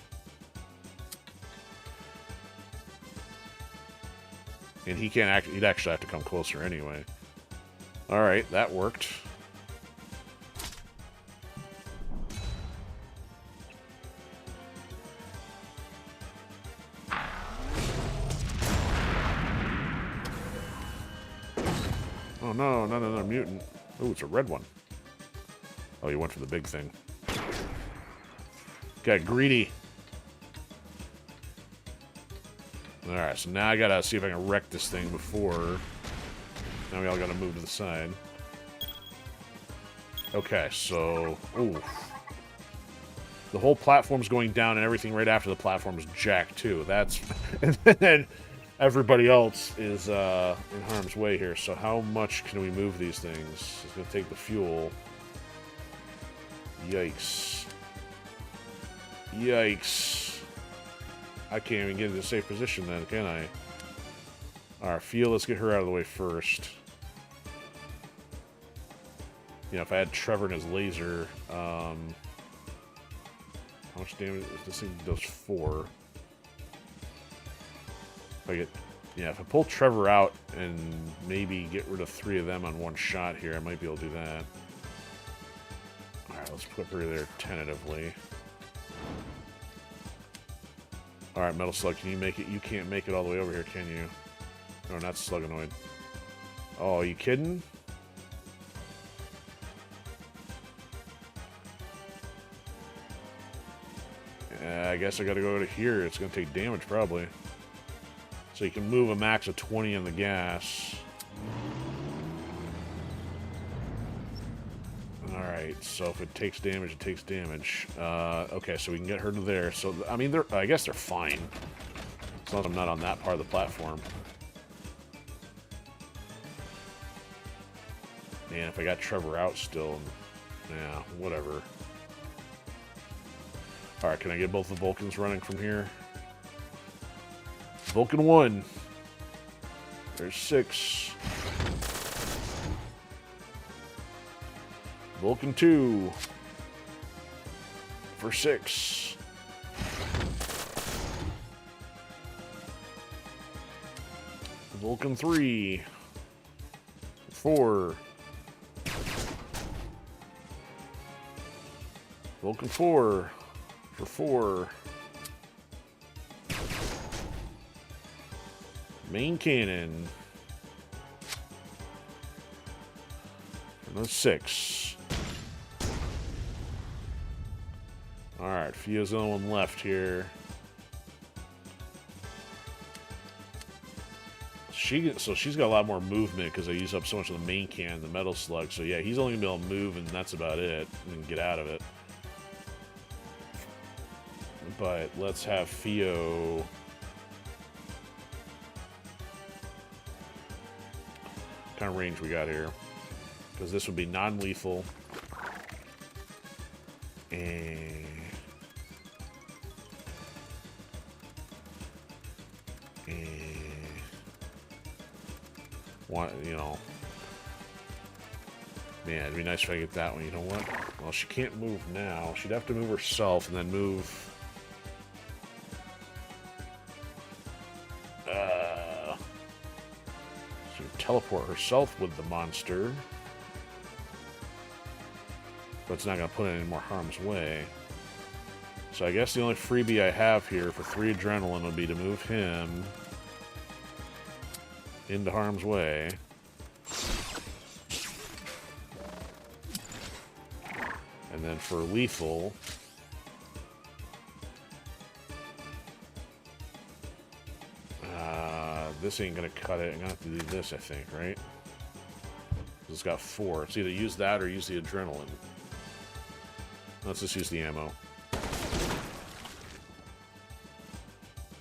And he can't he'd actually have to come closer anyway. Alright, that worked. Oh no, not another mutant. Oh, it's a red one. Oh, you went for the big thing. Got greedy. Alright, so now I gotta see if I can wreck this thing before. Now we all gotta move to the side. Okay, so... Ooh. The whole platform's going down and everything right after the platform is jacked too. That's... And then everybody else is in harm's way here. So how much can we move these things? It's gonna take the fuel. Yikes. Yikes. I can't even get into a safe position then, can I? Alright, Fia, let's get her out of the way first. You know, if I had Trevor and his laser, how much damage? This thing does 4. If I get, yeah, if I pull Trevor out and maybe get rid of 3 of them on one shot here, I might be able to do that. Alright, let's put her there tentatively. Alright, Metal Slug, can you make it? You can't make it all the way over here, can you? No, not Slugonoid. Oh, are you kidding? I guess I gotta go to here. It's gonna take damage, probably. So you can move a max of 20 in the gas. Alright, so if it takes damage, it takes damage. Okay, so we can get her to there. So, I mean, I guess they're fine. As long as I'm not on that part of the platform. Man, if I got Trevor out still, yeah, whatever. Alright, can I get both the Vulcans running from here? Vulcan 1. There's 6. Vulcan 2. For 6. Vulcan 3. 4. Vulcan 4. For 4. Main cannon. Another 6. Alright, Fio's the only one left here. So she's got a lot more movement because I use up so much of the main cannon, the metal slug. So yeah, he's only gonna be able to move, and that's about it. And get out of it. But let's have Fio. What kind of range we got here? Because this would be non-lethal. And what, you know, man, it'd be nice if I get that one. You know what? Well, she can't move now. She'd have to move herself and then move. She would teleport herself with the monster. But it's not going to put it in any more harm's way. So I guess the only freebie I have here for 3 adrenaline would be to move him into harm's way. And then for lethal, this ain't gonna cut it. I'm gonna have to do this, I think, right? It's got 4. It's either use that or use the adrenaline. Let's just use the ammo.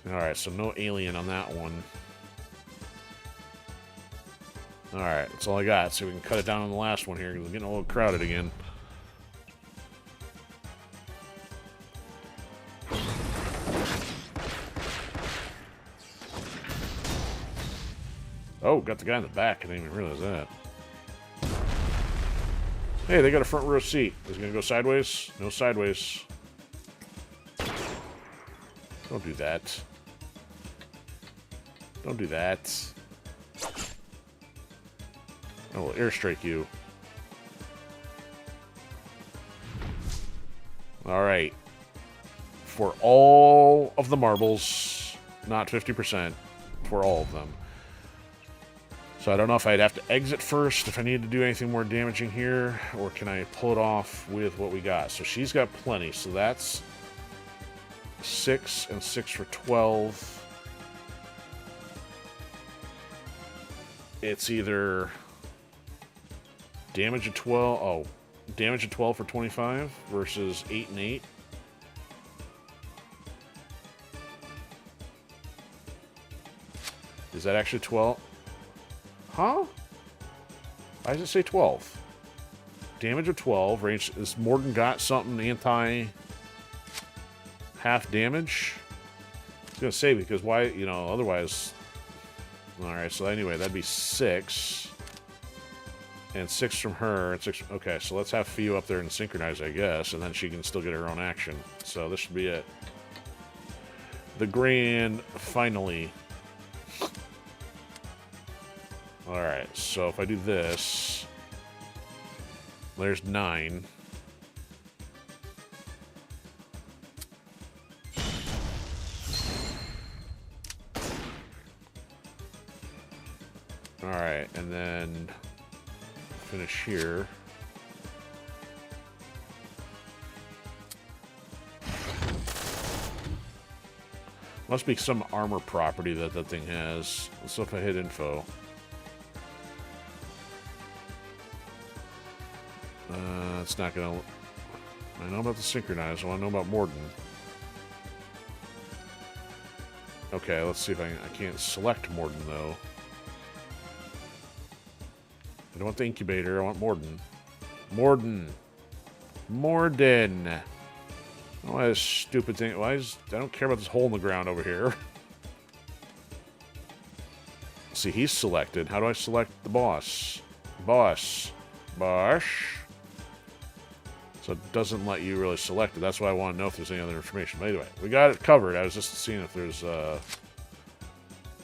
Alright, so no alien on that one. Alright, that's all I got. So we can cut it down on the last one here, because we're getting a little crowded again. Oh, got the guy in the back. I didn't even realize that. Hey, they got a front row seat. Is it going to go sideways? No sideways. Don't do that. Don't do that. I will airstrike you. Alright. For all of the marbles, not 50%, for all of them. So I don't know if I'd have to exit first if I need to do anything more damaging here, or can I pull it off with what we got? So she's got plenty, so that's 6 and 6 for 12. It's either damage of 12, oh, damage of 12 for 25 versus 8 and 8. Is that actually 12? Huh? Why does it say 12? Damage of 12. Range. Is Morgan got something anti half damage? I was going to say, because why, you know, otherwise. Alright, so anyway, that'd be 6. And 6 from her. And 6. Okay, so let's have Fio up there and synchronize, I guess. And then she can still get her own action. So this should be it. The grand finally. Alright, so if I do this, there's 9. Alright, and then finish here. Must be some armor property that that thing has. Let's see if I hit info. It's not gonna... I know about the synchronize. I want to know about Morden. Okay, let's see if I can't select Morden, though. I don't want the incubator. I want Morden. Morden. Morden. Why this stupid thing? Why is... I don't care about this hole in the ground over here. See, he's selected. How do I select the boss? Boss. Bosh. So it doesn't let you really select it. That's why I want to know if there's any other information. But anyway, we got it covered. I was just seeing if there's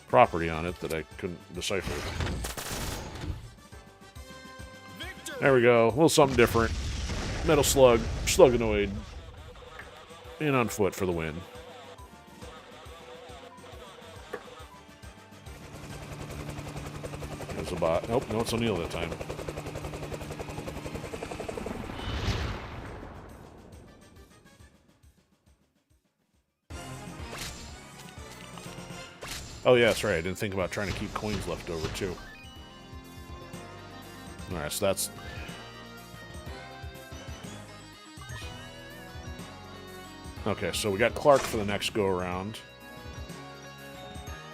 property on it that I couldn't decipher. Victor! There we go. A little something different. Metal Slug. Sluganoid. And on foot for the win. There's a bot. Nope, no, it's O'Neill that time. Oh, yeah, that's right. I didn't think about trying to keep coins left over, too. Alright, so that's... Okay, so we got Clark for the next go-around.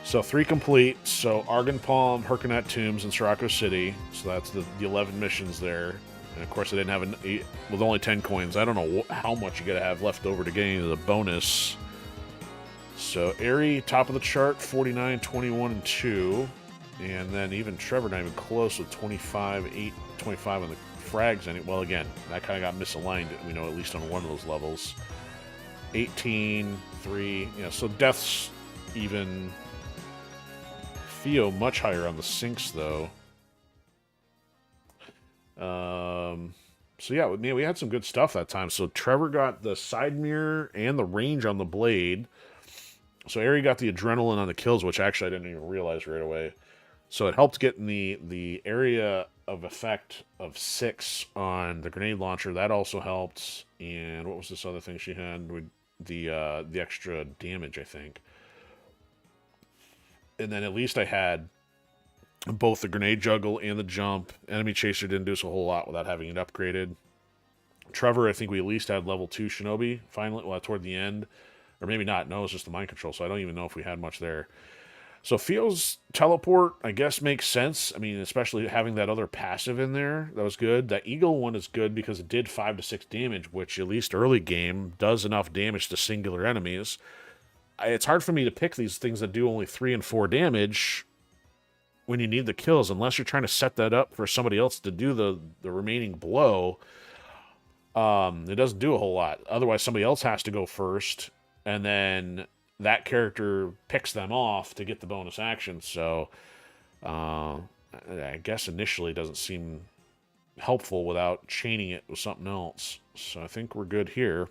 So 3 complete. So Argon Palm, Herkanet Tombs, and Sirocco City. So that's the 11 missions there. And of course I didn't have with only 10 coins. I don't know how much you gotta have left over to get into the bonus. So Aerie, top of the chart, 49, 21, and 2. And then even Trevor not even close with 25, 8, 25 on the frags. Well, again, that kind of got misaligned, we know, at least on one of those levels. 18, 3, yeah, so deaths even feel much higher on the sinks, though. So yeah, we had some good stuff that time. So Trevor got the side mirror and the range on the blade. So Aerie got the adrenaline on the kills, which actually I didn't even realize right away. So it helped get in the area of effect of 6 on the grenade launcher. That also helped. And what was this other thing she had? The extra damage, I think. And then at least I had both the grenade juggle and the jump. Enemy chaser didn't do us a whole lot without having it upgraded. Trevor, I think we at least had level 2 shinobi finally, well, toward the end. Or maybe not. No, it's just the mind control, so I don't even know if we had much there. So Fio's teleport, I guess, makes sense. I mean, especially having that other passive in there. That was good. That Eagle one is good because it did 5 to 6 damage, which at least early game does enough damage to singular enemies. It's hard for me to pick these things that do only 3 and 4 damage when you need the kills, unless you're trying to set that up for somebody else to do the remaining blow. It doesn't do a whole lot. Otherwise, somebody else has to go first, and then that character picks them off to get the bonus action. So I guess initially it doesn't seem helpful without chaining it with something else. So I think we're good here.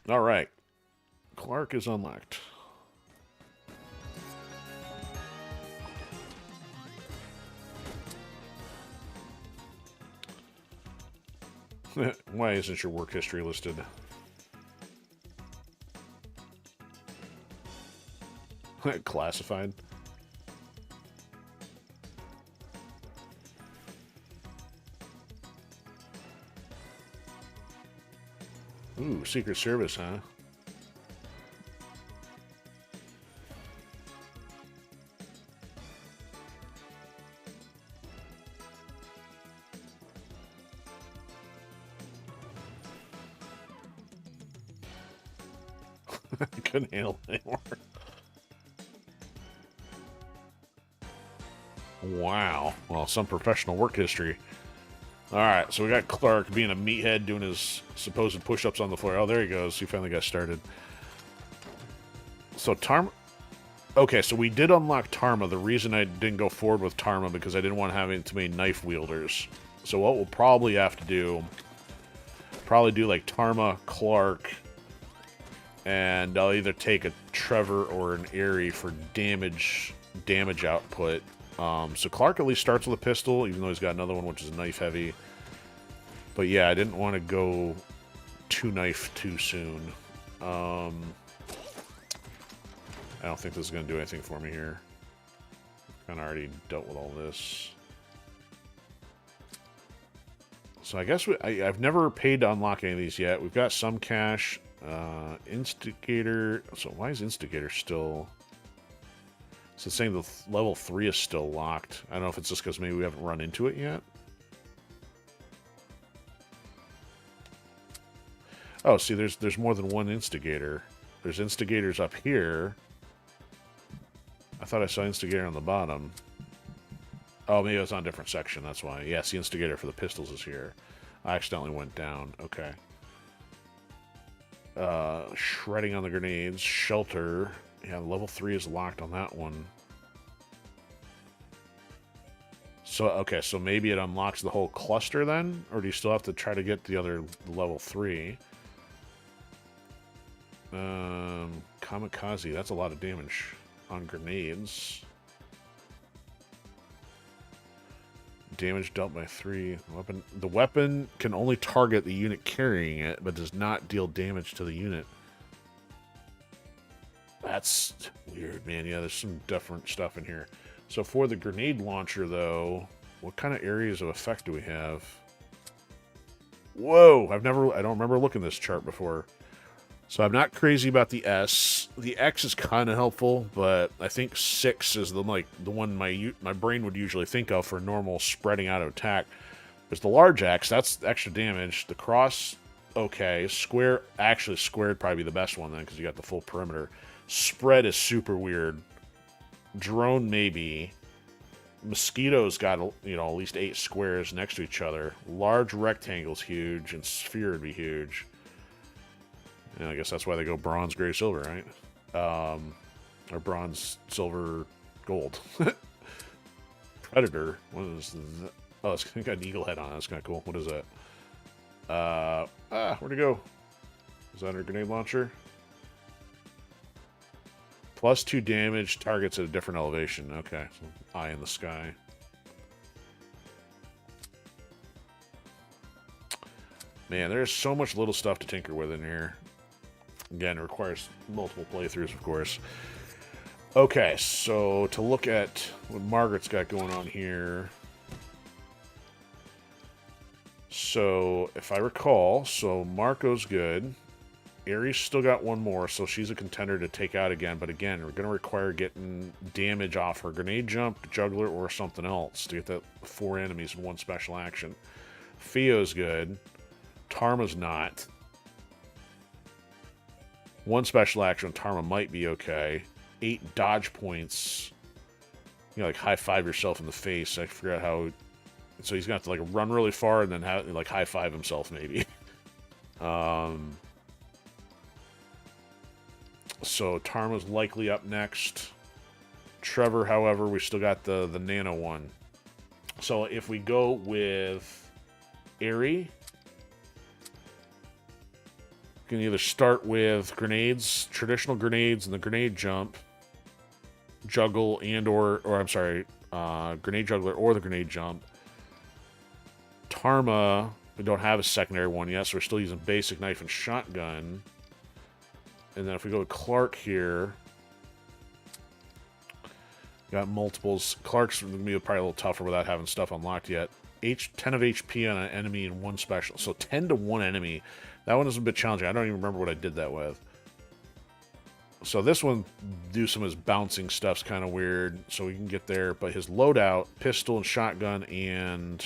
All right. Clark is unlocked. Why isn't your work history listed? Classified. Ooh, Secret Service, huh? I couldn't handle it anymore. Wow. Well, some professional work history. Alright, so we got Clark being a meathead doing his supposed push-ups on the floor. Oh, there he goes. He finally got started. So Tarma... Okay, so we did unlock Tarma. The reason I didn't go forward with Tarma because I didn't want to have too many knife wielders. So what we'll probably have to do... Probably do like Tarma, Clark... And I'll either take a Trevor or an Aerie for damage output. So Clark at least starts with a pistol, even though he's got another one which is knife heavy. But yeah, I didn't want to go two knife too soon. I don't think this is going to do anything for me here. Kind of already dealt with all this. So I guess I've never paid to unlock any of these yet. We've got some cash. Instigator. So why is Instigator still... So it's saying the level 3 is still locked. I don't know if it's just because maybe we haven't run into it yet. Oh, see, there's more than one Instigator. There's Instigators up here. I thought I saw Instigator on the bottom. Oh, maybe it was on a different section, that's why. Yes, the Instigator for the pistols is here. I accidentally went down. Okay. Shredding on the grenades. Shelter. Yeah, level 3 is locked on that one. So, okay, so maybe it unlocks the whole cluster then? Or do you still have to try to get the other level 3? Kamikaze, that's a lot of damage on grenades. Damage dealt by 3. The weapon can only target the unit carrying it, but does not deal damage to the unit. That's weird, man. Yeah, there's some different stuff in here. So for the grenade launcher, though, what kind of areas of effect do we have? Whoa! I don't remember looking at this chart before. So I'm not crazy about the S. The X is kind of helpful, but I think 6 is the one my brain would usually think of for normal spreading out of attack. There's the large X, that's extra damage. The cross, okay. Square, actually squared probably be the best one then because you got the full perimeter. Spread is super weird. Drone maybe. Mosquito's got, you know, at least 8 squares next to each other. Large rectangle's huge, and sphere would be huge. And I guess that's why they go bronze, gray, silver, right? Or bronze, silver, gold. Predator. What is that? Oh, it's got an eagle head on it. That's kind of cool. What is that? Where'd it go? Is that a grenade launcher? +2 damage, targets at a different elevation. Okay, so eye in the sky. Man, there's so much little stuff to tinker with in here. Again, it requires multiple playthroughs, of course. Okay, so to look at what Margaret's got going on here. So, if I recall, so Marco's good. Aries still got one more, so she's a contender to take out again. But again, we're going to require getting damage off her grenade jump, juggler, or something else to get that 4 enemies in one special action. Theo's good. Tarma's not. One special action, Tarma might be okay. 8 dodge points. You know, like high-five yourself in the face. I forgot how... So he's going to have to, like, run really far and then, like, high-five himself, maybe. So Tarma's likely up next. Trevor, however, we still got the nano one. So if we go with Aerie, we can either start with grenades, traditional grenades, and the grenade jump, juggle, and or I'm sorry, grenade juggler or the grenade jump. Tarma, we don't have a secondary one yet, so we're still using basic knife and shotgun. And then if we go to Clark here, got multiples. Clark's going to be probably a little tougher without having stuff unlocked yet. 10 of HP on an enemy and 1 special. So 10 to 1 enemy. That one is a bit challenging. I don't even remember what I did that with. So this one, do some of his bouncing stuff's kind of weird. So we can get there. But his loadout, pistol and shotgun and...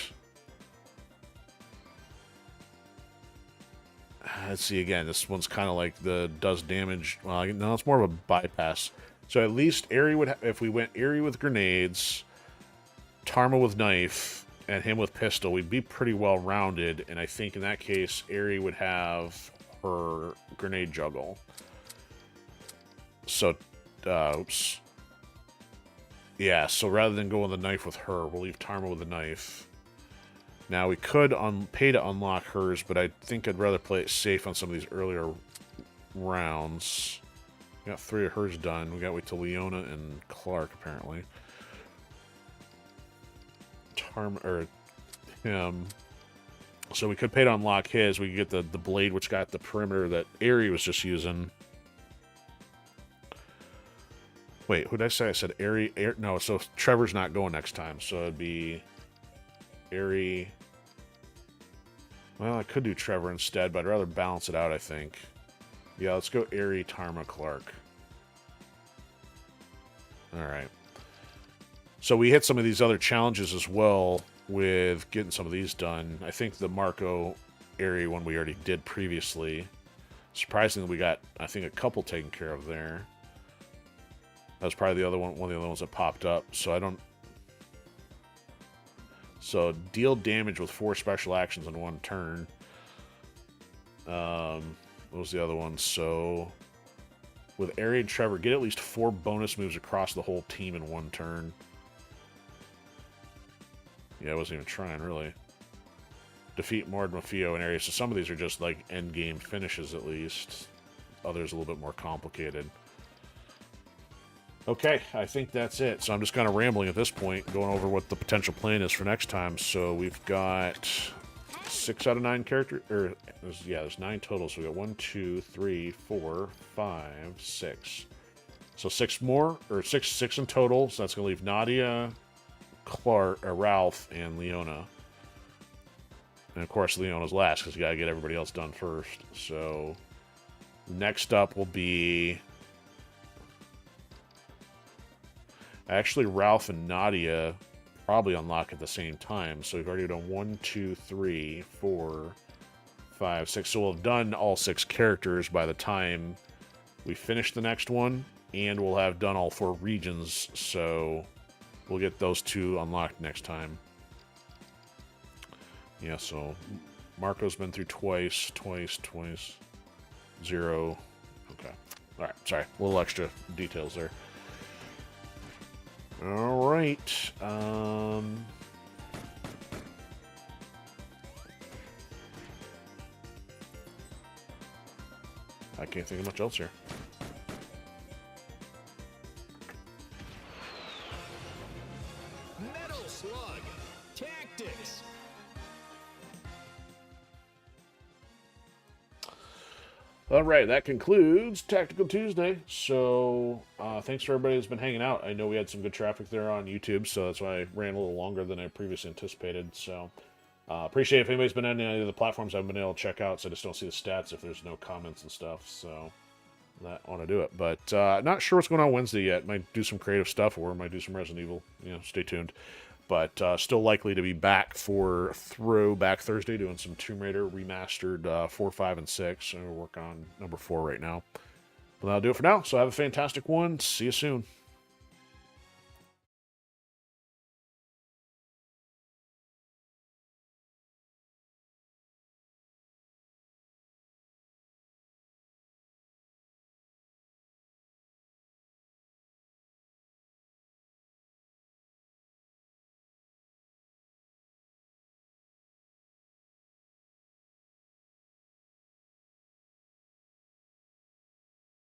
Let's see again. This one's kind of like the does damage. Well, no, it's more of a bypass. So at least Aerie would, if we went Aerie with grenades, Tarma with knife, and him with pistol, we'd be pretty well rounded. And I think in that case, Aerie would have her grenade juggle. So, oops. Yeah. So rather than go with the knife with her, we'll leave Tarma with the knife. Now, we could pay to unlock hers, but I think I'd rather play it safe on some of these earlier rounds. We got 3 of hers done. We got to wait till Leona and Clark, apparently. Or him. So we could pay to unlock his. We could get the blade, which got the perimeter that Aerie was just using. Wait, who did I say? I said Aerie. No, so Trevor's not going next time. So it'd be Aerie. Well, I could do Trevor instead, but I'd rather balance it out, I think. Yeah, let's go Aerie, Tarma, Clark. Alright. So we hit some of these other challenges as well with getting some of these done. I think the Marco Aerie one we already did previously. Surprisingly, we got, I think, a couple taken care of there. That was probably the other one of the other ones that popped up. So I don't... So, deal damage with 4 special actions in 1 turn. What was the other one? So, with Aerie and Trevor, get at least 4 bonus moves across the whole team in 1 turn. Yeah, I wasn't even trying, really. Defeat Mord, Mafio, and Aerie. So some of these are just, like, endgame finishes, at least. Others a little bit more complicated. Okay, I think that's it. So I'm just kind of rambling at this point, going over what the potential plan is for next time. So we've got 6 out of 9 characters, or yeah, there's 9 total. So we got 1, 2, 3, 4, 5, 6. So 6 more, or six in total. So that's gonna leave Nadia, Clark, Ralph, and Leona. And of course, Leona's last because you gotta get everybody else done first. So next up will be. Actually, Ralph and Nadia probably unlock at the same time. So we've already done 1, 2, 3, 4, 5, 6. So we'll have done all 6 characters by the time we finish the next one. And we'll have done all 4 regions. So we'll get those 2 unlocked next time. Yeah, so Marco's been through twice. 0. Okay. Alright, sorry. A little extra details there. All right. I can't think of much else here. Metal Slug. Tactics. All right, that concludes Tactical Tuesday. So, thanks for everybody that's been hanging out. I know we had some good traffic there on YouTube, so that's why I ran a little longer than I previously anticipated. So, appreciate it. If anybody's been on any of the platforms I've been able to check out, so I just don't see the stats if there's no comments and stuff. So, I want to do it. But not sure what's going on Wednesday yet. Might do some creative stuff or might do some Resident Evil. You know, stay tuned. But still likely to be back for Throwback Thursday, doing some Tomb Raider remastered 4, 5, and 6. And we're working on number 4 right now. But that'll do it for now. So have a fantastic one. See you soon.